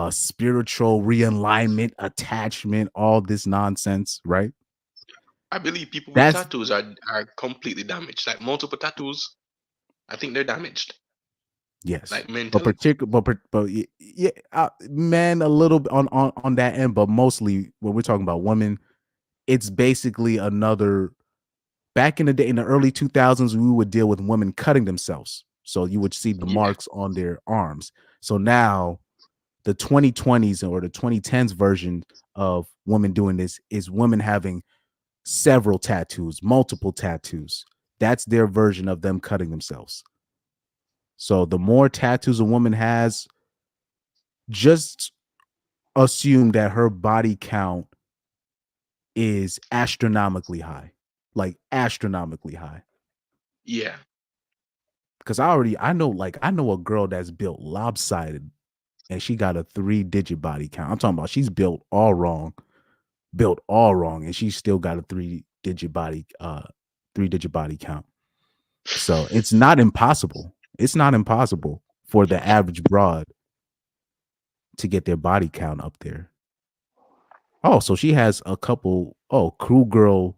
spiritual realignment, attachment, all this nonsense, right? I believe people with That's tattoos are completely damaged. Like multiple tattoos, I think they're damaged. yes, Like but mentally. yeah, men a little bit on that end, but mostly when we're talking about women, it's basically another. Back in the day, in the early 2000s, we would deal with women cutting themselves, so you would see the Yeah. marks on their arms. So now, the 2020s or the 2010s version of women doing this is women having several tattoos, multiple tattoos. That's their version of them cutting themselves. So the more tattoos a woman has, just assume that her body count is astronomically high, like astronomically high. Yeah. Because I know a girl that's built lopsided and she got a 3-digit body count. I'm talking about she's built all wrong, and she still got a 3-digit body count. So it's not impossible. It's not impossible for the average broad to get their body count up there. Oh, so she has a couple. Oh, cool girl.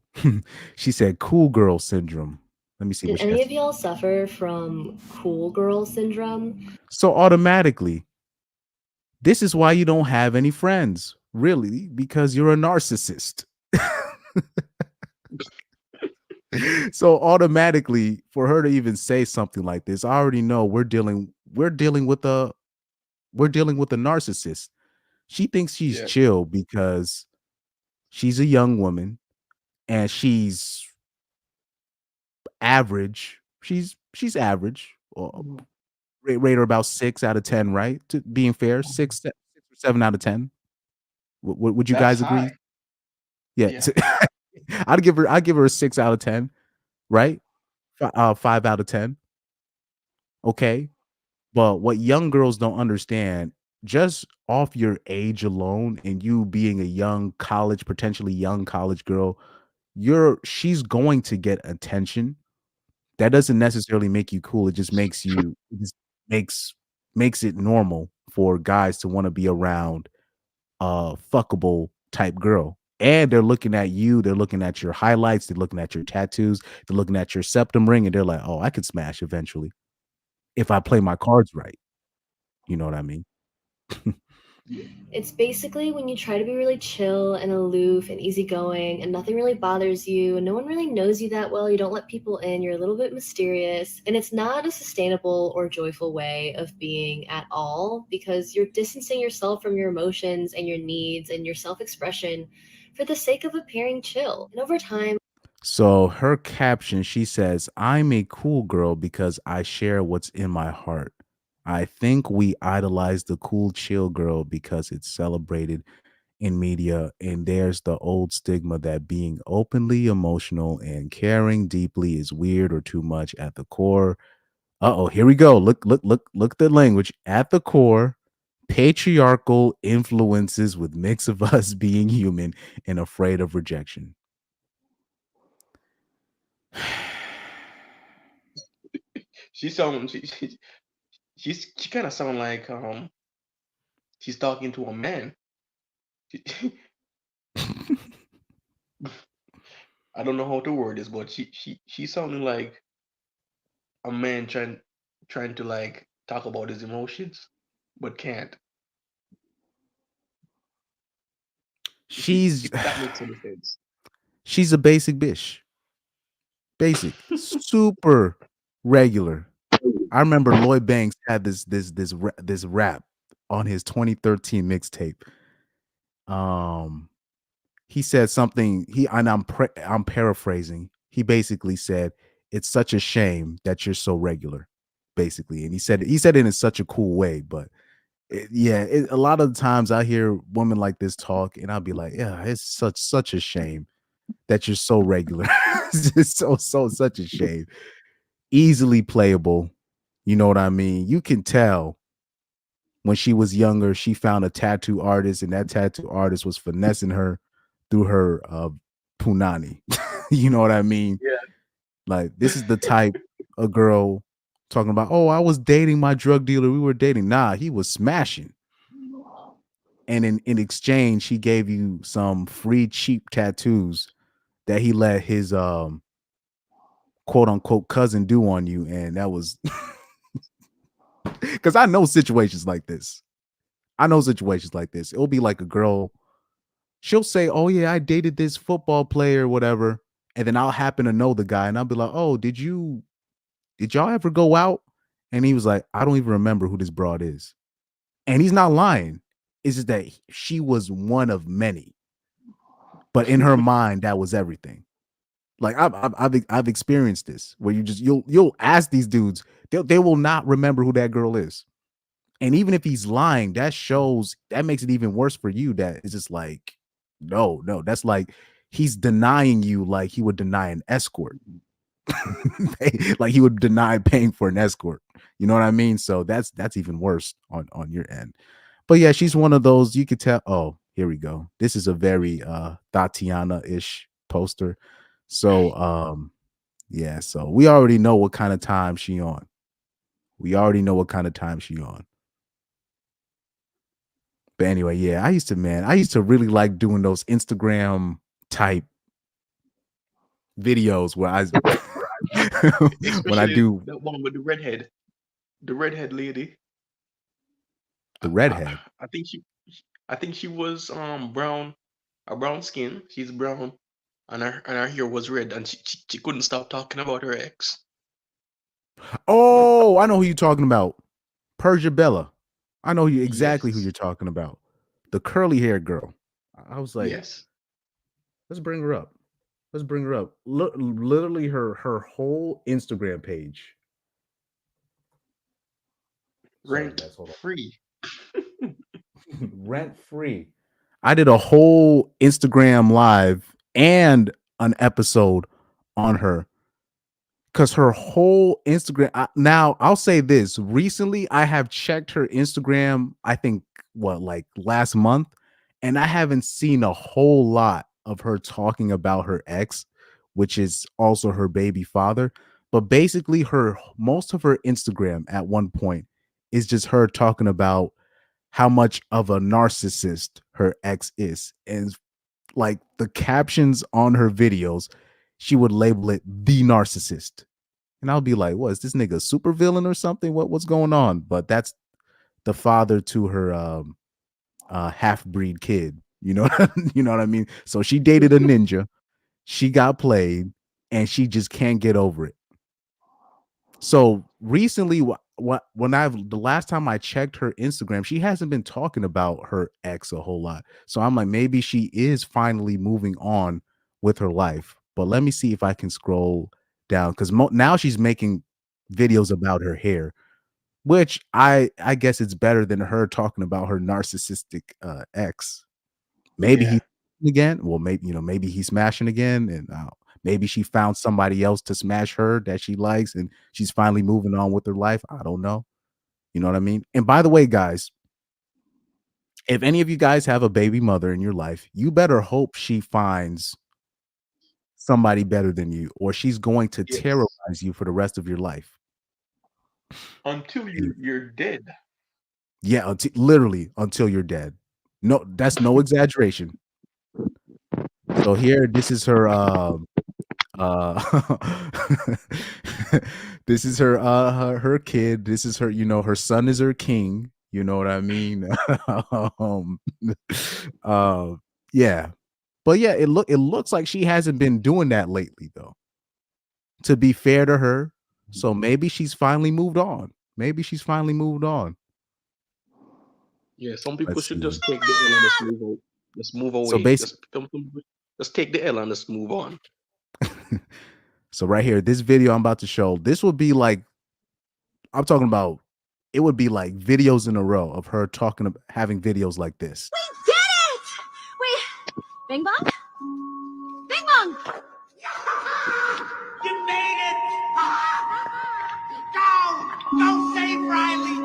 She said cool girl syndrome. Let me see Did what she any has. of y'all suffer from cool girl syndrome? So automatically, this is why you don't have any friends, really, because you're a narcissist. So automatically, for her to even say something like this, I already know we're dealing with a narcissist. She thinks she's Yeah. chill because she's a young woman and she's average. She's average. Rate her about 6 out of 10, right? To being fair, 6 or 7 out of 10. Would you That's guys agree? high. Yeah. Yeah. I'd give her a 6 out of 10, right? 5 out of 10. Okay. But what young girls don't understand, just off your age alone and you being a young college, potentially young college girl, she's going to get attention. That doesn't necessarily make you cool. It just makes makes it normal for guys to want to be around a fuckable type girl. And they're looking at you, they're looking at your highlights, they're looking at your tattoos, they're looking at your septum ring, and they're like, oh, I could smash eventually if I play my cards right. You know what I mean? It's basically when you try to be really chill and aloof and easygoing and nothing really bothers you and no one really knows you that well, you don't let people in, you're a little bit mysterious, and it's not a sustainable or joyful way of being at all because you're distancing yourself from your emotions and your needs and your self-expression for the sake of appearing chill. And over time, So her caption, she says, I'm a cool girl because I share what's in my heart. I think we idolize the cool, chill girl because it's celebrated in media. And there's the old stigma that being openly emotional and caring deeply is weird or too much at the core. Uh-oh, here we go. Look at the language. At the core, patriarchal influences with mix of us being human and afraid of rejection. She kind of sound like she's talking to a man. I don't know how to word this, but she's sounding like a man trying to like talk about his emotions, but can't. She's If that makes any sense. she's a basic bitch. Basic. Super regular. I remember Lloyd Banks had this rap on his 2013 mixtape. He said something, I'm paraphrasing. He basically said, "It's such a shame that you're so regular," basically. And he said it in such a cool way, but a lot of the times I hear women like this talk and I'll be like, yeah, it's such a shame that you're so regular. It's just such a shame. Easily playable. You know what I mean? You can tell when she was younger, she found a tattoo artist, and that tattoo artist was finessing her through her punani. You know what I mean? Yeah. Like, this is the type of girl talking about, oh, I was dating my drug dealer. We were dating. Nah, he was smashing. and in exchange, he gave you some free cheap tattoos that he let his quote unquote cousin do on you, and that was because I know situations like this. It'll be like a girl, she'll say, "Oh yeah, I dated this football player, whatever," and then I'll happen to know the guy, and I'll be like, "Oh, did y'all ever go out?" And he was like, "I don't even remember who this broad is," and he's not lying. It's just that she was one of many, but in her mind, that was everything. Like I've experienced this where you'll ask these dudes, they will not remember who that girl is. And even if he's lying, that makes it even worse for you. That it's just like, no, that's like he's denying you like he would deny an escort. Like he would deny paying for an escort. You know what I mean? So that's even worse on your end. But yeah, she's one of those you could tell. Oh, here we go. This is a very Tatiana-ish poster. So yeah, so we already know what kind of time she on. But anyway, yeah, I used to really like doing those Instagram type videos where when I do that one with the redhead lady. the redhead. I think she was brown, a brown skin. She's brown, and her hair was red, and she couldn't stop talking about her ex. Oh, I know who you're talking about. Persia Bella. I know exactly who Yes. you're talking about. The curly haired girl. I was like, Yes. let's bring her up. Look, literally her whole Instagram page. Sorry, Rent guys, hold on. free. Rent free. I did a whole Instagram live and an episode on her because her whole Instagram. Now I'll say this: recently, I have checked her Instagram. I think like last month, and I haven't seen a whole lot of her talking about her ex, which is also her baby father. But basically, most of her Instagram at one point is just her talking about how much of a narcissist her ex is, and like the captions on her videos, she would label it the narcissist. And I'll be like, what is this nigga a super villain or something? What's going on? But that's the father to her half-breed kid. You know, you know what I mean? So she dated a ninja, she got played, and she just can't get over it. So recently, the last time I checked her Instagram, she hasn't been talking about her ex a whole lot. So I'm like, maybe she is finally moving on with her life. But let me see if I can scroll down because now she's making videos about her hair, which I guess it's better than her talking about her narcissistic ex. Maybe Yeah. he's again. Well, maybe he's smashing again, and maybe she found somebody else to smash her that she likes, and she's finally moving on with her life. I don't know. You know what I mean? And by the way, guys, if any of you guys have a baby mother in your life, you better hope she finds somebody better than you, or she's going to Yes. terrorize you for the rest of your life. Until you're dead. Yeah, literally until you're dead. No, that's no exaggeration. So here, this is her this is her kid. This is her, her son is her king. You know what I mean? Yeah. But yeah, it looks like she hasn't been doing that lately, though. To be fair to her. So maybe she's finally moved on. Yeah, some people Let's should see. just take the L and just move out. Just move away. So Just take the L and just move on. So right here, this video I'm about to show, this would be like, I'm talking about, it would be like videos in a row of her having videos like this. We did it! Wait, Bing Bong? Bing Bong! You made it! Go save Riley!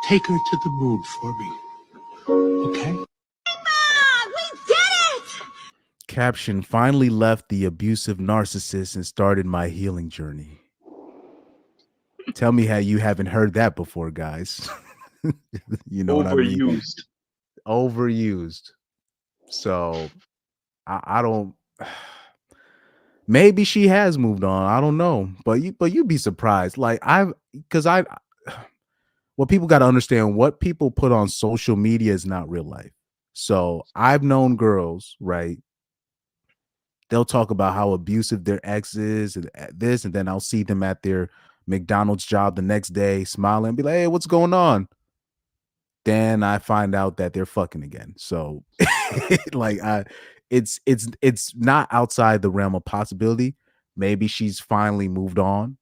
Take her to the moon for me, okay? We did it! Caption: finally left the abusive narcissist and started my healing journey. Tell me how you haven't heard that before, guys. You know what I mean? Overused. Overused. So I don't. Maybe she has moved on. I don't know, but you'd be surprised. Like what people got to understand, what people put on social media is not real life. So I've known girls, right? They'll talk about how abusive their ex is and this, and then I'll see them at their McDonald's job the next day smiling and be like, hey, what's going on? Then I find out that they're fucking again. So like it's not outside the realm of possibility. Maybe she's finally moved on,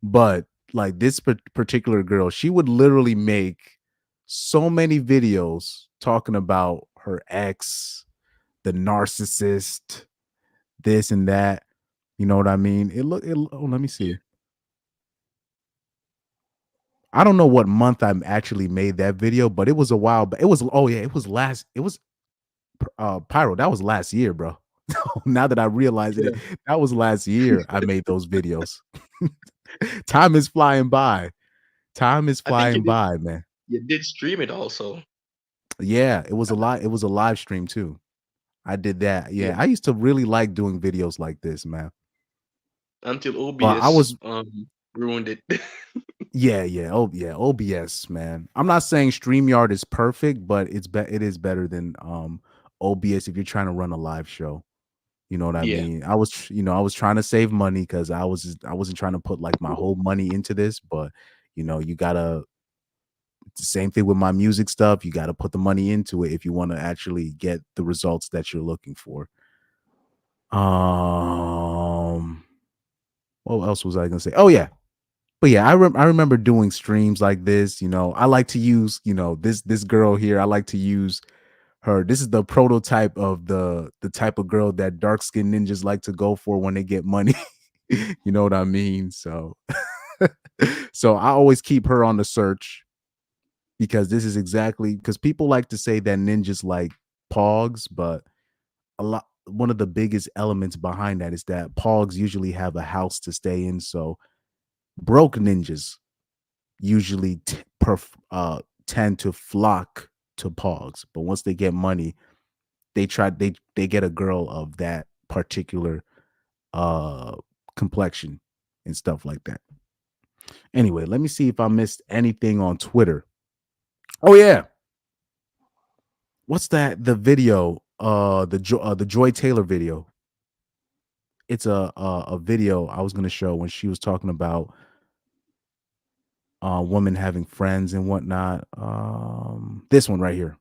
but like this particular girl, she would literally make so many videos talking about her ex, the narcissist, this and that. You know what I mean? Let me see. I don't know what month I actually made that video, but it was a while. But it was Pyro. That was last year, bro. Now that I realize it, that was last year I made those videos. Time is flying by. Time is flying by, man. You did stream it also. Yeah, it was a live stream too. I did that. Yeah, I used to really like doing videos like this, man. Until OBS ruined it. OBS, man. I'm not saying StreamYard is perfect, but it is better than OBS if you're trying to run a live show. You know what I mean? I was trying to save money because I wasn't trying to put like my whole money into this, but you gotta. It's the same thing with my music stuff. You got to put the money into it if you want to actually get the results that you're looking for. What else was I gonna say? Oh yeah, but yeah, I remember doing streams like this. I like to use this girl here. I like to use her. This is the prototype of the type of girl that dark skinned ninjas like to go for when they get money. You know what I mean? So, so I always keep her on the search. Because this is because people like to say that ninjas like pogs, but one of the biggest elements behind that is that pogs usually have a house to stay in. So broke ninjas usually tend to flock to pogs, but once they get money, they get a girl of that particular complexion and stuff like that. Anyway, let me see if I missed anything on Twitter. Oh yeah. What's that? The video, the Joy Taylor video. It's a video I was gonna show when she was talking about women having friends and whatnot. This one right here.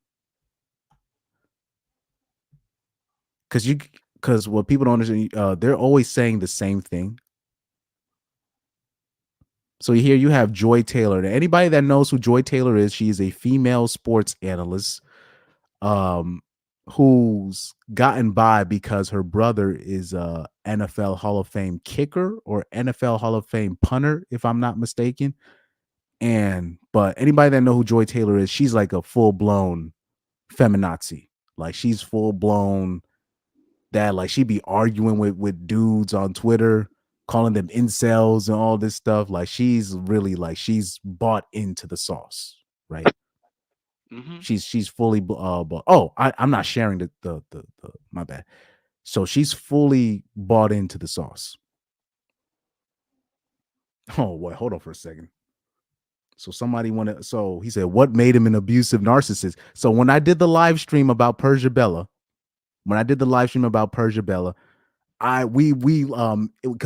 Because what people don't understand, they're always saying the same thing. So here you have Joy Taylor. Anybody that knows who Joy Taylor is, she is a female sports analyst who's gotten by because her brother is a NFL Hall of Fame kicker or NFL Hall of Fame punter, if I'm not mistaken. But anybody that know who Joy Taylor is, she's like a full-blown feminazi. Like she's full-blown that, like she be arguing with dudes on Twitter, calling them incels and all this stuff. Like she's really she's bought into the sauce, right? Mm-hmm. She's fully I'm not sharing the my bad. So she's fully bought into the sauce. Oh wait, hold on for a second. So he said, what made him an abusive narcissist? So when I did the live stream about Persia Bella, because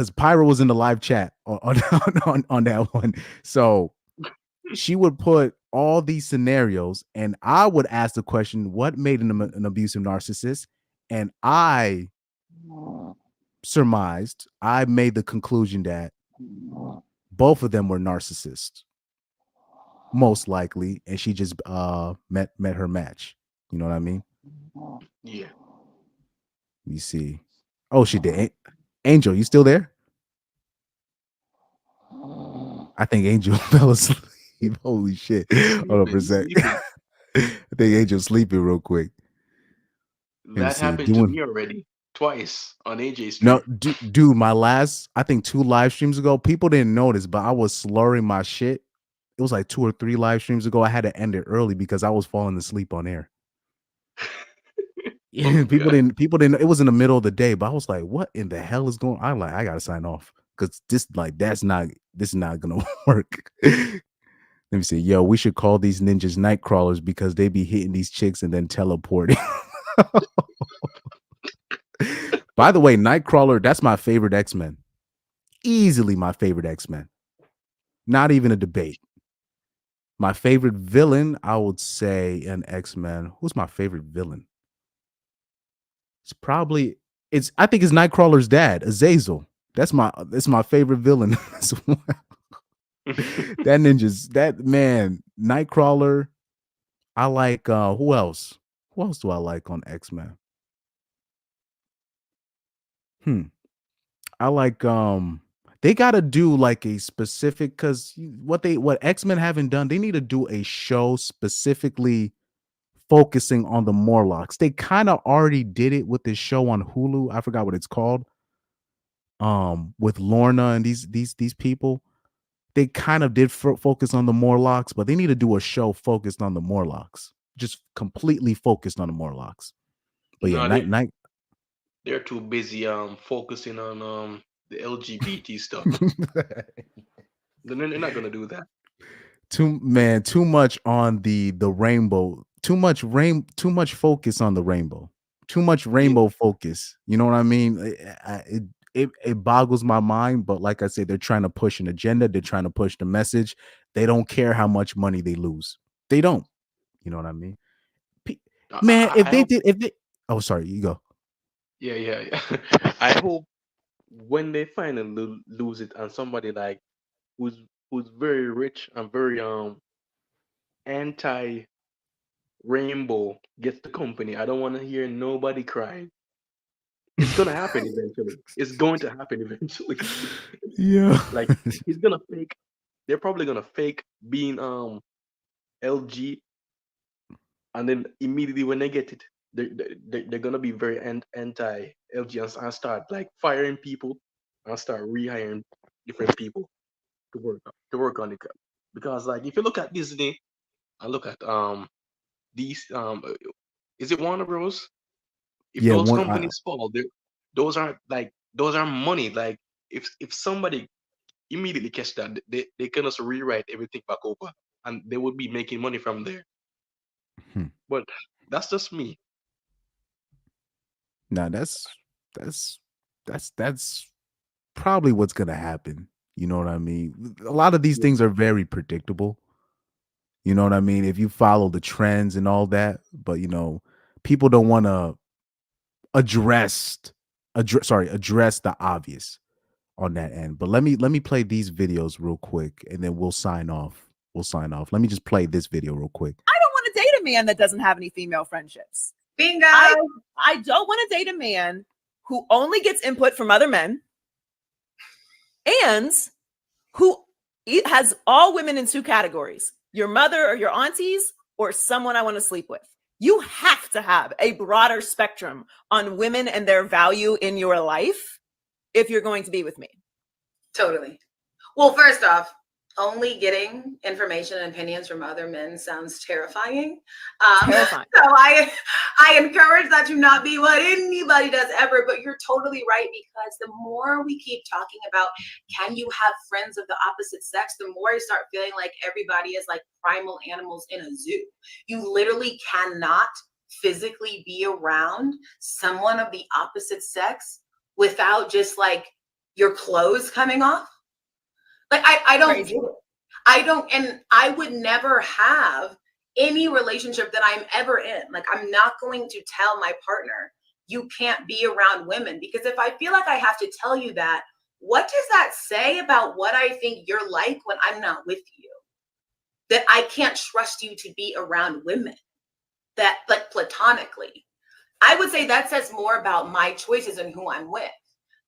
Pyro was in the live chat on that one. So she would put all these scenarios and I would ask the question, what made him an abusive narcissist? And I made the conclusion that both of them were narcissists, most likely, and she just met her match. You know what I mean? Yeah. You see. Oh, she did. Angel, you still there? I think Angel fell asleep. Holy shit. Hold on for a sec. I think Angel's sleeping real quick. That happened to me already. Twice on AJ's stream. No, dude, my last, I think 2 live streams ago, people didn't notice, but I was slurring my shit it was like 2 or 3 live streams ago. I had to end it early because I was falling asleep on air. Yeah, people didn't. It was in the middle of the day, but I was like, "What in the hell is going on?" I'm like, I gotta sign off because this is not gonna work. Let me see. Yo, we should call these ninjas night crawlers because they be hitting these chicks and then teleporting. By the way, Nightcrawler, that's my favorite X-Men. Easily my favorite X-Men. Not even a debate. My favorite villain, I would say an X-Men. Who's my favorite villain? I think it's Nightcrawler's dad, Azazel. That's my favorite villain as well. That man, Nightcrawler. I like who else? Who else do I like on X-Men? I like they gotta do like a specific because what X-Men haven't done, they need to do a show specifically focusing on the Morlocks. They kind of already did it with this show on Hulu. I forgot what it's called. With Lorna and these people. They kind of did focus on the Morlocks, but they need to do a show focused on the Morlocks. Just completely focused on the Morlocks. But yeah, No, they're too busy focusing on the LGBT stuff. They're not gonna do that. Too much on the rainbow. Too much focus on the rainbow. Too much rainbow focus. You know what I mean? It boggles my mind, but like I said, they're trying to push an agenda. They're trying to push the message. They don't care how much money they lose. They don't. You know what I mean? Man, oh, sorry, you go. Yeah. I hope when they finally lose it and somebody like who's very rich and very anti rainbow gets the company, I don't want to hear nobody crying. It's gonna happen eventually. It's going to happen eventually. Yeah. Like he's gonna fake. They're probably gonna fake being LG, and then immediately when they get it, they're gonna be very anti LG and start like firing people and start rehiring different people to work on it. Because like if you look at Disney and look at these is it Warner Bros? If Yeah, those companies fall, those are money. Like if somebody immediately catch that, they can just rewrite everything back over, and they would be making money from there. But that's just me. Now that's probably what's gonna happen. You know what I mean? A lot of these things are very predictable. You know what I mean? If you follow the trends and all that, but people don't want to address the obvious on that end. But let me play these videos real quick and then we'll sign off. Let me just play this video real quick. I don't want to date a man that doesn't have any female friendships. Bingo. I don't want to date a man who only gets input from other men and who has all women in 2 categories: your mother or your aunties or someone I want to sleep with. You have to have a broader spectrum on women and their value in your life if you're going to be with me. Totally. Well, first off, only getting information and opinions from other men sounds terrifying. Terrifying. So I encourage that to not be what anybody does ever, but you're totally right, because the more we keep talking about can you have friends of the opposite sex, the more I start feeling like everybody is like primal animals in a zoo. You literally cannot physically be around someone of the opposite sex without just like your clothes coming off. Like I don't, and I would never have any relationship that I'm ever in. Like I'm not going to tell my partner, you can't be around women, because if I feel like I have to tell you that, what does that say about what I think you're like when I'm not with you? That I can't trust you to be around women, that like platonically. I would say that says more about my choices and who I'm with,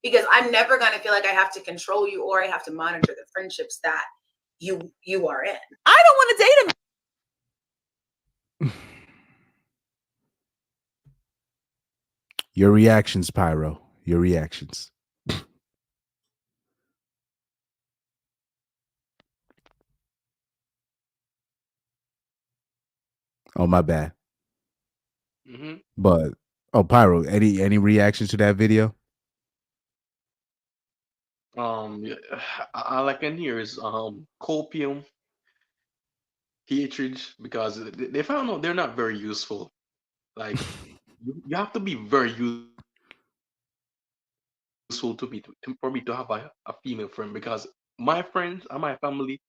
because I'm never going to feel like I have to control you or I have to monitor the friendships that you are in. I don't want to date him. Your reactions, Pyro. Your reactions. Oh, my bad. Mm-hmm. But Pyro, any reactions to that video? Yeah, all I can hear is copium, hatred, because they found out they're not very useful. Like you have to be very useful to me for me to have a female friend, because my friends and my family,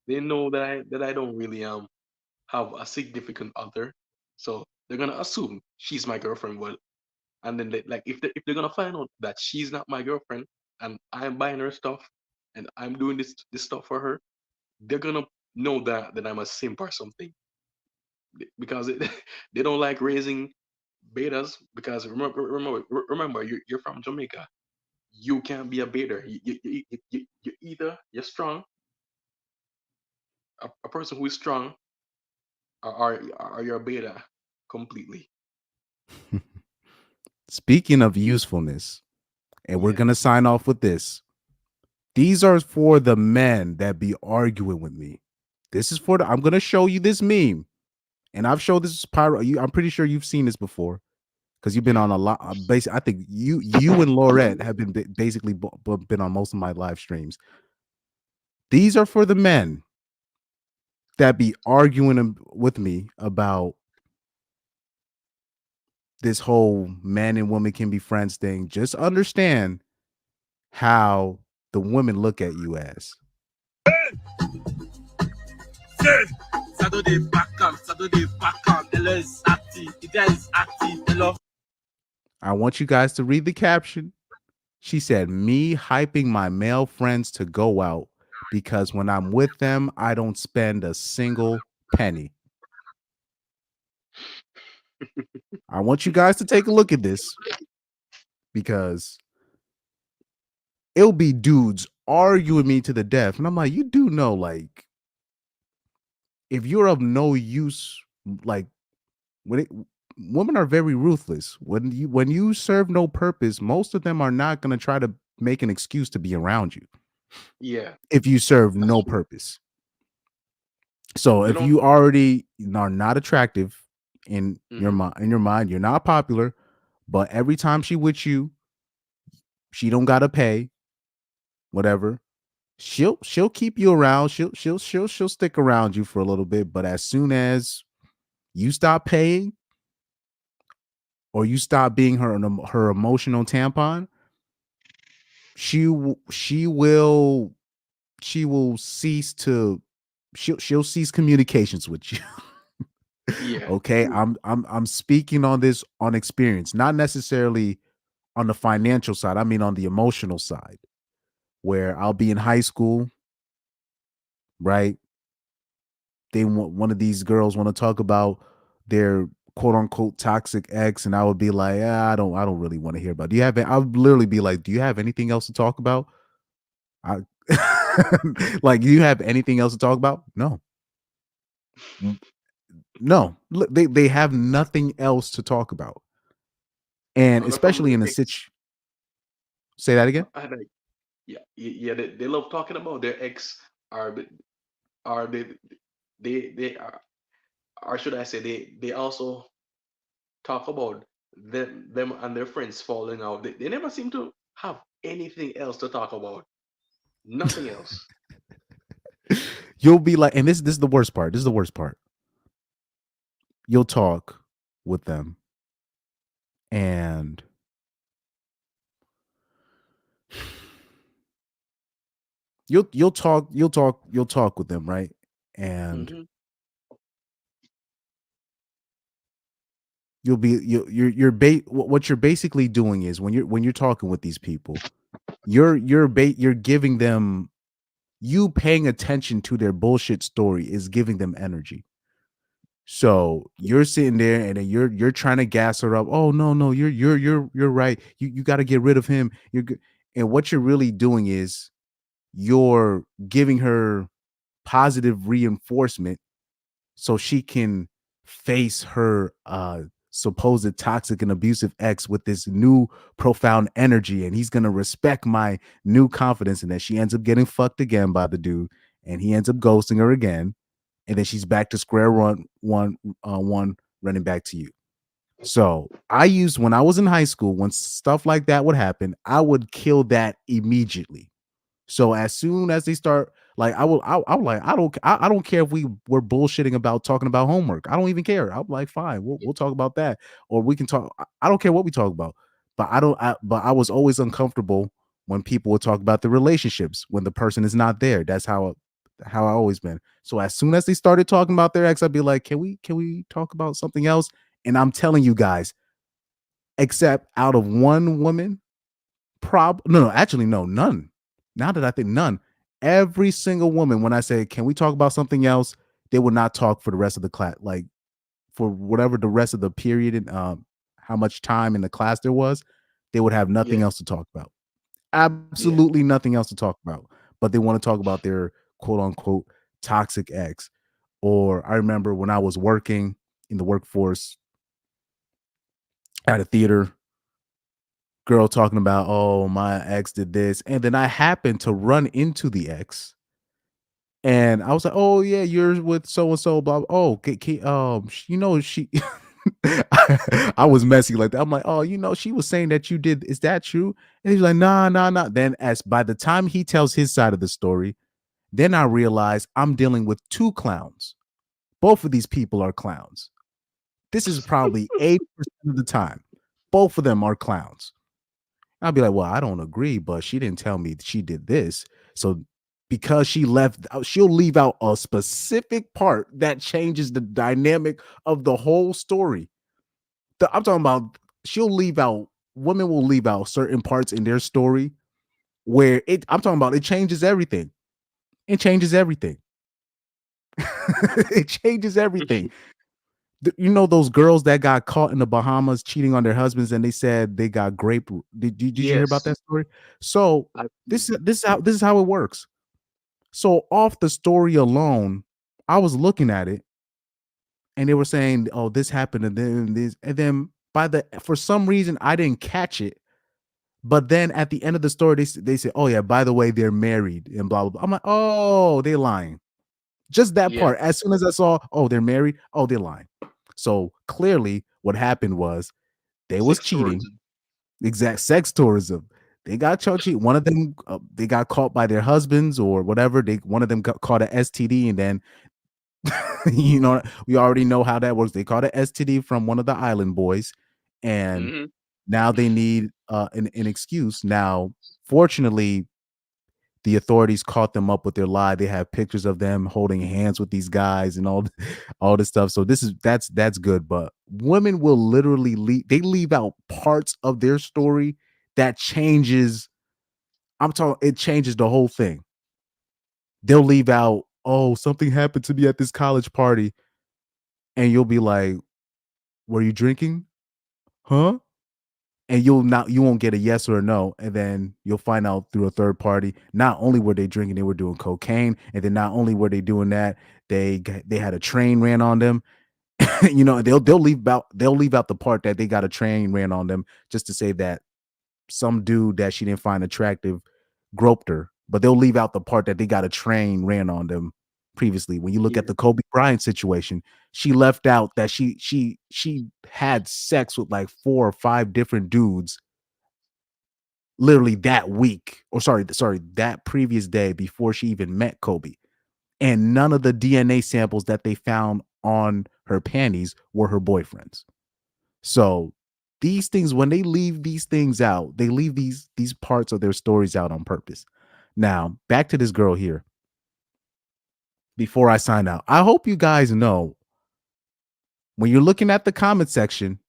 they know that I don't really have a significant other, so they're gonna assume she's my girlfriend. Well, and then like if they're gonna find out that she's not my girlfriend and I'm buying her stuff and I'm doing this stuff for her, they're gonna know that I'm a simp or something, because they don't like raising betas. Because remember, you're from Jamaica. You can't be a beta. You either you're strong, a person who is strong, or you're a beta completely. Speaking of usefulness, and we're gonna sign off with this. These are for the men that be arguing with me. This is for the. I'm gonna show you this meme, and I've showed this Pyro. I'm pretty sure you've seen this before because you've been on a lot. Basically, I think you and Laurette have been basically been on most of my live streams. These are for the men that be arguing with me about this whole man and woman can be friends thing. Just understand how the women look at you as. I want you guys to read the caption. She said, me hyping my male friends to go out because when I'm with them, I don't spend a single penny. I want you guys to take a look at this because it'll be dudes arguing me to the death. And I'm like, you do know, like, if you're of no use, like, women are very ruthless. When you serve no purpose, most of them are not going to try to make an excuse to be around you. Yeah. If you serve no purpose. So if you already are not attractive in your mind, you're not popular, but every time she with you, she don't gotta pay, whatever. She'll keep you around. She'll stick around you for a little bit, but as soon as you stop paying or you stop being her emotional tampon, she will cease to she'll cease communications with you. Yeah. Okay, I'm speaking on this on experience, not necessarily on the financial side. I mean on the emotional side, where I'll be in high school, right? One of these girls want to talk about their quote unquote toxic ex, and I would be like, I don't really want to hear about it. I would literally be like, do you have anything else to talk about? Like, do you have anything else to talk about? No, they have nothing else to talk about. And especially in a situation. Say that again. Yeah. They love talking about their ex, or they are, or should I say they also talk about them and their friends falling out. They never seem to have anything else to talk about. Nothing else. You'll be like, and this is the worst part. This is the worst part. You'll talk with them and you'll talk with them, right? And what you're basically doing is when you're talking with these people, you're giving them, you paying attention to their bullshit story is giving them energy. So you're sitting there and then you're trying to gas her up. Oh no, you're right. You got to get rid of him. You're good. And what you're really doing is you're giving her positive reinforcement so she can face her supposed toxic and abusive ex with this new profound energy, and he's gonna respect my new confidence. And then she ends up getting fucked again by the dude, and he ends up ghosting her again. and then she's back to square one running back to you. So when I was in high school, when stuff like that would happen, I would kill that immediately. So as soon as they start, like, I don't care if we were bullshitting about talking about homework. I don't even care. I'm like, fine, we'll talk about that, or we can talk. I don't care what we talk about, but but I was always uncomfortable when people would talk about the relationships when the person is not there. That's how I always been. So as soon as they started talking about their ex, I'd be like, can we talk about something else? And I'm telling you guys, except out of one woman, none. Now that I think, none. Every single woman, when I say, can we talk about something else, they would not talk for the rest of the class, like for whatever the rest of the period and how much time in the class there was, they would have nothing else to talk about. Absolutely nothing else to talk about. But they want to talk about their quote unquote toxic ex. Or I remember when I was working in the workforce at a theater, girl talking about, oh, my ex did this. And then I happened to run into the ex. And I was like, oh, yeah, you're with so-and-so, blah. Oh, she I was messy like that. I'm like, oh, she was saying that you did. Is that true? And he's like, nah. Then by the time he tells his side of the story, then I realize I'm dealing with two clowns. Both of these people are clowns. This is probably 80% of the time. Both of them are clowns. I'll be like, well, I don't agree, but she didn't tell me she did this. So because she left, she'll leave out a specific part that changes the dynamic of the whole story. I'm talking about women will leave out certain parts in their story where I'm talking about it changes everything. It changes everything. It changes everything. Those girls that got caught in the Bahamas cheating on their husbands, and they said they got raped. Did you hear about that story? So this is how it works. So off the story alone, I was looking at it, and they were saying, "Oh, this happened," and then this, and then for some reason I didn't catch it. But then at the end of the story, they say, "Oh yeah, by the way, they're married," and blah blah blah. I'm like, "Oh, they're lying." Just that part. As soon as I saw, "Oh, they're married," oh, they're lying. So clearly, what happened was they was cheating. Exact sex tourism. They got cheated. One of them, they got caught by their husbands or whatever. One of them got caught an STD, and then we already know how that works. They caught an STD from one of the island boys, and now they need an excuse. Now, fortunately, the authorities caught them up with their lie. They have pictures of them holding hands with these guys and all this stuff. So that's good. But women will literally leave out parts of their story that changes. It changes the whole thing. They'll leave out, oh, something happened to me at this college party, and you'll be like, were you drinking? Huh? And you won't get a yes or a no, and then you'll find out through a third party. Not only were they drinking, they were doing cocaine, and then not only were they doing that, they had a train ran on them. They'll leave out the part that they got a train ran on them just to say that some dude that she didn't find attractive groped her, but they'll leave out the part that they got a train ran on them previously. When you look at the Kobe Bryant situation, she left out that she had sex with like 4 or 5 different dudes literally that week, or that previous day before she even met Kobe. And none of the DNA samples that they found on her panties were her boyfriend's. So these things, when they leave these things out, they leave these parts of their stories out on purpose. Now, back to this girl here. Before I sign out, I hope you guys know, when you're looking at the comment section,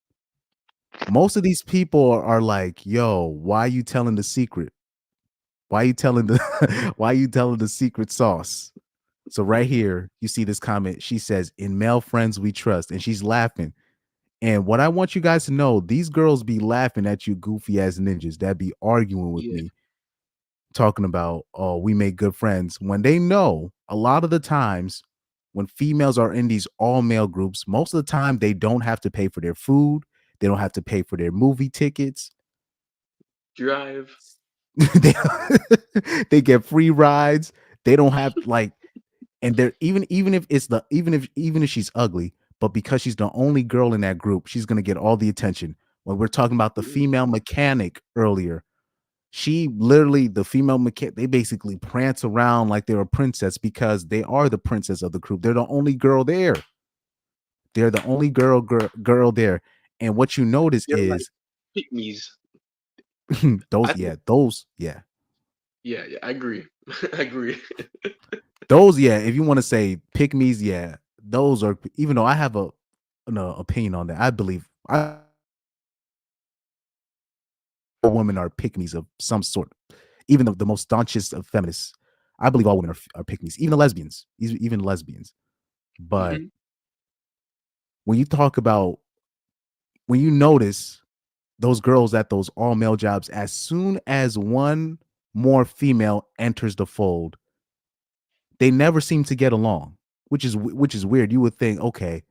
most of these people are like, yo, why are you telling the secret? Why are you telling the secret sauce? So right here, you see this comment. She says, in male friends we trust, and she's laughing. And what I want you guys to know, these girls be laughing at you goofy ass ninjas that be arguing with me, talking about, oh, we make good friends, when they know a lot of the times when females are in these all male groups, most of the time they don't have to pay for their food. They don't have to pay for their movie tickets. Drive. They get free rides. They don't have And they're even if she's ugly, but because she's the only girl in that group, she's gonna get all the attention. When we're talking about the female mechanic earlier, she literally, the female mechanic, they basically prance around like they're a princess because they are the princess of the group. They're the only girl there. They're the only girl there. And what you notice They're like is pygmies. those, Yeah, I agree. I agree. those, if you want to say pygmies, those are, even though I have an opinion on that, I believe women are pygmies of some sort. Even the most staunchest of feminists, I believe all women are pygmies, even the lesbians, even lesbians. But when you notice those girls at those all male jobs, as soon as one more female enters the fold, they never seem to get along, which is weird. You would think, okay,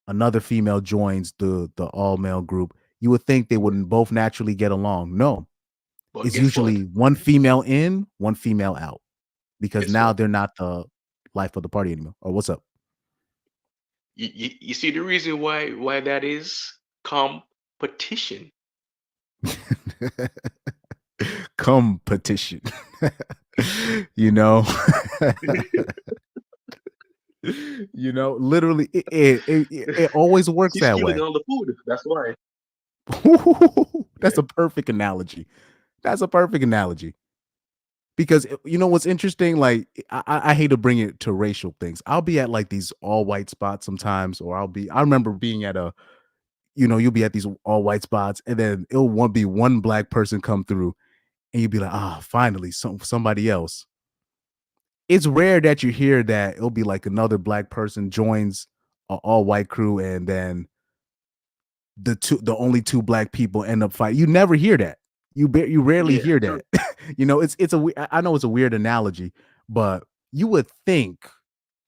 another female joins the all male group, you would think they wouldn't both naturally get along. No, But it's guess usually what? one female in, one female out, because Guess now what? they're not the life of the party anymore. Oh, what's up? You see the reason why that is? Competition. Competition. you know literally it always works She's that stealing way. all the food. That's why. That's a perfect analogy. Because you know what's interesting, like I hate to bring it to racial things. I'll be at like these all white spots sometimes, or I remember being at you'll be at these all white spots, and then it'll be one black person come through, and you'll be like, finally somebody else. It's rare that you hear that it'll be like another black person joins an all white crew, and then the only two black people end up fighting. You never hear that. You rarely hear that. I know it's a weird analogy, but you would think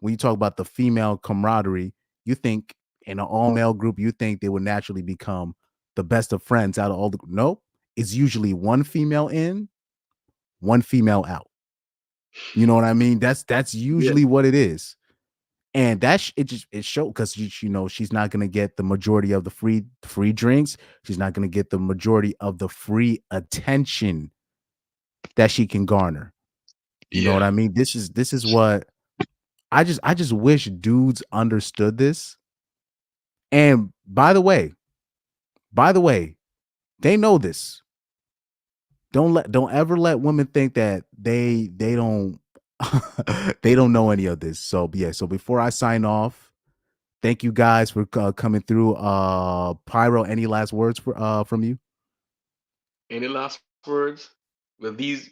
when you talk about the female camaraderie, you think in an all male group, you think they would naturally become the best of friends out of all the. Nope, it's usually one female in, one female out. You know what I mean? That's usually what it is. And it showed because she's not gonna get the majority of the free drinks. She's not gonna get the majority of the free attention that she can garner. You know what I mean? This is what I just wish dudes understood this. And by the way, they know this. Don't ever let women think that they don't they don't know any of this. So so before I sign off, thank you guys for coming through. Pyro, any last words from you? Any last words? Well, these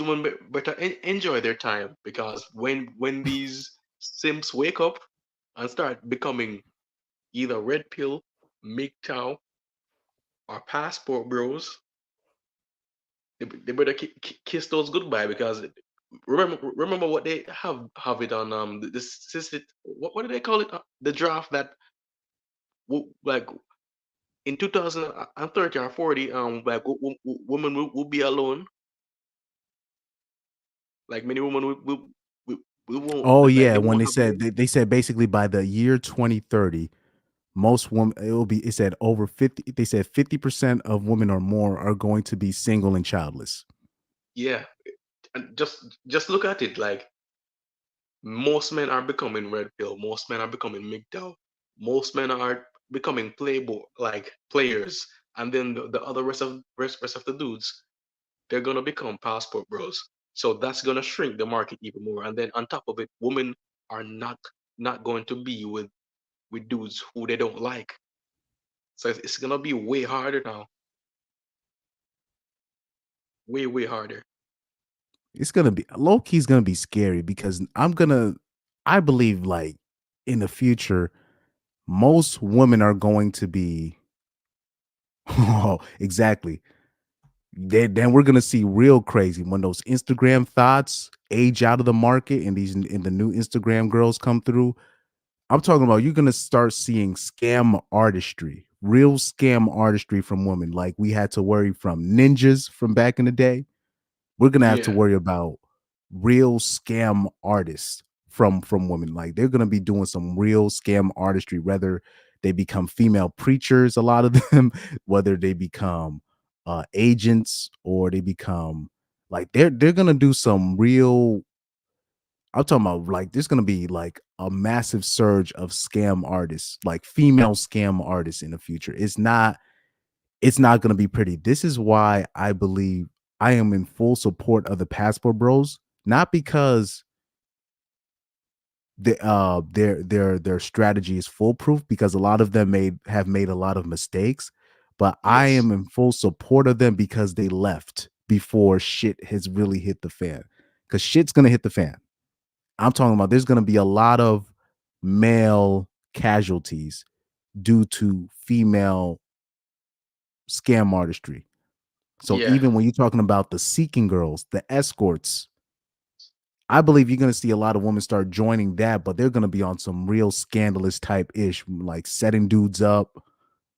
women better enjoy their time, because when these simps wake up and start becoming either red pill, MGTOW, or passport bros, they better kiss those goodbye, because remember what they have it on this is it, what do they call it, the draft that like in 2030 or 40 like women will be alone, like many women we won't, Oh like yeah, they when won't they have said men. they said basically by the year 2030, most women it said over 50. They said 50% of women or more are going to be single and childless. Yeah, and just look at it, like most men are becoming red pill, most men are becoming MGTOW, most men are becoming playboy, like players, and then the other rest of the dudes, they're gonna become passport bros. So that's gonna shrink the market even more. And then on top of it, women are not going to be with dudes who they don't like. So it's gonna be way harder now. Way harder. It's gonna be low key. Is gonna be scary because I believe like in the future, most women are going to be. Oh, exactly. Then we're gonna see real crazy when those Instagram thoughts age out of the market and the new Instagram girls come through. I'm talking about you're gonna start seeing scam artistry, real scam artistry from women, like we had to worry from ninjas from back in the day. We're gonna have to Yeah. worry about real scam artists from women. Like they're gonna be doing some real scam artistry, whether they become female preachers, a lot of them, whether they become agents or they become like they're gonna do some real. I'm talking about like there's gonna be like a massive surge of scam artists, like female scam artists in the future. It's not gonna be pretty. This is why I believe I am in full support of the Passport Bros, not because their strategy is foolproof, because a lot of them have made a lot of mistakes, but I Yes. am in full support of them because they left before shit has really hit the fan. Because shit's gonna hit the fan. I'm talking about there's gonna be a lot of male casualties due to female scam artistry. So Yeah. even when you're talking about the seeking girls, the escorts, I believe you're gonna see a lot of women start joining that, but they're gonna be on some real scandalous type ish, like setting dudes up.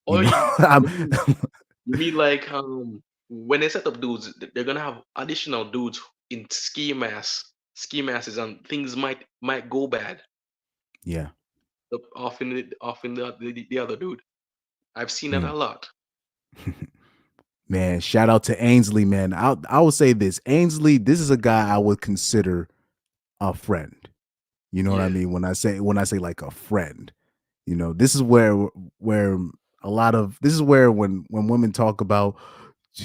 You Or know, you mean like when they set up dudes, they're gonna have additional dudes in ski masses, and things might go bad. yeah. Often the other dude. I've seen that a Mm. lot. Man, shout out to Ainsley, man. I will say this. Ainsley, this is a guy I would consider a friend. You know what I Yeah. mean? When I say like a friend, you know, this is where a lot of this is where when women talk about,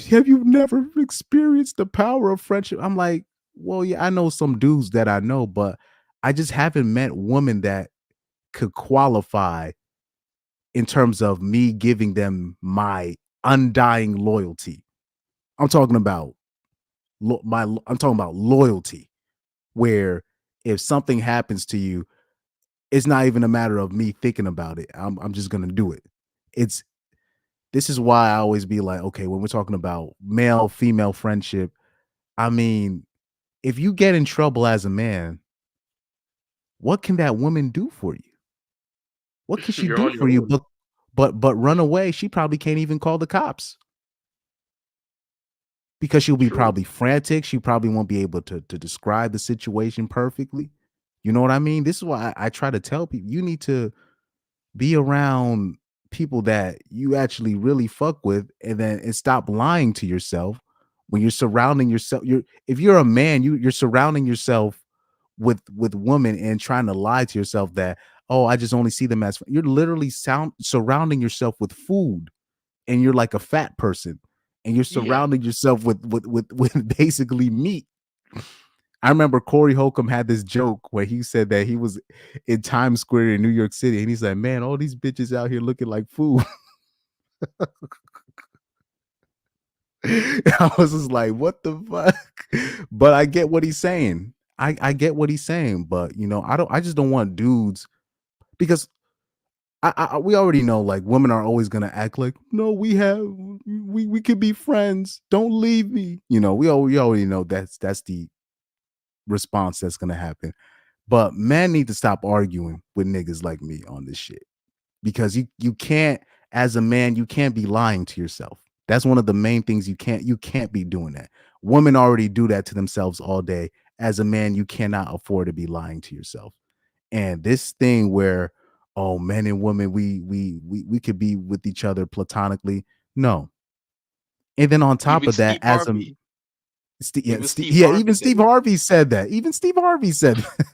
have you never experienced the power of friendship? I'm like, well, yeah, I know some dudes that I know, but I just haven't met women that could qualify in terms of me giving them my undying loyalty. I'm talking about I'm talking about loyalty, where if something happens to you, it's not even a matter of me thinking about it. I'm just gonna do it. This is why I always be like, okay, when we're talking about male female friendship, I mean, if you get in trouble as a man, what can that woman do for you? What can she You're do on for your you? own. But run away. She probably can't even call the cops because she'll be True. probably frantic. She probably won't be able to describe the situation perfectly. You know what I mean? This is why I try to tell people you need to be around people that you actually really fuck with, and stop lying to yourself when you're surrounding yourself. If you're a man, you're surrounding yourself with women and trying to lie to yourself that, oh, I just only see them as you're literally surrounding yourself with food, and you're like a fat person, and you're Yeah. surrounding yourself with basically meat. I remember Corey Holcomb had this joke where he said that he was in Times Square in New York City, and he's like, man, all these bitches out here looking like food. I was just like, what the fuck? But I get what he's saying. I get what he's saying, but you know, I just don't want dudes, because we already know like women are always gonna act like, no, we could be friends. Don't leave me. You know, we already know that's the response that's gonna happen. But men need to stop arguing with niggas like me on this shit, because you can't, as a man, you can't be lying to yourself. That's one of the main things you can't be doing that. Women already do that to themselves all day. As a man, you cannot afford to be lying to yourself. And this thing where, oh, men and women, we could be with each other platonically. No. And then on top Even of that, Steve Harvey. Even Steve Harvey even said Steve it. Harvey said that. Even Steve Harvey said that.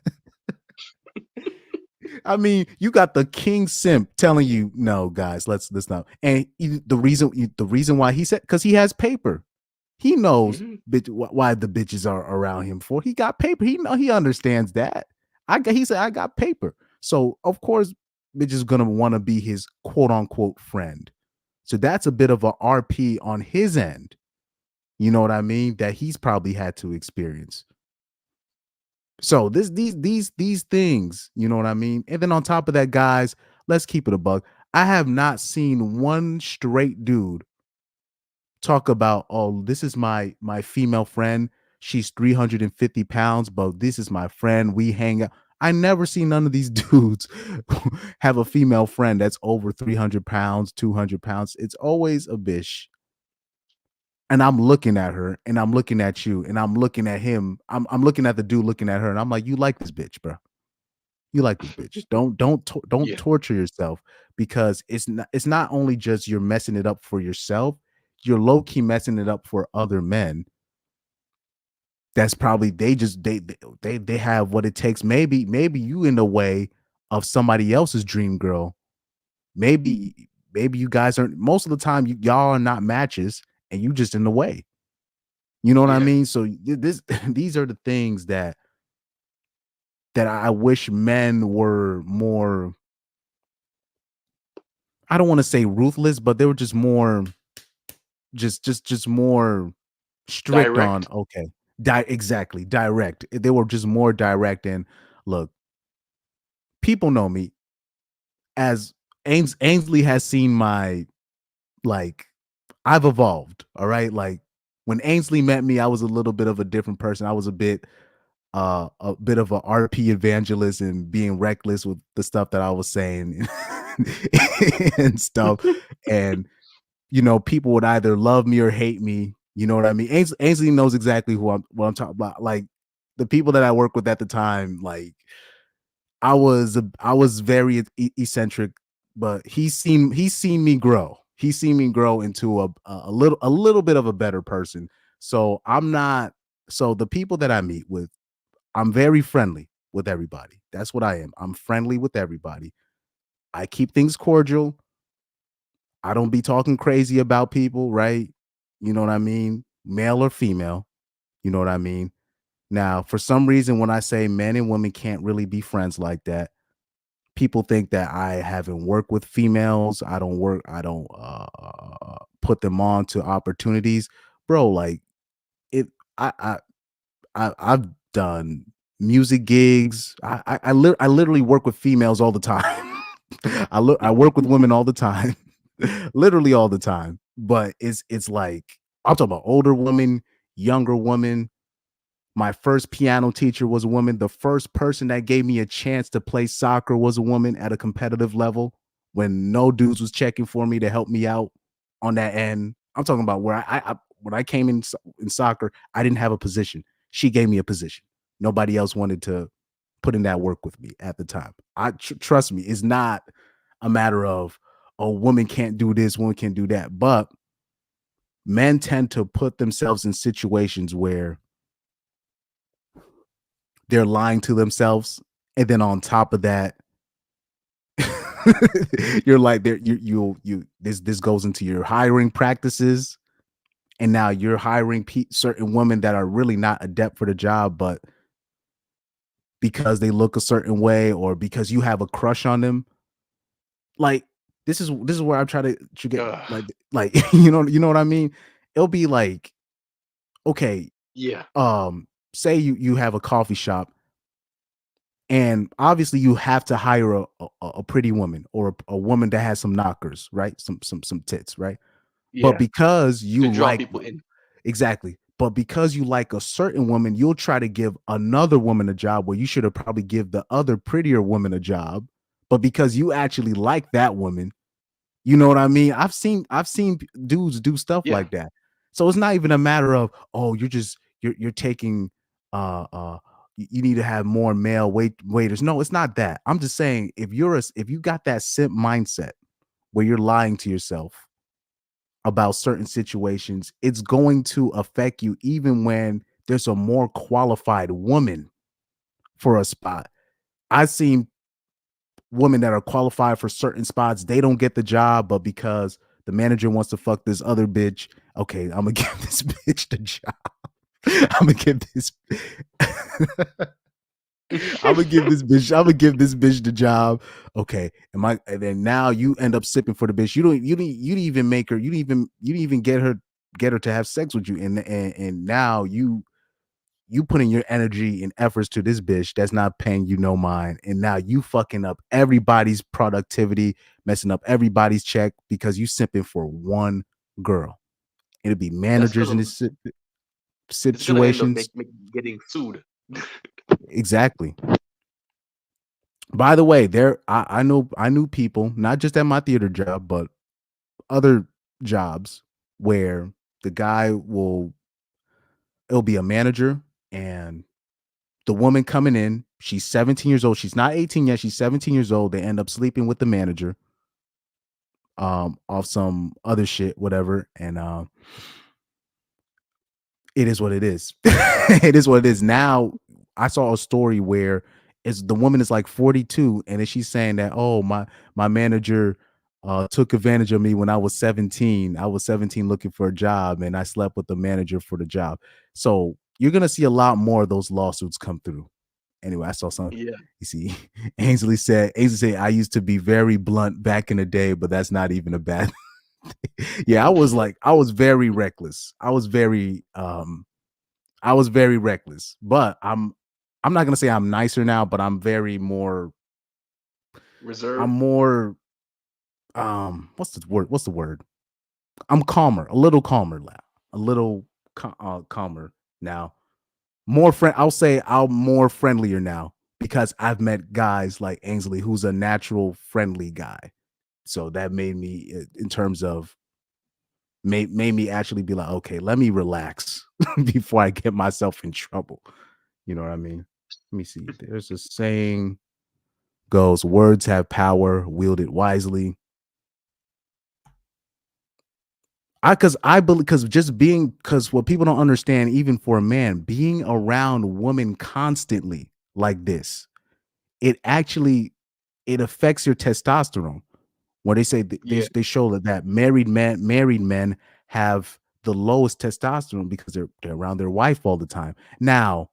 I mean, you got the king simp telling you, no, guys, let's not. And the reason why he said, because he has paper. He knows why the bitches are around him for. He got paper. He understands that. He said, I got paper. So of course, bitches gonna want to be his quote unquote friend. So that's a bit of a RP on his end. You know what I mean? That he's probably had to experience. So these things, you know what I mean? And then on top of that, guys, let's keep it a buck. I have not seen one straight dude talk about, oh, this is my female friend. She's 350 pounds, but this is my friend. We hang out. I never see none of these dudes have a female friend that's over 300 pounds, 200 pounds. It's always a bitch. And I'm looking at her, and I'm looking at you, and I'm looking at him. I'm looking at the dude looking at her, and I'm like, you like this bitch, bro. You like this bitch. Don't Yeah. torture yourself, because it's not only just you're messing it up for yourself, you're low key messing it up for other men. That's probably they have what it takes. Maybe you in the way of somebody else's dream girl. Maybe you guys aren't, most of the time y'all are not matches, and you just in the way. You know what I Yeah. mean? So this these are the things that I wish men were more, I don't want to say ruthless, but they were just more just more strict on, Direct. okay. Exactly, direct. They were just more direct. And look, people know me as Ainsley has seen my, like, I've evolved, all right? Like, when Ainsley met me, I was a little bit of a different person. I was a bit of a RP evangelist and being reckless with the stuff that I was saying and stuff. And people would either love me or hate me. You know what I mean? Ainsley knows exactly what I'm talking about. Like, the people that I work with at the time, like, I was very eccentric, but he's seen me grow. He's seen me grow into a little bit of a better person. So the people that I meet with, I'm very friendly with everybody. That's what I am. I'm friendly with everybody. I keep things cordial. I don't be talking crazy about people, right? You know what I mean? Male or female. You know what I mean? Now, for some reason, when I say men and women can't really be friends like that, people think that I haven't worked with females. I don't put them on to opportunities. Bro, like, it I've done music gigs. I literally work with females all the time. I work with women all the time. Literally all the time. But it's like, I'm talking about older women, younger women. My first piano teacher was a woman. The first person that gave me a chance to play soccer was a woman at a competitive level, when no dudes was checking for me to help me out on that end. I'm talking about where when I came in soccer, I didn't have a position. She gave me a position. Nobody else wanted to put in that work with me at the time. Trust me, it's not a matter of, oh, women can't do this, women can't do that. But men tend to put themselves in situations where they're lying to themselves, and then on top of that, you're like, this goes into your hiring practices, and now you're hiring certain women that are really not adept for the job, but because they look a certain way or because you have a crush on them. Like, this is where I'm trying to get, Ugh. like you know what I mean? It'll be like, okay, Yeah. say you have a coffee shop, and obviously you have to hire a pretty woman, or a woman that has some knockers, right? Some tits, right? But Yeah. because To you draw like, people in. exactly. But because you like a certain woman, you'll try to give another woman a job where you should have probably give the other prettier woman a job. But because you actually like that woman, you know what I mean? I've seen dudes do stuff Yeah. like that. So it's not even a matter of, oh, you're taking you need to have more male waiters. No, it's not that. I'm just saying, if you got that simp mindset where you're lying to yourself about certain situations, it's going to affect you even when there's a more qualified woman for a spot. I've seen women that are qualified for certain spots, they don't get the job, but because the manager wants to fuck this other bitch, okay, I'm gonna give this bitch the job. I'm gonna give this I'm gonna give this bitch the job. Okay. And then now you end up sipping for the bitch. You didn't even make her, you didn't even get her to have sex with you. And now you putting your energy and efforts to this bitch that's not paying you no mind. And now you fucking up everybody's productivity, messing up everybody's check because you simping for one girl. It'll be That's managers in gonna this it's gonna end up situations. getting sued. Exactly. By the way, I knew people, not just at my theater job, but other jobs, where the guy it'll be a manager, and the woman coming in, she's 17 years old. She's not 18 yet. She's 17 years old. They end up sleeping with the manager off some other shit, whatever. And it is what it is. It is what it is. Now, I saw a story where the woman is like 42, and then she's saying that, oh, my manager took advantage of me when I was 17. I was 17 looking for a job, and I slept with the manager for the job. So you're gonna see a lot more of those lawsuits come through. Anyway, I saw some. Yeah. You see, Ainsley said, I used to be very blunt back in the day, but that's not even a bad. Yeah, I was very reckless. I was very reckless. But I'm not gonna say I'm nicer now, but I'm very more Reserved. I'm more what's the word? I'm calmer, a little calmer now. A little calmer now. I'll say I'm more friendlier now because I've met guys like Ainsley, who's a natural friendly guy. So that made me, in terms of, made me actually be like, okay, let me relax before I get myself in trouble. You know what I mean? Let me see. There's a saying goes, words have power, wield it wisely. Because what people don't understand, even for a man, being around women constantly like this, it affects your testosterone. When they say they show that married men have the lowest testosterone because they're around their wife all the time. Now,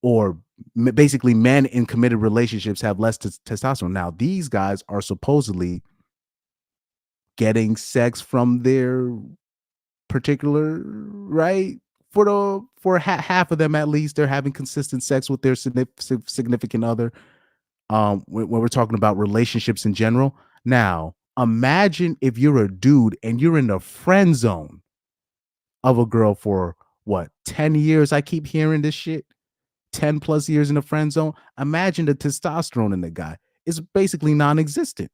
or basically, men in committed relationships have less testosterone. Now, these guys are supposedly getting sex from their particular, right? For half of them at least, they're having consistent sex with their significant other. When we're talking about relationships in general. Now, imagine if you're a dude and you're in the friend zone of a girl for 10 years. I keep hearing this shit. 10 plus years in the friend zone. Imagine the testosterone in the guy. It's basically non-existent.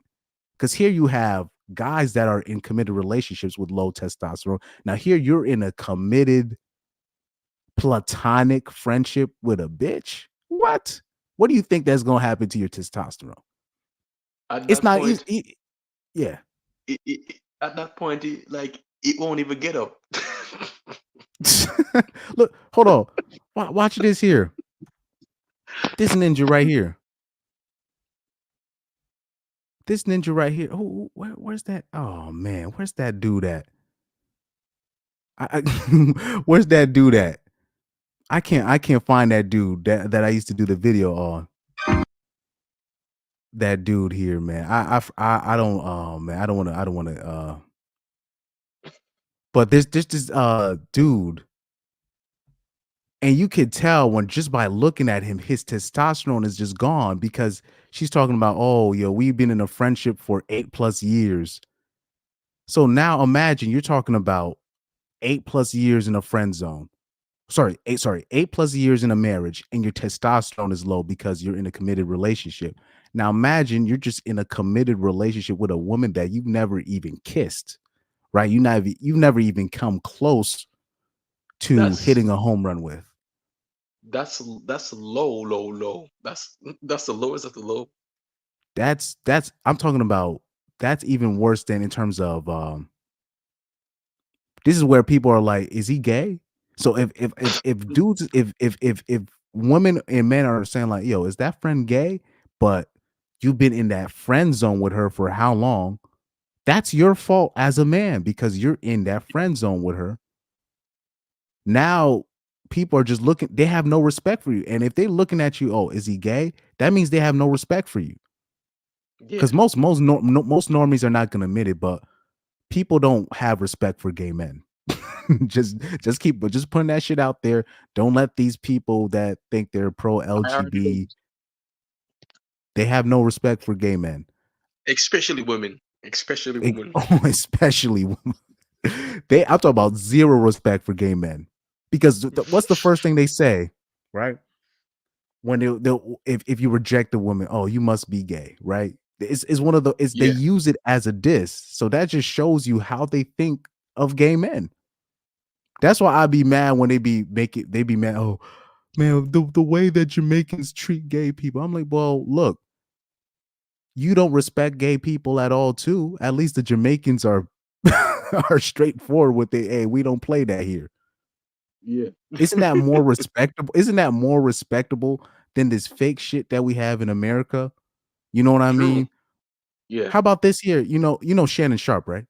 Because here you have guys that are in committed relationships with low testosterone. Now here you're in a committed platonic friendship with a bitch. What do you think that's going to happen to your testosterone? It's not easy. Yeah. At that point, it won't even get up. Look, hold on. Watch this here. This ninja right here. This ninja right here. Oh, where's that? Oh man, where's that dude at? Where's that dude at? I can't find that dude that I used to do the video on. That dude here, man. I don't. Oh man, I don't want to. But there's this dude, and you could tell when just by looking at him, his testosterone is just gone because she's talking about, oh, yo, we've been in a friendship for 8+ years. So now imagine you're talking about 8+ years in a friend zone. 8+ years in a marriage, and your testosterone is low because you're in a committed relationship. Now imagine you're just in a committed relationship with a woman that you've never even kissed, right? You've never even come close to hitting a home run with. That's low. That's the lowest of the low. That's I'm talking about. That's even worse than in terms of this is where people are like, is he gay? So if dudes, if women and men are saying like, yo, is that friend gay? But you've been in that friend zone with her for how long? That's your fault as a man because you're in that friend zone with her. Now people are just looking, they have no respect for you. And if they're looking at you, oh, is he gay? That means they have no respect for you. Because most normies are not going to admit it, but people don't have respect for gay men. just putting that shit out there. Don't let these people that think they're pro LGBT, they have no respect for gay men. Especially women. Especially women. Especially women. I'm talking about zero respect for gay men. Because what's the first thing they say, right? When if you reject a woman, oh, you must be gay, right? It's one of the they use it as a diss. So that just shows you how they think of gay men. That's why I'd be mad when they be mad. Oh, man, the way that Jamaicans treat gay people. I'm like, well, look, you don't respect gay people at all, too. At least the Jamaicans are are straightforward with it. Hey, we don't play that here. Yeah. Isn't that more respectable? Isn't that more respectable than this fake shit that we have in America? You know what I mean? Yeah. How about this here? You know Shannon Sharp, right?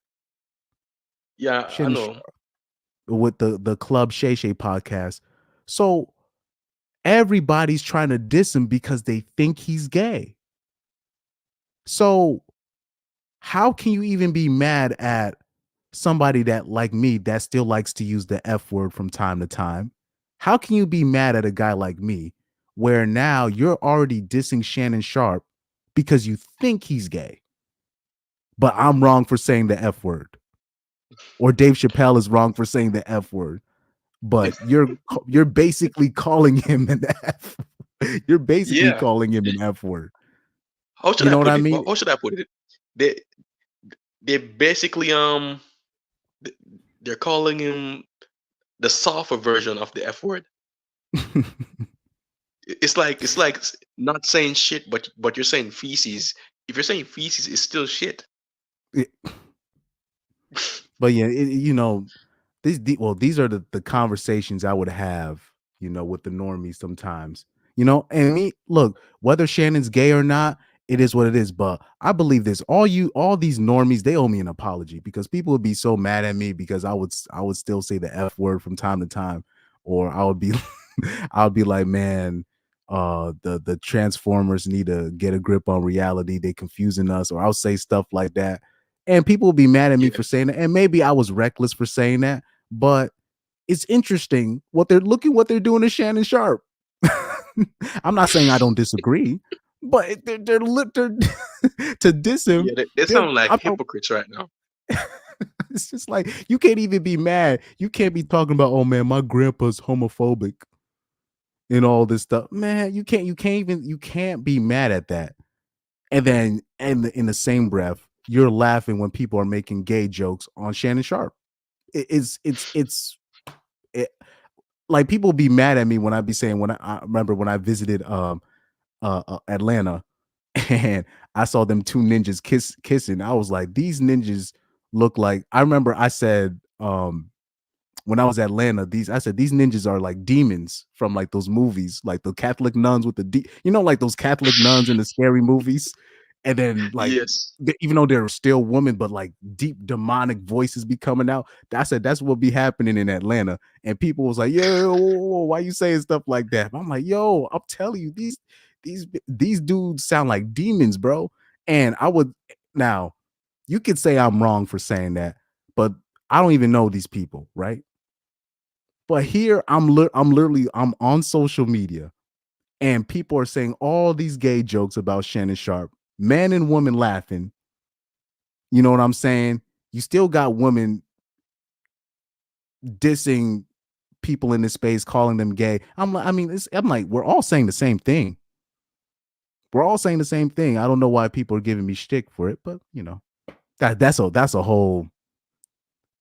Yeah, I Shannon know. Sharp with the Club Shay Shay podcast. So everybody's trying to diss him because they think he's gay. So how can you even be mad at somebody that, like me, that still likes to use the F word from time to time? How can you be mad at a guy like me where now you're already dissing Shannon Sharp because you think he's gay, but I'm wrong for saying the F word? Or Dave Chappelle is wrong for saying the F word, but you're basically calling him an F. You're basically Yeah. calling him an F word. How should You know I what put I it? mean? How should I put it? They basically they're calling him the softer version of the F word. It's like not saying shit, but you're saying feces. If you're saying feces, it's still shit. But yeah, these are the conversations I would have, with the normies sometimes. And me, look, whether Shannon's gay or not, it is what it is. But I believe this. All these normies, they owe me an apology, because people would be so mad at me because I would still say the F word from time to time, or I would be like, man, the Transformers need to get a grip on reality. They confusing us, or I'll say stuff like that. And people will be mad at me for saying that. And maybe I was reckless for saying that, but it's interesting what they're doing to Shannon Sharp. I'm not saying I don't disagree, but they're to diss him. Yeah, they sound like hypocrites right now. It's just like, you can't even be mad. You can't be talking about, oh man, my grandpa's homophobic and all this stuff. Man, you can't be mad at that. And then in the same breath, you're laughing when people are making gay jokes on Shannon Sharp. It's like, people be mad at me when I be saying, when I remember when I visited Atlanta and I saw them two ninjas kissing. I was like, these ninjas look like, I remember I said, when I was at Atlanta, these ninjas are like demons from like those movies, like the Catholic nuns with like those Catholic nuns in the scary movies. And then, like, yes, even though they're still women, but like deep demonic voices be coming out. I said that's what be happening in Atlanta. And people was like, yo, why you saying stuff like that? I'm like, yo, I'm telling you, these dudes sound like demons, bro. And now you could say I'm wrong for saying that, but I don't even know these people, right? But here I'm on social media, and people are saying all these gay jokes about Shannon Sharp, man and woman laughing. You know what I'm saying? You still got women dissing people in this space, calling them gay. I'm like, we're all saying the same thing. We're all saying the same thing. I don't know why people are giving me shtick for it, but that's a whole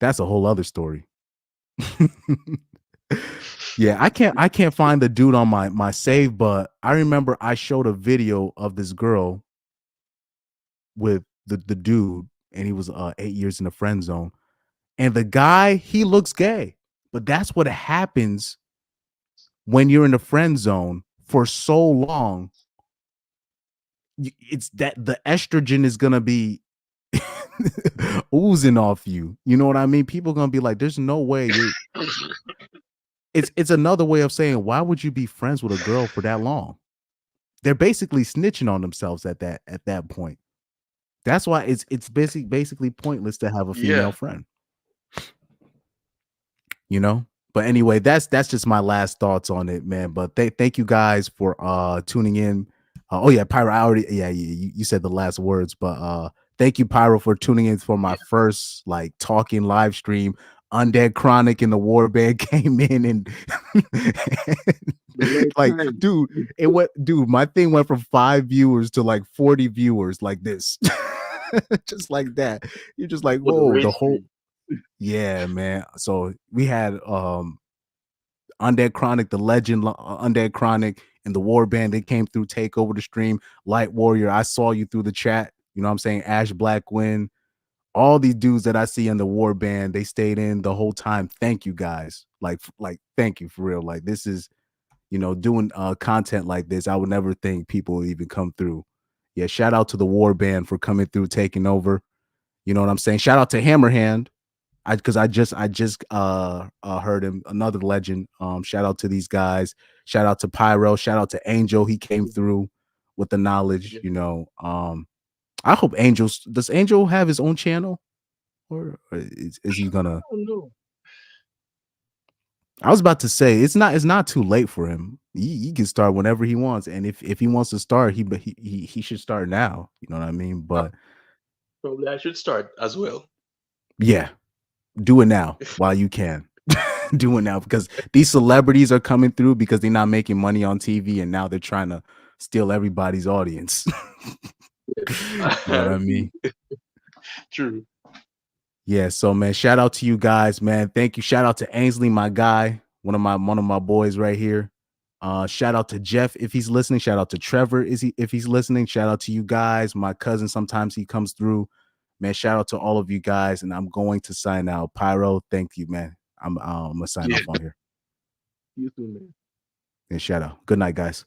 other story. Yeah, I can't find the dude on my save, but I remember I showed a video of this girl with the dude, and he was 8 years in the friend zone. And the guy, he looks gay. But that's what happens when you're in the friend zone for so long. It's that the estrogen is gonna be oozing off you. You know what I mean? People are gonna be like, there's no way you're it's another way of saying, why would you be friends with a girl for that long? They're basically snitching on themselves at that point. That's why it's basically pointless to have a female friend. But anyway, that's just my last thoughts on it, man. But thank you guys for tuning in. Oh yeah, Pyro, I already, you said the last words, but thank you, Pyro, for tuning in for my first like talking live stream. Undead Chronic and the Warband came in and like, dude, my thing went from 5 viewers to like 40 viewers, like this. Just like that. You're just like, whoa, the whole, yeah, man. So we had Undead Chronic, the legend, Undead Chronic, and the War Band. They came through, take over the stream. Light Warrior, I saw you through the chat. You know what I'm saying? Ash Blackwin, all these dudes that I see in the War Band, they stayed in the whole time. Thank you guys. Like thank you for real. Like this is, you know, doing content like this. I would never think people would even come through. Yeah, shout out to the War Band for coming through, taking over. You know what I'm saying? Shout out to Hammerhand. Because I just heard him, another legend. Shout out to these guys. Shout out to Pyro. Shout out to Angel. He came through with the knowledge. You know, I hope does Angel have his own channel, or is he gonna? I don't know. I was about to say it's not too late for him. He can start whenever he wants, and if he wants to start, he should start now. You know what I mean? But Probably I should start as well. yeah. Do it now while you can. Do it now, because these celebrities are coming through because they're not making money on TV, and now they're trying to steal everybody's audience. You know what I mean? True. Yeah. So man, shout out to you guys, man. Thank you. Shout out to Ainsley, my guy, one of my boys right here. Shout out to Jeff if he's listening. Shout out to Trevor if he's listening. Shout out to you guys. My cousin, sometimes he comes through. Man, shout out to all of you guys, and I'm going to sign out. Pyro, thank you, man. I'm gonna sign off on here. You too, man. And shout out. Good night, guys.